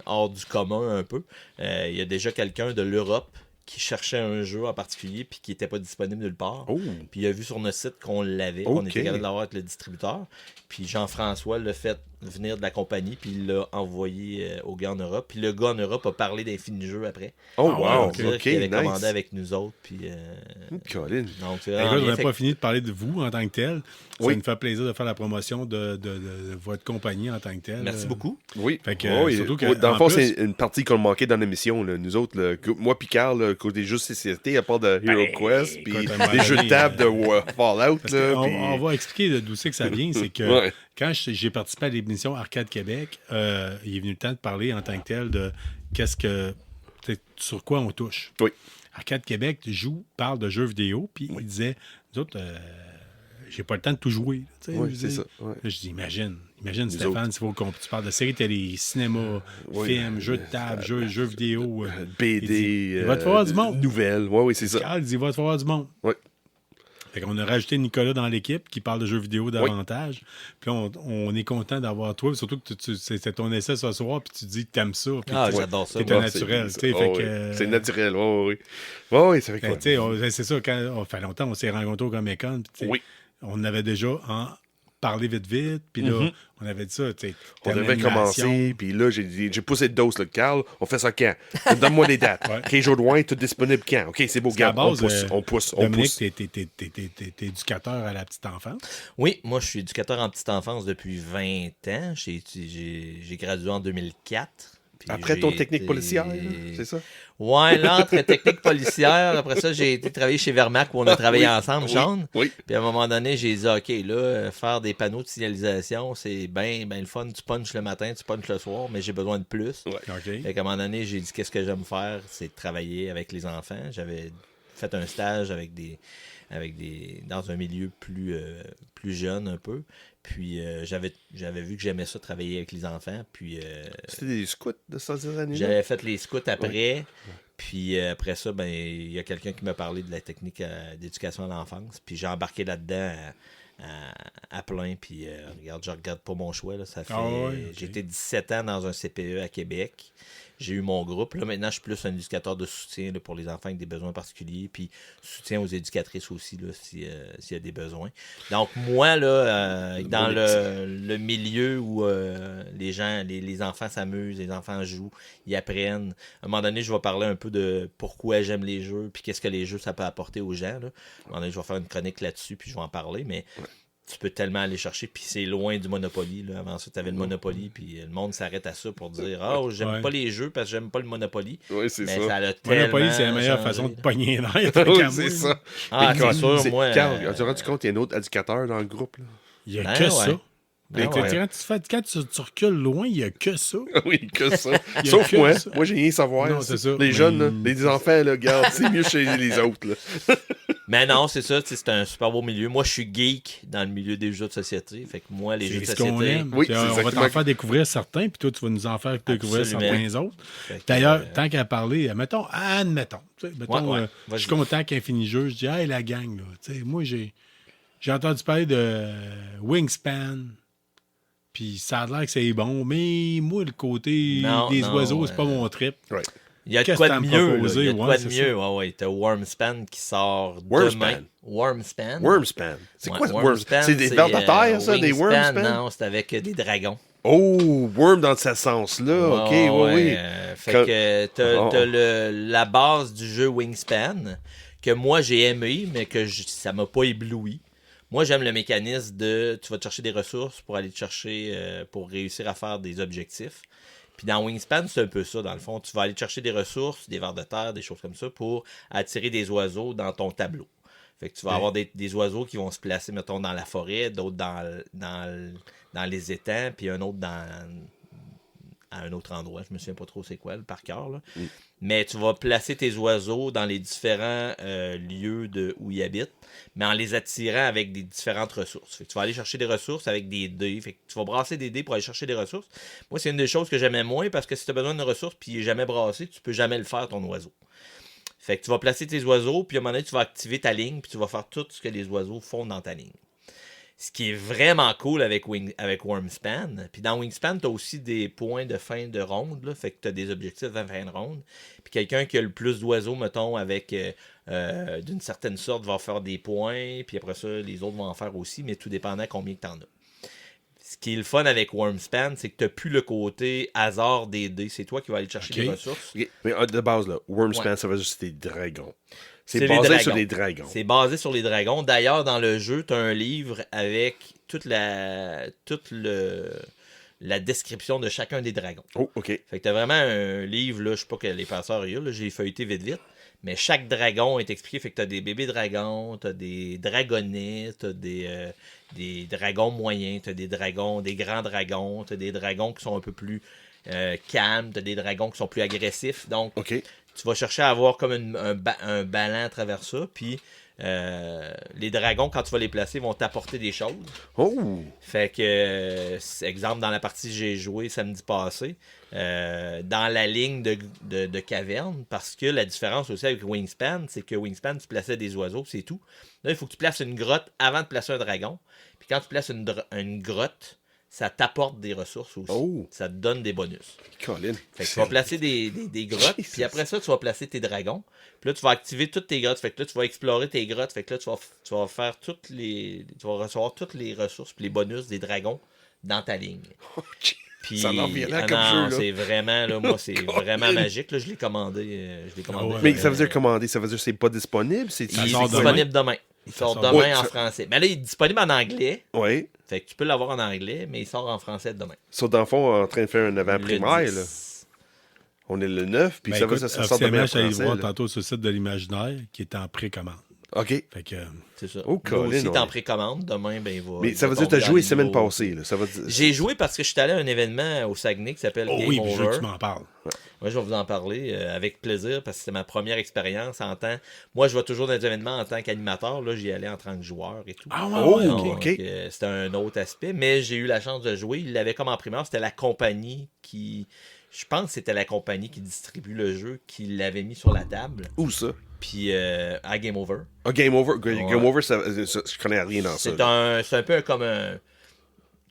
hors du commun un peu. Il y a déjà quelqu'un de l'Europe qui cherchait un jeu en particulier puis qui n'était pas disponible nulle part. Oh. Puis il a vu sur notre site qu'on l'avait, qu'on Ok. était capable de l'avoir avec le distributeur. Puis Jean-François l'a fait venir de la compagnie, puis il l'a envoyé au gars en Europe. Puis le gars en Europe a parlé d'Infini-Jeux après. Oh, Ah, wow, ouais, Pour dire ok, qu'il avait nice. commandé avec nous autres. Puis, Colin. donc, c'est Et vraiment là, on bien. n'a Fait pas que- fini de parler de vous en tant que tel. Ça Oui. nous fait plaisir de faire la promotion de votre compagnie en tant que tel. Merci beaucoup. Oui. Fait que, Oui, surtout que, oui, dans le en fond, plus- c'est une partie qu'on manquait dans l'émission. Là. Nous autres, moi puis Carl, côté jeux de société, à part de HeroQuest, puis écoute, à un moment des jeux de donné, table de Fallout. Parce Là, qu'on puis- on va expliquer d'où c'est que ça vient. C'est que Ouais. quand j'ai participé à l'émission Arcade Québec, il est venu le temps de parler en tant que tel de sur quoi on touche. Oui. Arcade Québec parle de jeux vidéo, puis il disait, nous autres, j'ai pas le temps de tout jouer. Tu sais, Oui, je c'est dis. ça. Ouais. Là, je dis, imagine Stéphane, autres. s'il faut qu'on tu parles de séries télé, cinéma, Oui. films, jeux de table, jeux vidéo. BD. il va te falloir du monde. Nouvelles. Oui, c'est ça. Carl dit, il va te falloir du monde. Oui. Fait qu'on a rajouté Nicolas dans l'équipe qui parle de jeux vidéo davantage. Puis là, on est content d'avoir toi. Surtout que c'est ton essai ce soir, puis tu dis que t'aimes ça. Puis Ah, tu- j'adore ça. t'es moi. un naturel. c'est- tu sais, oh, fait oui. que, C'est naturel. Oui, oui. Oui, ça fait fait, quoi? tu sais, c'est ça, quand on fait longtemps, on s'est rencontrés au Comic-Con. puis tu sais, Oui. On avait déjà parlé vite. Puis là, on avait dit ça. Tu sais, On thème devait animation. commencer, puis là, j'ai poussé de dose, là, Carl. On fait ça quand? Donne-moi des dates. Ouais. 15 jours de loin, tout disponible quand? OK, c'est beau, Parce qu'à garde. On base, pousse, on pousse, on Dominique, pousse. t'es éducateur à la petite enfance. Oui, moi, je suis éducateur en petite enfance depuis 20 ans. J'ai gradué en 2004. Puis Après ton j'ai technique été- policière, là, c'est ça? Ouais, l'entre technique policière. Après ça, j'ai été travailler chez Vermac où on a travaillé ensemble, Sean. Oui. Puis à un moment donné, j'ai dit, OK, là, faire des panneaux de signalisation, c'est bien le fun. Tu punches le matin, tu punches le soir, mais j'ai besoin de plus. Ouais. OK. Fait qu'à un moment donné, j'ai dit, qu'est-ce que j'aime faire? C'est de travailler avec les enfants. J'avais fait un stage dans un milieu plus jeune un peu. Puis j'avais vu que j'aimais ça, travailler avec les enfants. Puis C'était des scouts de ces années-là? j'avais fait les scouts après. Puis après ça, ben il y a quelqu'un qui m'a parlé de la technique d'éducation à l'enfance. Puis j'ai embarqué là-dedans à plein. Puis je regarde pas mon choix. Là, ça fait, Ah ouais, ok. J'ai été 17 ans dans un CPE à Québec. J'ai eu mon groupe. Là, maintenant, je suis plus un éducateur de soutien là, pour les enfants avec des besoins particuliers. Puis soutien aux éducatrices aussi, là, s'il y a des besoins. Donc, moi, là, dans le milieu où les enfants s'amusent, les enfants jouent, ils apprennent. À un moment donné, je vais parler un peu de pourquoi j'aime les jeux, puis qu'est-ce que les jeux, ça peut apporter aux gens. Là. À un moment donné, je vais faire une chronique là-dessus, puis je vais en parler. Mais tu peux tellement aller chercher, puis c'est loin du Monopoly. Là. Avant ça, tu avais le Monopoly, puis le monde s'arrête à ça pour dire « Oh, j'aime Ouais. pas les jeux parce que j'aime pas le Monopoly. » Oui, c'est Mais ça. ça a tellement Monopoly, c'est la meilleure changé, façon de là. pogner l'air. Oui, c'est ça. Ah, Mais c'est sûr, c'est- moi... Carl, as-tu rendu compte qu'il y a un autre éducateur dans le groupe? Là? Il y a Ben que ouais. ça. Fait que ouais. quand tu recules loin, il n'y a que ça. Oui, que ça. Il y a Sauf que moi. ça. Moi, j'ai rien à savoir. Non, c'est ça. Les Mais- jeunes, là, les enfants, là, regarde, c'est mieux chez les autres. Là. Mais non, c'est ça, c'est un super beau milieu. Moi, je suis geek dans le milieu des jeux de société. Fait que moi, les jeux de C'est ce qu'on société. aime. Oui, Puis, c'est on va exactement- t'en faire découvrir certains, puis toi, tu vas nous en faire découvrir Absolument. certains autres. Fait que, D'ailleurs, tant qu'à parler, admettons, tu sais, mettons, Ouais, je vas-y. suis content qu'Infini Jeu, je dis, hey, la gang, là, tu sais, moi, j'ai entendu parler de Wingspan, puis ça a l'air que c'est bon, mais moi, le côté Non, des non, oiseaux, c'est pas mon trip. Ouais. Il y a de Qu'est-ce quoi que de t'as à me mieux, là. proposer? Il y a de Ouais, quoi de c'est mieux. Ouais, ouais. T'as Wormspan qui sort Wormspan. demain. Wormspan. Wormspan. C'est Ouais, quoi, Wormspan? Wormspan, C'est des vers de terre, ça, des Wingspan, Wormspan? Non, c'est avec des dragons. Oh, Worm dans ce sens-là. OK, oui, oui. Fait Quand- que t'as la base du jeu Wingspan que moi j'ai aimé, mais que ça m'a pas ébloui. Moi, j'aime le mécanisme de tu vas te chercher des ressources pour aller te chercher pour réussir à faire des objectifs. Puis dans Wingspan, c'est un peu ça, dans le fond. Tu vas aller te chercher des ressources, des vers de terre, des choses comme ça, pour attirer des oiseaux dans ton tableau. Fait que tu vas avoir des oiseaux qui vont se placer, mettons, dans la forêt, d'autres dans les étangs, puis un autre à un autre endroit. Je me souviens pas trop c'est quoi, par cœur. Là. Mais tu vas placer tes oiseaux dans les différents lieux où ils habitent, mais en les attirant avec des différentes ressources. Fait que tu vas aller chercher des ressources avec des dés. Fait que tu vas brasser des dés pour aller chercher des ressources. Moi, c'est une des choses que j'aimais moins parce que si tu as besoin de ressources puis il n'est jamais brassé, tu peux jamais le faire, ton oiseau. Fait que tu vas placer tes oiseaux, puis à un moment donné, tu vas activer ta ligne, puis tu vas faire tout ce que les oiseaux font dans ta ligne. Ce qui est vraiment cool avec Wormspan. Puis dans Wingspan, tu as aussi des points de fin de ronde. Là, fait que tu as des objectifs de fin de ronde. Puis quelqu'un qui a le plus d'oiseaux, mettons, avec d'une certaine sorte, va faire des points. Puis après ça, les autres vont en faire aussi, mais tout dépendant combien tu en as. Ce qui est le fun avec Wormspan, c'est que tu n'as plus le côté hasard des dés. C'est toi qui vas aller chercher des ressources. OK. Mais de base, là, Wormspan, Ouais. ça veut dire que c'est des dragons. C'est C'est les basé dragons. sur les dragons. C'est basé sur les dragons. D'ailleurs, dans le jeu, tu as un livre avec toute la description de chacun des dragons. Oh, OK. Fait que tu as vraiment un livre, là, je sais pas que les passeurs y a, là, j'ai feuilleté vite. Mais chaque dragon est expliqué. Fait que tu as des bébés dragons, tu as des dragonnets, tu as des dragons moyens, tu as des grands dragons, tu as des dragons qui sont un peu plus calmes, tu as des dragons qui sont plus agressifs. Donc, OK. tu vas chercher à avoir comme un ballon à travers ça. Puis, les dragons, quand tu vas les placer, vont t'apporter des choses. Oh! Fait que, exemple, dans la partie que j'ai joué samedi passé, dans la ligne de caverne, parce que la différence aussi avec Wingspan, c'est que Wingspan, tu plaçais des oiseaux, c'est tout. Là, il faut que tu places une grotte avant de placer un dragon. Puis quand tu places une grotte, ça t'apporte des ressources aussi. Oh. Ça te donne des bonus. Colin. Fait que tu vas placer des grottes, puis après ça, tu vas placer tes dragons. Puis là, tu vas activer toutes tes grottes. Fait que là, tu vas explorer tes grottes. Fait que là, tu vas faire tu vas recevoir toutes les ressources puis les bonus des dragons dans ta ligne. Puis, Ça en vient là ah comme non, jeu, là. c'est vraiment, là, moi, c'est vraiment magique. Là, je l'ai commandé. ouais. Mais ça veut dire commander, ça veut dire que c'est pas disponible? C'est Il est sort disponible demain. Il sort sort demain demain. en Ouais, français. Mais là, il est disponible en anglais. Oui. Fait que tu peux l'avoir en anglais, mais il sort en français demain. Sur dans le fond, en train de faire un avant-primaire, Le là. 10. On est le 9, puis Ben, ça veut écoute, dire que ça sort demain en officiellement, je suis allé français. voir là. tantôt sur le site de l'Imaginaire qui est en précommande. OK. Fait que, C'est ça. Oh, Lui Colin, aussi, t'es en ouais. précommande. Demain, ben, il va. Mais il ça va veut dire que tu as tomber joué en semaine niveau. passée, là. Ça veut dire... J'ai joué parce que je suis allé à un événement au Saguenay qui s'appelle oh Game oui, puis je veux Over. que tu m'en parles. Moi, je vais vous en parler avec plaisir parce que c'est ma première expérience en tant. Moi, je vais toujours dans des événements en tant qu'animateur. Là, j'y allais en tant que joueur et tout. Ah ouais, Oh, ouais, Donc, ok. OK. c'était un autre aspect, mais j'ai eu la chance de jouer. Il l'avait comme en primeur. C'était la compagnie qui. Je pense que c'était la compagnie qui distribue le jeu qui l'avait mis sur la table. Où ça? Puis à Game Over. Ah, Game Over. Game Ouais. Over, je connais rien dans ça. C'est un peu comme un.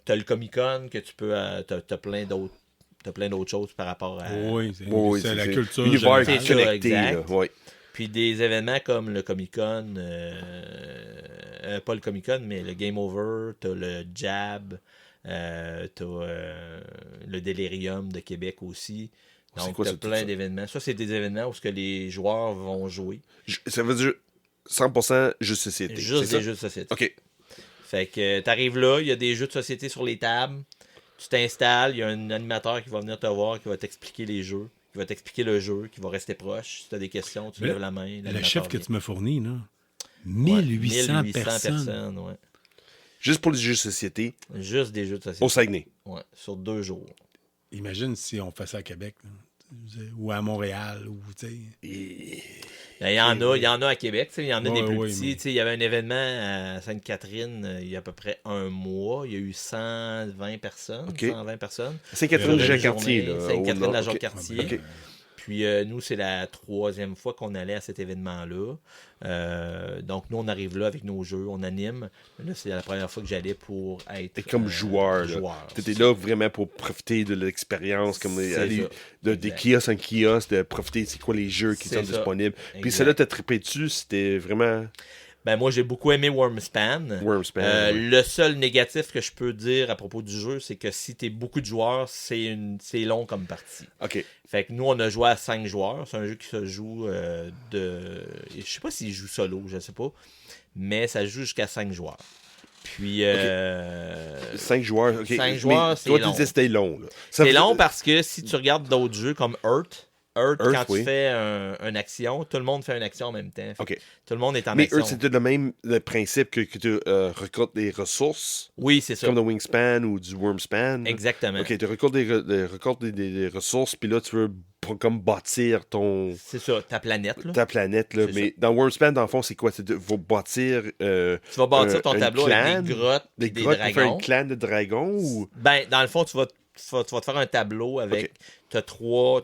T'as le Comic-Con que tu peux. T'as plein d'autres choses par rapport à. Oui, Oui, c'est la c'est culture. Univers C'est ça, connecté, là. exact. Ouais. Puis des événements comme le Comic-Con, pas le Comic-Con, mais le Game Over, t'as le Jab, t'as le Delirium de Québec aussi. C'est Donc, quoi, t'as c'est tout plein ça? d'événements. Ça, c'est des événements où ce que les joueurs vont jouer. Ça veut dire 100% jeux de société. Juste c'est ça? des jeux de société. OK. Fait que t'arrives là, il y a des jeux de société sur les tables. Tu t'installes, il y a un animateur qui va venir te voir, qui va t'expliquer les jeux, qui va t'expliquer le jeu, qui va rester proche. Si tu as des questions, tu Mais lèves la main. Le l'animateur chiffre que vient. tu me fournis, là, Ouais, 1800 personnes. ouais. Juste pour les jeux de société, Juste des jeux de société. au Saguenay. Ouais, sur 2 jours. Imagine si on fait ça à Québec, là. Ou à Montréal, ou tu sais. Il y en a à Québec, il y en a des plus petits. mais... Il y avait un événement à Sainte-Catherine il y a à peu près un mois. Il y a eu 120 personnes. OK. 120 personnes. Sainte-Catherine de Sur une Jacques-Cartier. journée. Là, Sainte-Catherine de la OK. Jacques-Cartier. OK. Puis nous, c'est la 3e fois qu'on allait à cet événement-là. Donc, nous, on arrive là avec nos jeux, on anime. Mais là, c'est la première fois que j'allais pour être Et comme joueur. Tu étais là vraiment pour profiter de l'expérience, comme C'est aller ça. des kiosques en kiosque, de profiter c'est quoi les jeux qui C'est sont ça. disponibles. Puis Exact. celle-là, t'as trippé dessus, c'était vraiment Ben, moi, j'ai beaucoup aimé Wormspan. Wormspan. Ouais. Le seul négatif que je peux dire à propos du jeu, c'est que si t'es beaucoup de joueurs, c'est long comme partie. OK. Fait que nous, on a joué à 5 joueurs. C'est un jeu qui se joue je sais pas s'il joue solo, je sais pas. Mais ça joue jusqu'à 5 joueurs. Puis... 5 joueurs. OK. 5 joueurs, mais c'est toi, long. tu disais que c'était long. Là. C'est long parce que si tu regardes d'autres jeux comme Earth, quand oui. tu fais une action, tout le monde fait une action en même temps. Fait OK. que tout le monde est en Mais action. eux, c'était le principe que tu récoltes des ressources, Oui, c'est ça. comme dans Wingspan ou du Wormspan. Exactement. OK, tu récoltes des ressources, puis là, tu veux comme bâtir C'est ça, ta planète. Là. ta planète. Là. C'est Mais dans Wormspan, dans le fond, c'est quoi? C'est de vous bâtir Tu vas bâtir ton un tableau clan, avec des grottes et des grottes pour faire dragons. un clan de dragons ou... Ben, dans le fond, tu vas te faire un tableau avec... Ok. T'as trois...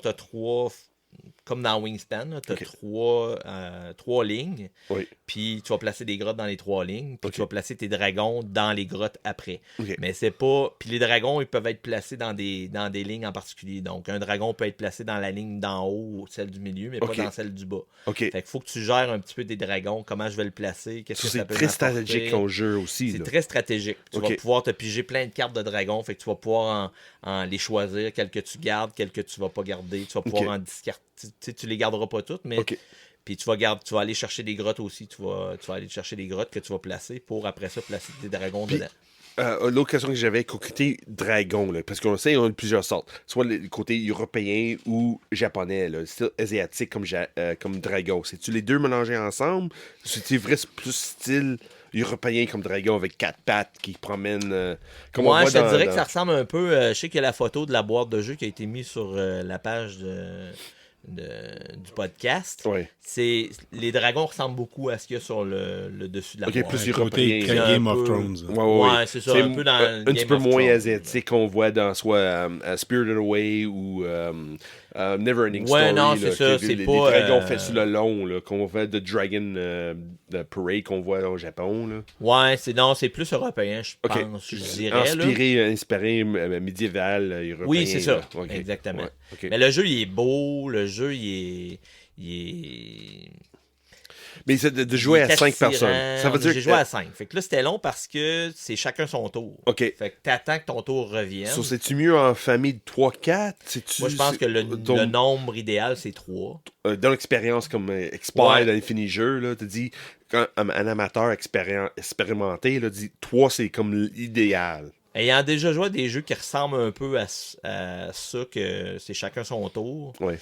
Comme dans Wingspan, tu as Ok. trois lignes. Oui. Puis tu vas placer des grottes dans les 3 lignes. Puis Ok. tu vas placer tes dragons dans les grottes après. Ok. Mais c'est pas... Puis les dragons, ils peuvent être placés dans des lignes en particulier. Donc, un dragon peut être placé dans la ligne d'en haut ou celle du milieu, mais Ok. pas dans celle du bas. OK. Fait qu'il faut que tu gères un petit peu tes dragons, comment je vais le placer, qu'est-ce que ça C'est peut très m'apporter. stratégique comme jeu aussi. C'est là. très stratégique. Tu Ok. vas pouvoir te piger plein de cartes de dragons. Fait que tu vas pouvoir en les choisir, quelles que tu gardes, quelles que tu vas pas garder. Tu vas pouvoir Ok. en discarter. Tu les garderas pas toutes, mais OK. puis tu vas aller chercher des grottes aussi. Tu vas aller chercher des grottes que tu vas placer pour après ça placer des dragons Puis, dedans. l'autre question que j'avais, côté dragon, là, parce qu'on sait, on a plusieurs sortes. Soit le côté européen ou japonais, là, style asiatique comme dragon. C'est-tu les deux mélangés ensemble? C'est-tu vrai plus style européen comme dragon avec 4 pattes qui promènent comme on Moi, voit je te dirais dans- que ça ressemble un peu. Je sais qu'il y a la photo de la boîte de jeu qui a été mise sur la page du podcast. Ouais. Les dragons ressemblent beaucoup à ce qu'il y a sur le dessus de la Ok, boîte. plus Un côté européen. Game Un of peu. Thrones. Ouais, c'est ça, un peu dans un Game petit peu of moins Thrones. asiatique qu'on voit dans soit Spirited Away ou Neverending Story. Ouais, non, là, c'est ça, que c'est les pas, dragons faits sur le long, là, qu'on voit de Dragon de Parade qu'on voit au Japon. Là. Ouais, c'est plus européen, je Ok. pense, je dirais. là. Inspiré médiéval, européen. Oui, c'est ça. là. Ok. Exactement. Ouais, ok. Mais le jeu, il est beau, le jeu, il est... Mais c'est de jouer il à est 5 attirant. personnes. Ça veut dire J'ai que joué à 5. Fait que là, c'était long parce que c'est chacun son tour. OK. Fait que t'attends que ton tour revienne. So, c'est-tu mieux en famille de 3-4? Moi, je pense que le nombre idéal, c'est 3. Dans l'expérience comme expert Ouais. dans l'infini jeu, là, tu dis, quand un amateur expérimenté, là, dit 3, c'est comme l'idéal. Ayant déjà joué à des jeux qui ressemblent un peu à ça, que c'est chacun son tour, Ouais.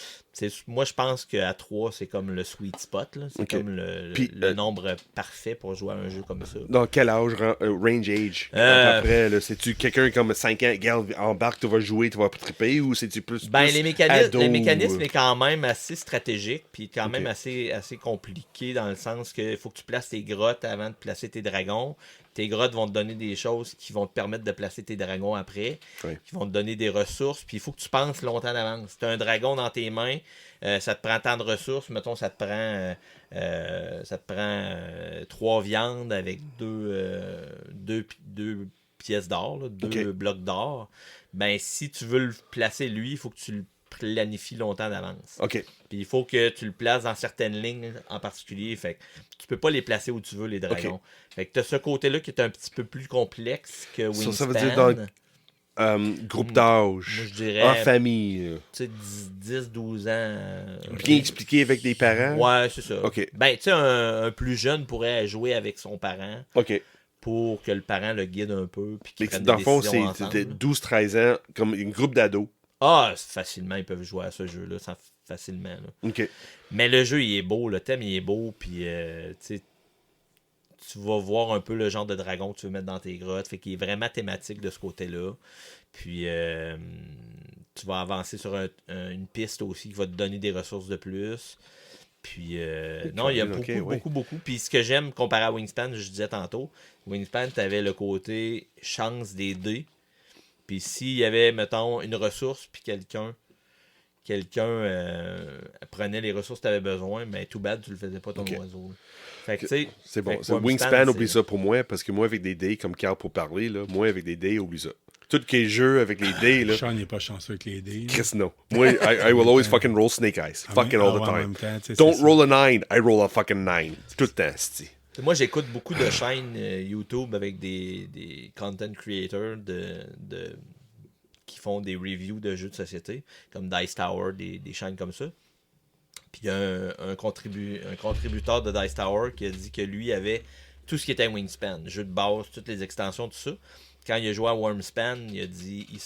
moi, je pense qu'à 3, c'est comme le sweet spot. là. C'est Ok. comme le Puis, nombre parfait pour jouer à un jeu comme ça. Dans quel âge, range age? Après, là, c'est-tu quelqu'un comme 5 ans, regarde, embarque, tu vas jouer, tu vas triper, ou c'est-tu plus. Ben, plus les ado, mécanismes est quand même assez stratégique, puis quand Ok. même assez compliqué dans le sens qu'il faut que tu places tes grottes avant de placer tes dragons. Tes grottes vont te donner des choses qui vont te permettre de placer tes dragons après, Ouais. qui vont te donner des ressources, puis il faut que tu penses longtemps d'avance. Si tu as un dragon dans tes mains, ça te prend tant de ressources, mettons, ça te prend 3 viandes avec 2 pièces d'or, 2 Ok. blocs d'or. Ben, si tu veux le placer lui, il faut que tu le planifies longtemps d'avance. OK. Puis il faut que tu le places dans certaines lignes en particulier. Fait que tu peux pas les placer où tu veux, les dragons. Ok. Fait que tu as ce côté-là qui est un petit peu plus complexe que Wingspan. Ça veut dire dans groupe d'âge, Moi, je dirais, en famille, tu sais, 10-12 ans. bien expliqué avec des parents. Ouais, c'est ça. Ok. Ben, tu sais, un plus jeune pourrait jouer avec son parent OK. pour que le parent le guide un peu. Puis qu'il Mais prenne dans des le fond, décisions c'est ensemble. 12-13 ans, comme un groupe d'ados. Ah, facilement, ils peuvent jouer à ce jeu-là, facilement. Là. OK. Mais le jeu, il est beau, le thème, il est beau, puis tu sais, tu vas voir un peu le genre de dragon que tu veux mettre dans tes grottes. Fait qu'il est vraiment thématique de ce côté-là. Puis tu vas avancer sur une piste aussi qui va te donner des ressources de plus. Puis non, il y a beaucoup. Puis ce que j'aime comparé à Wingspan, je disais tantôt, Wingspan, tu avais le côté chance des dés. Puis s'il y avait, mettons, une ressource, puis quelqu'un prenait les ressources que tu avais besoin, mais tout bad, tu le faisais pas ton oiseau. Fait que, tu sais, c'est bon. Wingspan, oublie ça pour moi, parce que moi, avec des dés, comme Carl pour parler, là, moi, avec des dés, oublie ça. Tout qui est jeu avec les dés, là. Sean n'est pas chanceux avec les dés. Chris, no. Moi, I will always fucking roll snake eyes. Fucking all the time. Don't roll a 9, I roll a fucking 9. Tout le temps, c'ti. Moi, j'écoute beaucoup de chaînes YouTube avec des content creators qui font des reviews de jeux de société, comme Dice Tower, des chaînes comme ça. Puis il y a un contributeur de Dice Tower qui a dit que lui avait tout ce qui était Wingspan, jeu de base, toutes les extensions, tout ça. Quand il a joué à Wormspan, il a dit il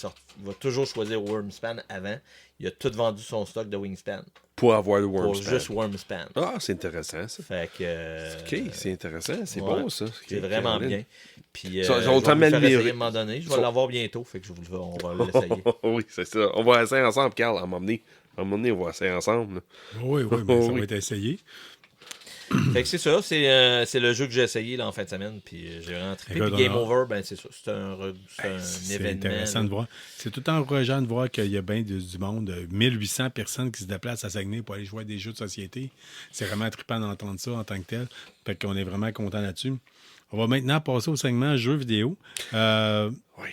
va toujours choisir Wormspan avant. Il a tout vendu son stock de Wingspan. Pour avoir le Wormspan. Wormspan. Pour juste Wormspan. Ah, c'est intéressant, ça. Fait que... OK, c'est intéressant. C'est bon, ça. C'est vraiment bien. Puis, ils je ont vais vous tellement faire essayer à amélioré. un moment donné. Je vais l'avoir bientôt. Fait que on va l'essayer. Oui, c'est ça. On va essayer ensemble, Carl, à m'emmener. À un moment donné, on va essayer ensemble. Là. Oui, mais ça va être essayé. Fait que c'est ça, c'est le jeu que j'ai essayé là, en fin de semaine, puis j'ai vraiment trippé. Puis Game Over, ben c'est ça, c'est un événement. Intéressant de voir. C'est tout le temps encourageant de voir qu'il y a bien du monde, 1800 personnes qui se déplacent à Saguenay pour aller jouer à des jeux de société. C'est vraiment trippant d'entendre ça en tant que tel. Fait qu'on est vraiment content là-dessus. On va maintenant passer au segment jeux vidéo. Oui.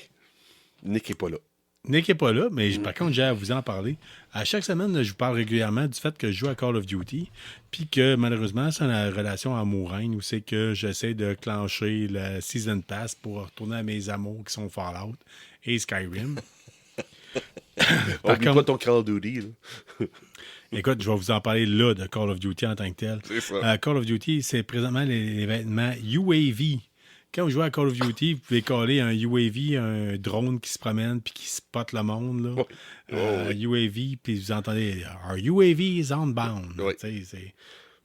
Nick n'est pas là. Nick n'est pas là, mais par contre, j'ai à vous en parler. À chaque semaine, je vous parle régulièrement du fait que je joue à Call of Duty, puis que malheureusement, c'est une relation amoureuse où c'est que j'essaie de clencher le Season Pass pour retourner à mes amours qui sont Fallout et Skyrim. Oublie pas ton Call of Duty. Là. Écoute, je vais vous en parler là de Call of Duty en tant que tel. C'est ça. Call of Duty, c'est présentement l'événement UAV. Quand vous jouez à Call of Duty, vous pouvez coller un UAV, un drone qui se promène puis qui spot le monde. Là. Oui. UAV, puis vous entendez « Our UAV is onbound Oui. ».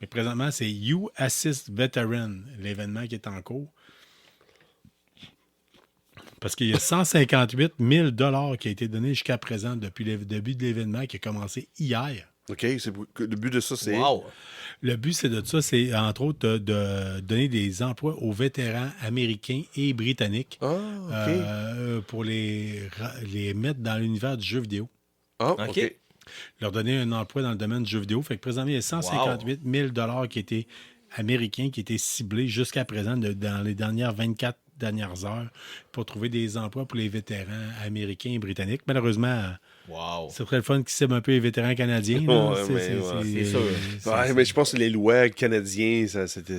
Mais présentement, c'est U-Assist Veteran, l'événement qui est en cours. Parce qu'il y a 158 000 $ qui a été donné jusqu'à présent depuis le début de l'événement qui a commencé hier. OK, le but de ça, c'est... Wow! Le but, c'est de ça, c'est entre autres de donner des emplois aux vétérans américains et britanniques pour les mettre dans l'univers du jeu vidéo. Ah, OK. Leur donner un emploi dans le domaine du jeu vidéo. Fait que présentement, il y a 158 000 $ qui étaient américains, qui étaient ciblés jusqu'à présent dans les dernières 24 dernières heures pour trouver des emplois pour les vétérans américains et britanniques. Malheureusement, c'est très le fun qui cible un peu les vétérans canadiens. C'est sûr. Mais je pense que les lois canadiens, ça, c'était...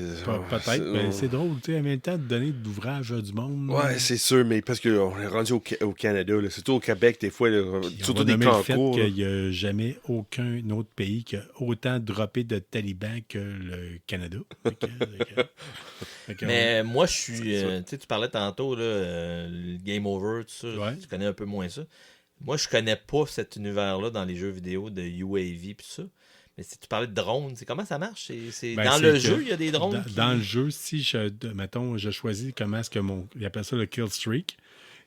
Peut-être, mais c'est drôle, tu sais, en même temps, de donner de l'ouvrage du monde. Ouais, c'est sûr, mais parce qu'on est rendu au Canada, là, surtout au Québec, des fois, là, surtout des concours. Il n'y a jamais aucun autre pays qui a autant droppé de talibans que le Canada. Mais moi, je suis... tu parlais tantôt, là, le Game Over, tout ça, tu connais un peu moins ça. Moi, je connais pas cet univers-là dans les jeux vidéo de UAV et tout ça. Mais si tu parlais de drones, comment ça marche? Dans le jeu, il y a des drones? Dans le jeu, si je choisis comment est-ce que il appelle ça le kill streak.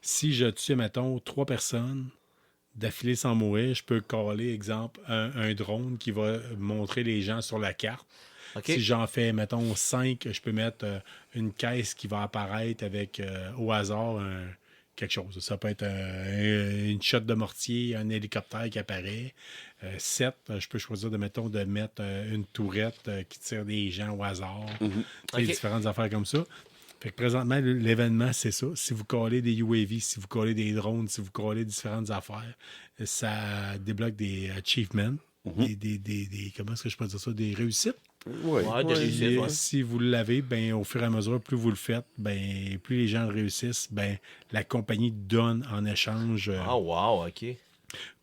Si je tue, mettons, 3 personnes d'affilée sans mourir, je peux caller, exemple, un drone qui va montrer les gens sur la carte. Okay. Si j'en fais, mettons, 5, je peux mettre une caisse qui va apparaître avec, au hasard, quelque chose. Ça peut être une shot de mortier, un hélicoptère qui apparaît. 7, je peux choisir de mettre une tourette qui tire des gens au hasard. Différentes affaires comme ça. Fait que présentement, l'événement, c'est ça. Si vous collez des UAV, si vous collez des drones, si vous collez différentes affaires, ça débloque des achievements, comment est-ce que je peux dire ça? Des réussites. Des réussites, ouais. Si vous l'avez, ben, au fur et à mesure, plus vous le faites, ben, plus les gens le réussissent, ben, la compagnie donne en échange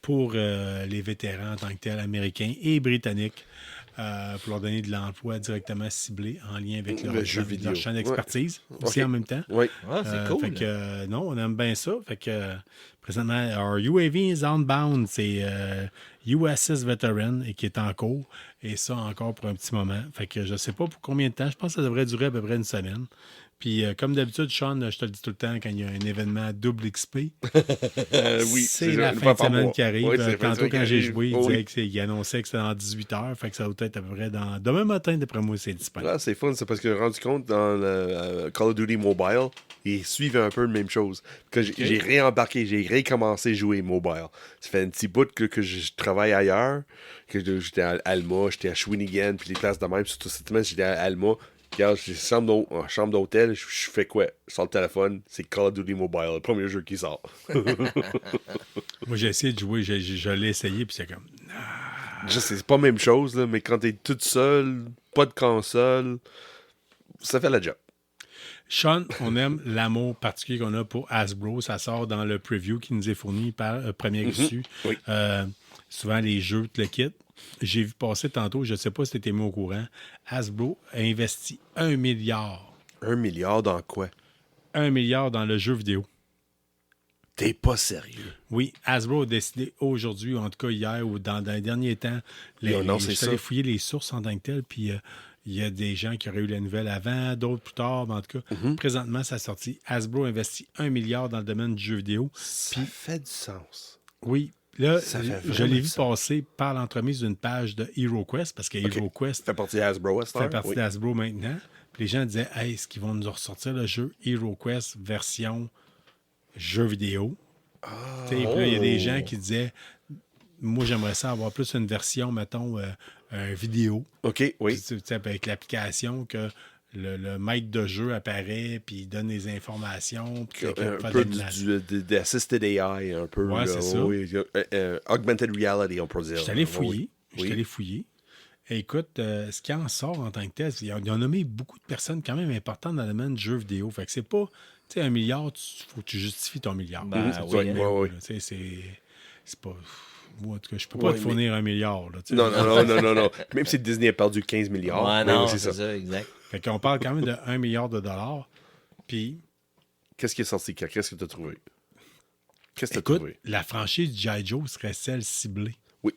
pour les vétérans en tant que tels, américains et britanniques, pour leur donner de l'emploi directement ciblé en lien avec leur champ d'expertise aussi en même temps. Oui. C'est cool. Fait que, on aime bien ça. Fait que présentement, our UAV is onbound. Il USS Veteran et qui est en cours. Et ça encore pour un petit moment. Fait que je ne sais pas pour combien de temps. Je pense que ça devrait durer à peu près une semaine. Puis, comme d'habitude, Sean, je te le dis tout le temps, quand il y a un événement double XP, oui, c'est la fin de semaine qui arrive. Oui, c'est la fin de Tantôt, semaine quand qui j'ai arrive. joué, il Oui. disait qu'il annonçait que c'était dans 18 heures. Fait que ça doit être à peu près dans... Demain matin, d'après moi, c'est disponible. Là, c'est fun, c'est parce que rendu compte dans le Call of Duty Mobile, ils suivent un peu la même chose. Que j'ai réembarqué, j'ai recommencé à jouer mobile. Ça fait un petit bout que je travaille ailleurs, que j'étais à Alma, j'étais à Shawinigan, puis les places de même. Surtout cette semaine, j'étais à Alma. Regarde, j'ai en chambre d'hôtel, je fais quoi? Je sors le téléphone, c'est Call of Duty Mobile, le premier jeu qui sort. Moi, j'ai essayé de jouer, je l'ai essayé, puis c'est comme... Je sais, c'est pas la même chose, là, mais quand t'es toute seule, pas de console, ça fait la job. Sean, on aime l'amour particulier qu'on a pour Hasbro. Ça sort dans le preview qui nous est fourni par Premier Issu. Oui. Souvent, les jeux te le quittent. J'ai vu passer tantôt, je ne sais pas si tu étais mis au courant, Hasbro a investi 1 milliard. 1 milliard dans quoi? 1 milliard dans le jeu vidéo. T'es pas sérieux. Oui, Hasbro a décidé aujourd'hui, en tout cas hier ou dans les derniers temps, c'est je suis allé ça. fouiller les sources en tant que telles, puis il y a des gens qui auraient eu la nouvelle avant, d'autres plus tard, mais en tout cas, présentement, ça a sorti. Hasbro investit 1 milliard dans le domaine du jeu vidéo. Ça fait du sens. Oui, là, Ça fait je vraiment l'ai vu ça. passer par l'entremise d'une page de HeroQuest, parce que HeroQuest Ça fait partie de Hasbro, à cette fait heure? partie Oui. d'Hasbro maintenant. Puis les gens disaient, hey, est-ce qu'ils vont nous ressortir le jeu HeroQuest version jeu vidéo? Puis là, il y a des gens qui disaient, moi, j'aimerais ça avoir plus une version, mettons, vidéo. OK, oui. Puis, tu sais, avec l'application que le maître de jeu apparaît, puis il donne des informations. Puis Un fait peu d'animation. d'assisted AI, un peu. Ouais, là. c'est ça. Oui, augmented reality, on peut dire. Je suis allé fouiller. Oui. Je suis allé fouiller. Et écoute, ce qui en sort en tant que tel, ils ont nommé beaucoup de personnes quand même importantes dans le domaine du jeu vidéo. Fait que c'est pas, tu sais, 1 milliard, faut que tu justifies ton milliard. Ben, C'est oui, pas hein. gros, Ouais, là. Tu sais, c'est pas... Moi, en tout cas, je peux pas te fournir 1 milliard. Là, tu sais. Non. Même si Disney a perdu 15 milliards. Ouais, mais non, oui, c'est ça, exact. Fait qu'on parle quand même de 1 milliard de dollars. Puis, Qu'est-ce qui est sorti? Qu'est-ce que tu as trouvé? Qu'est-ce que tu as écoute, trouvé? la franchise G.I. Joe serait celle ciblée. Oui.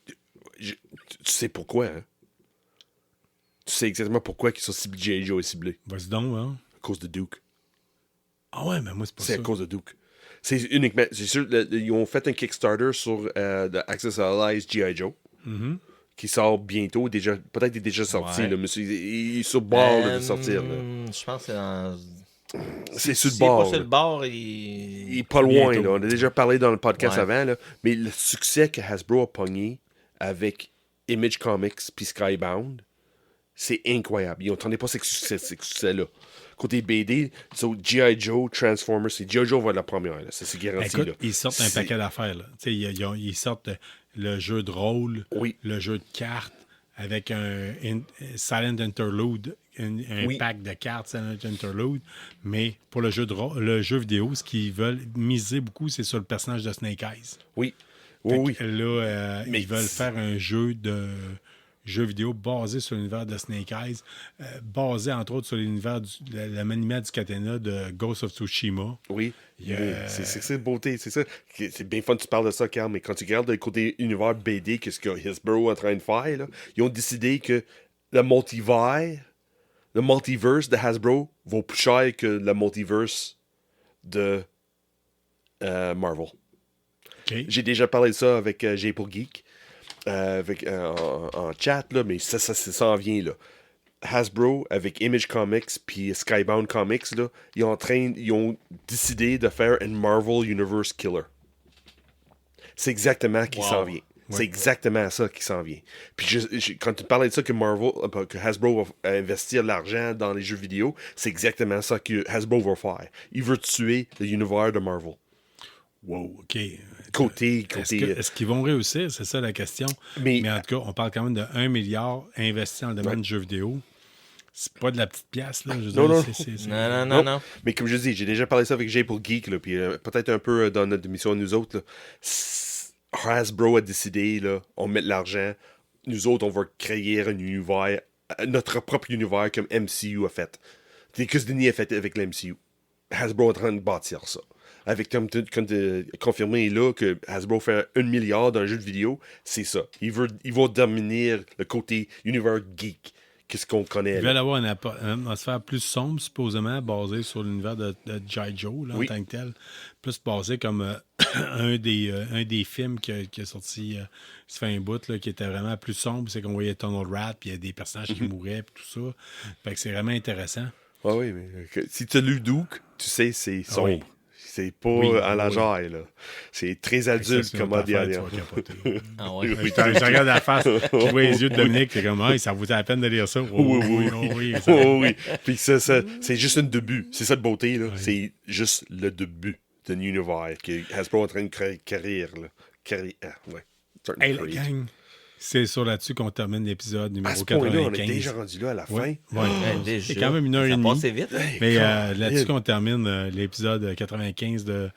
Tu sais pourquoi, hein? Tu sais exactement pourquoi qu'ils sont ciblés. G.I. Joe est ciblé. Vas-y donc, hein? À cause de Duke. Ah ouais, mais moi, c'est pas C'est ça. à cause de Duke. C'est uniquement. C'est sûr, ils ont fait un Kickstarter sur The Accessorize G.I. Joe. Qui sort bientôt. Peut-être il est déjà sorti. Ouais. Là, mais il est sur le bord là, de sortir. Là. Je pense que c'est dans... C'est sur le S'il est bord. pas sur là. le bord, Il est pas loin. bientôt. Là. On a déjà parlé dans le podcast Ouais. avant. Là. Mais le succès que Hasbro a pogné avec Image Comics puis Skybound, c'est incroyable. Ils n'entendaient pas ce succès-là. Côté BD, G.I. Joe, Transformers, c'est G.I. Joe va être la première. Là. Ça, c'est garanti. Écoute, là. ils sortent un paquet d'affaires. Là. Tu sais, ils sortent le jeu de rôle, Oui. le jeu de cartes, avec un Silent Interlude, un Oui. pack de cartes Silent Interlude. Mais pour le jeu vidéo, ce qu'ils veulent miser beaucoup, c'est sur le personnage de Snake Eyes. Oui. Fait Oui. que là, Mais ils veulent faire un jeu vidéo basé sur l'univers de Snake Eyes, basé entre autres sur l'univers la maniement du katana de Ghost of Tsushima. Oui. Yeah. C'est ça, beauté. C'est ça. C'est bien fun que tu parles de ça, Carl, mais quand tu regardes le côté univers BD, qu'est-ce que Hasbro est en train de faire, là, ils ont décidé que le multiverse de Hasbro vaut plus cher que le multiverse de Marvel. OK? J'ai déjà parlé de ça avec G pour Geek, en chat, là, mais ça s'en vient, là. Hasbro, avec Image Comics puis Skybound Comics, là, ils ont décidé de faire un Marvel Universe Killer. C'est exactement qui s'en vient. C'est exactement ça qui s'en vient. Puis quand tu parlais de ça que Hasbro va investir l'argent dans les jeux vidéo, c'est exactement ça que Hasbro va faire. Il veut tuer l'univers de Marvel. Wow, OK. Côté. Est-ce qu'ils vont réussir? C'est ça la question. Mais Mais en tout cas, on parle quand même de 1 milliard investi dans le domaine du jeu vidéo. C'est pas de la petite pièce, là. Je veux Non, dire, non. Non. Mais comme je dis, j'ai déjà parlé de ça avec Jay pour Geek, là, puis peut-être un peu dans notre émission nous autres. Là, Hasbro a décidé, là, on met de l'argent, nous autres, on va créer un univers, notre propre univers comme MCU a fait. C'est que ce Denis a fait avec l'MCU. Hasbro est en train de bâtir ça. avec comme confirmé là que Hasbro fait 1 milliard d'un jeu de vidéo, c'est ça. Ils vont devenir le côté univers geek. Qu'est-ce qu'on connaît? Ils veulent avoir une atmosphère plus sombre, supposément, basée sur l'univers de G.I. Joe, là, en tant que tel. Plus basé comme un des films qui a sorti ça fait un bout, là, qui était vraiment plus sombre. C'est qu'on voyait Tunnel Rat, puis il y a des personnages qui mouraient, puis tout ça. Fait que c'est vraiment intéressant. Ah oui, mais si tu as lu Duke, tu sais, c'est sombre. Oui. C'est pas à la jaille, là. C'est très adulte comme audio. Ah ouais. Je regarde la face, je vois les yeux de Dominique, c'est comme, ça vaut la peine de lire ça. Oui. Puis ça, c'est juste un début. C'est ça de beauté, là. Oui. C'est juste le début d'un univers que Hasbro est en train de créer carrière, là. Hey, la gang! C'est sur là-dessus qu'on termine l'épisode numéro 95. Là, on est déjà rendu là à la fin. Ouais. C'est quand même 1h30. Ça passe vite. Mais là-dessus qu'on termine l'épisode 95 de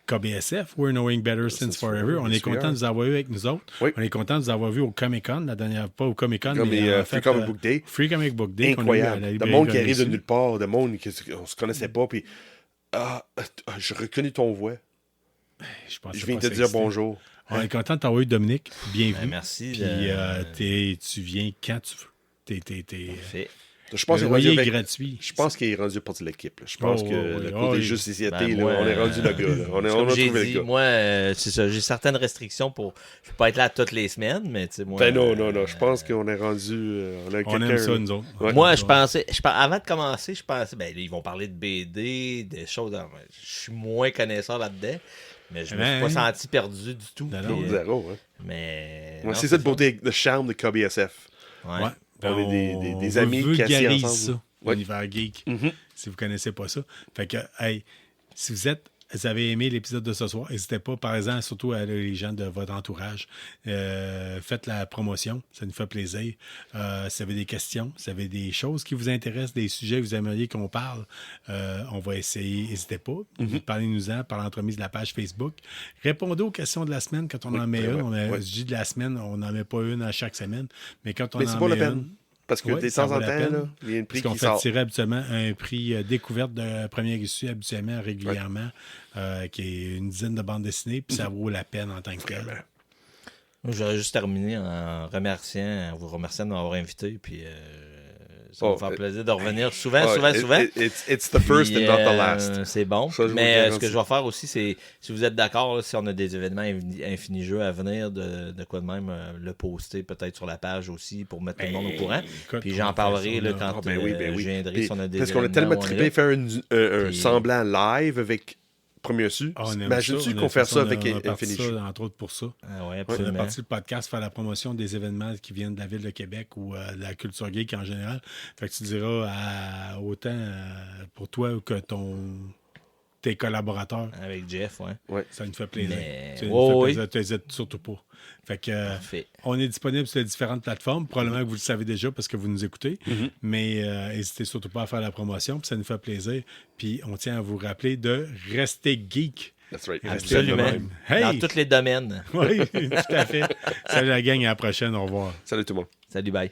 KBSF, We're Knowing Better Since Forever. On est content de vous avoir eu avec nous autres. Oui. On est content de vous avoir vu au Comic-Con, la dernière fois au Comic-Con. Mais Free Comic Book Day. Free Comic Book Day. Incroyable. Le monde qui arrive de nulle part, le monde qu'on se connaissait pas. Puis, je reconnais ton voix. Je viens te dire bonjour. On est content de t'avoir eu, Dominique. Bienvenue. Merci. Puis tu viens quand tu veux. Je pense est gratuit. Je pense qu'il est rendu partie de l'équipe. Je pense que le côté justiciété, on est rendu le gars. On a trouvé le gars. Moi, c'est ça. J'ai certaines restrictions pour. Je peux pas être là toutes les semaines, mais tu sais, moi. Non. Je pense qu'on est rendu. On aime ça, nous autres. Ouais. Moi, je pensais. Avant de commencer, je pensais. Ils vont parler de BD, des choses. Je suis moins connaisseur là-dedans. Mais je me suis pas senti perdu du tout. Zéro, hein. Mais. C'est ça de beauté, le charme de KBSF. Ouais. On est des amis qui assis ensemble. L'univers geek, si vous connaissez pas ça. Fait que, si vous avez aimé l'épisode de ce soir, n'hésitez pas, par exemple, surtout à les gens de votre entourage, faites la promotion, ça nous fait plaisir. Si vous avez des questions, si vous avez des choses qui vous intéressent, des sujets que vous aimeriez qu'on parle, on va essayer, n'hésitez pas. Parlez-nous-en par l'entremise de la page Facebook. Répondez aux questions de la semaine quand on en met une. Je dis de la semaine, on n'en met pas une à chaque semaine, mais quand on en met une... Parce que de temps en temps, il y a un prix qui sort. Parce qu'on fait tirer habituellement un prix découverte de première issue, habituellement, régulièrement, qui est une dizaine de bandes dessinées, puis ça vaut la peine en tant que tel. J'aurais juste terminé en vous remerciant de m'avoir invité, puis ça va me faire plaisir de revenir souvent. It's the first and not the last. C'est bon. Mais ce que je vais faire aussi, c'est, si vous êtes d'accord, si on a des événements Infini Jeux à venir, de quoi de même, le poster peut-être sur la page aussi pour mettre tout le monde au courant. Puis j'en parlerai quand je viendrai si on a des événements. Parce qu'on a tellement trippé faire un semblant live avec Premier Su. Imagine-tu qu'on fait ça avec Infini Jeux? Entre autres pour ça. Oui, absolument. On a parti le podcast faire la promotion des événements qui viennent de la ville de Québec ou de la culture geek en général. Fait que tu diras autant pour toi que tes collaborateurs. Avec Jeff, ouais. Ça nous fait plaisir. Tu n'hésites surtout pas. Fait que on est disponible sur les différentes plateformes. Probablement que vous le savez déjà parce que vous nous écoutez. Mais n'hésitez surtout pas à faire la promotion. Puis ça nous fait plaisir. Puis on tient à vous rappeler de rester geek. That's right. Absolument. Dans tous les domaines. Oui, tout à fait. Salut la gang, à la prochaine. Au revoir. Salut tout le monde. Salut, bye.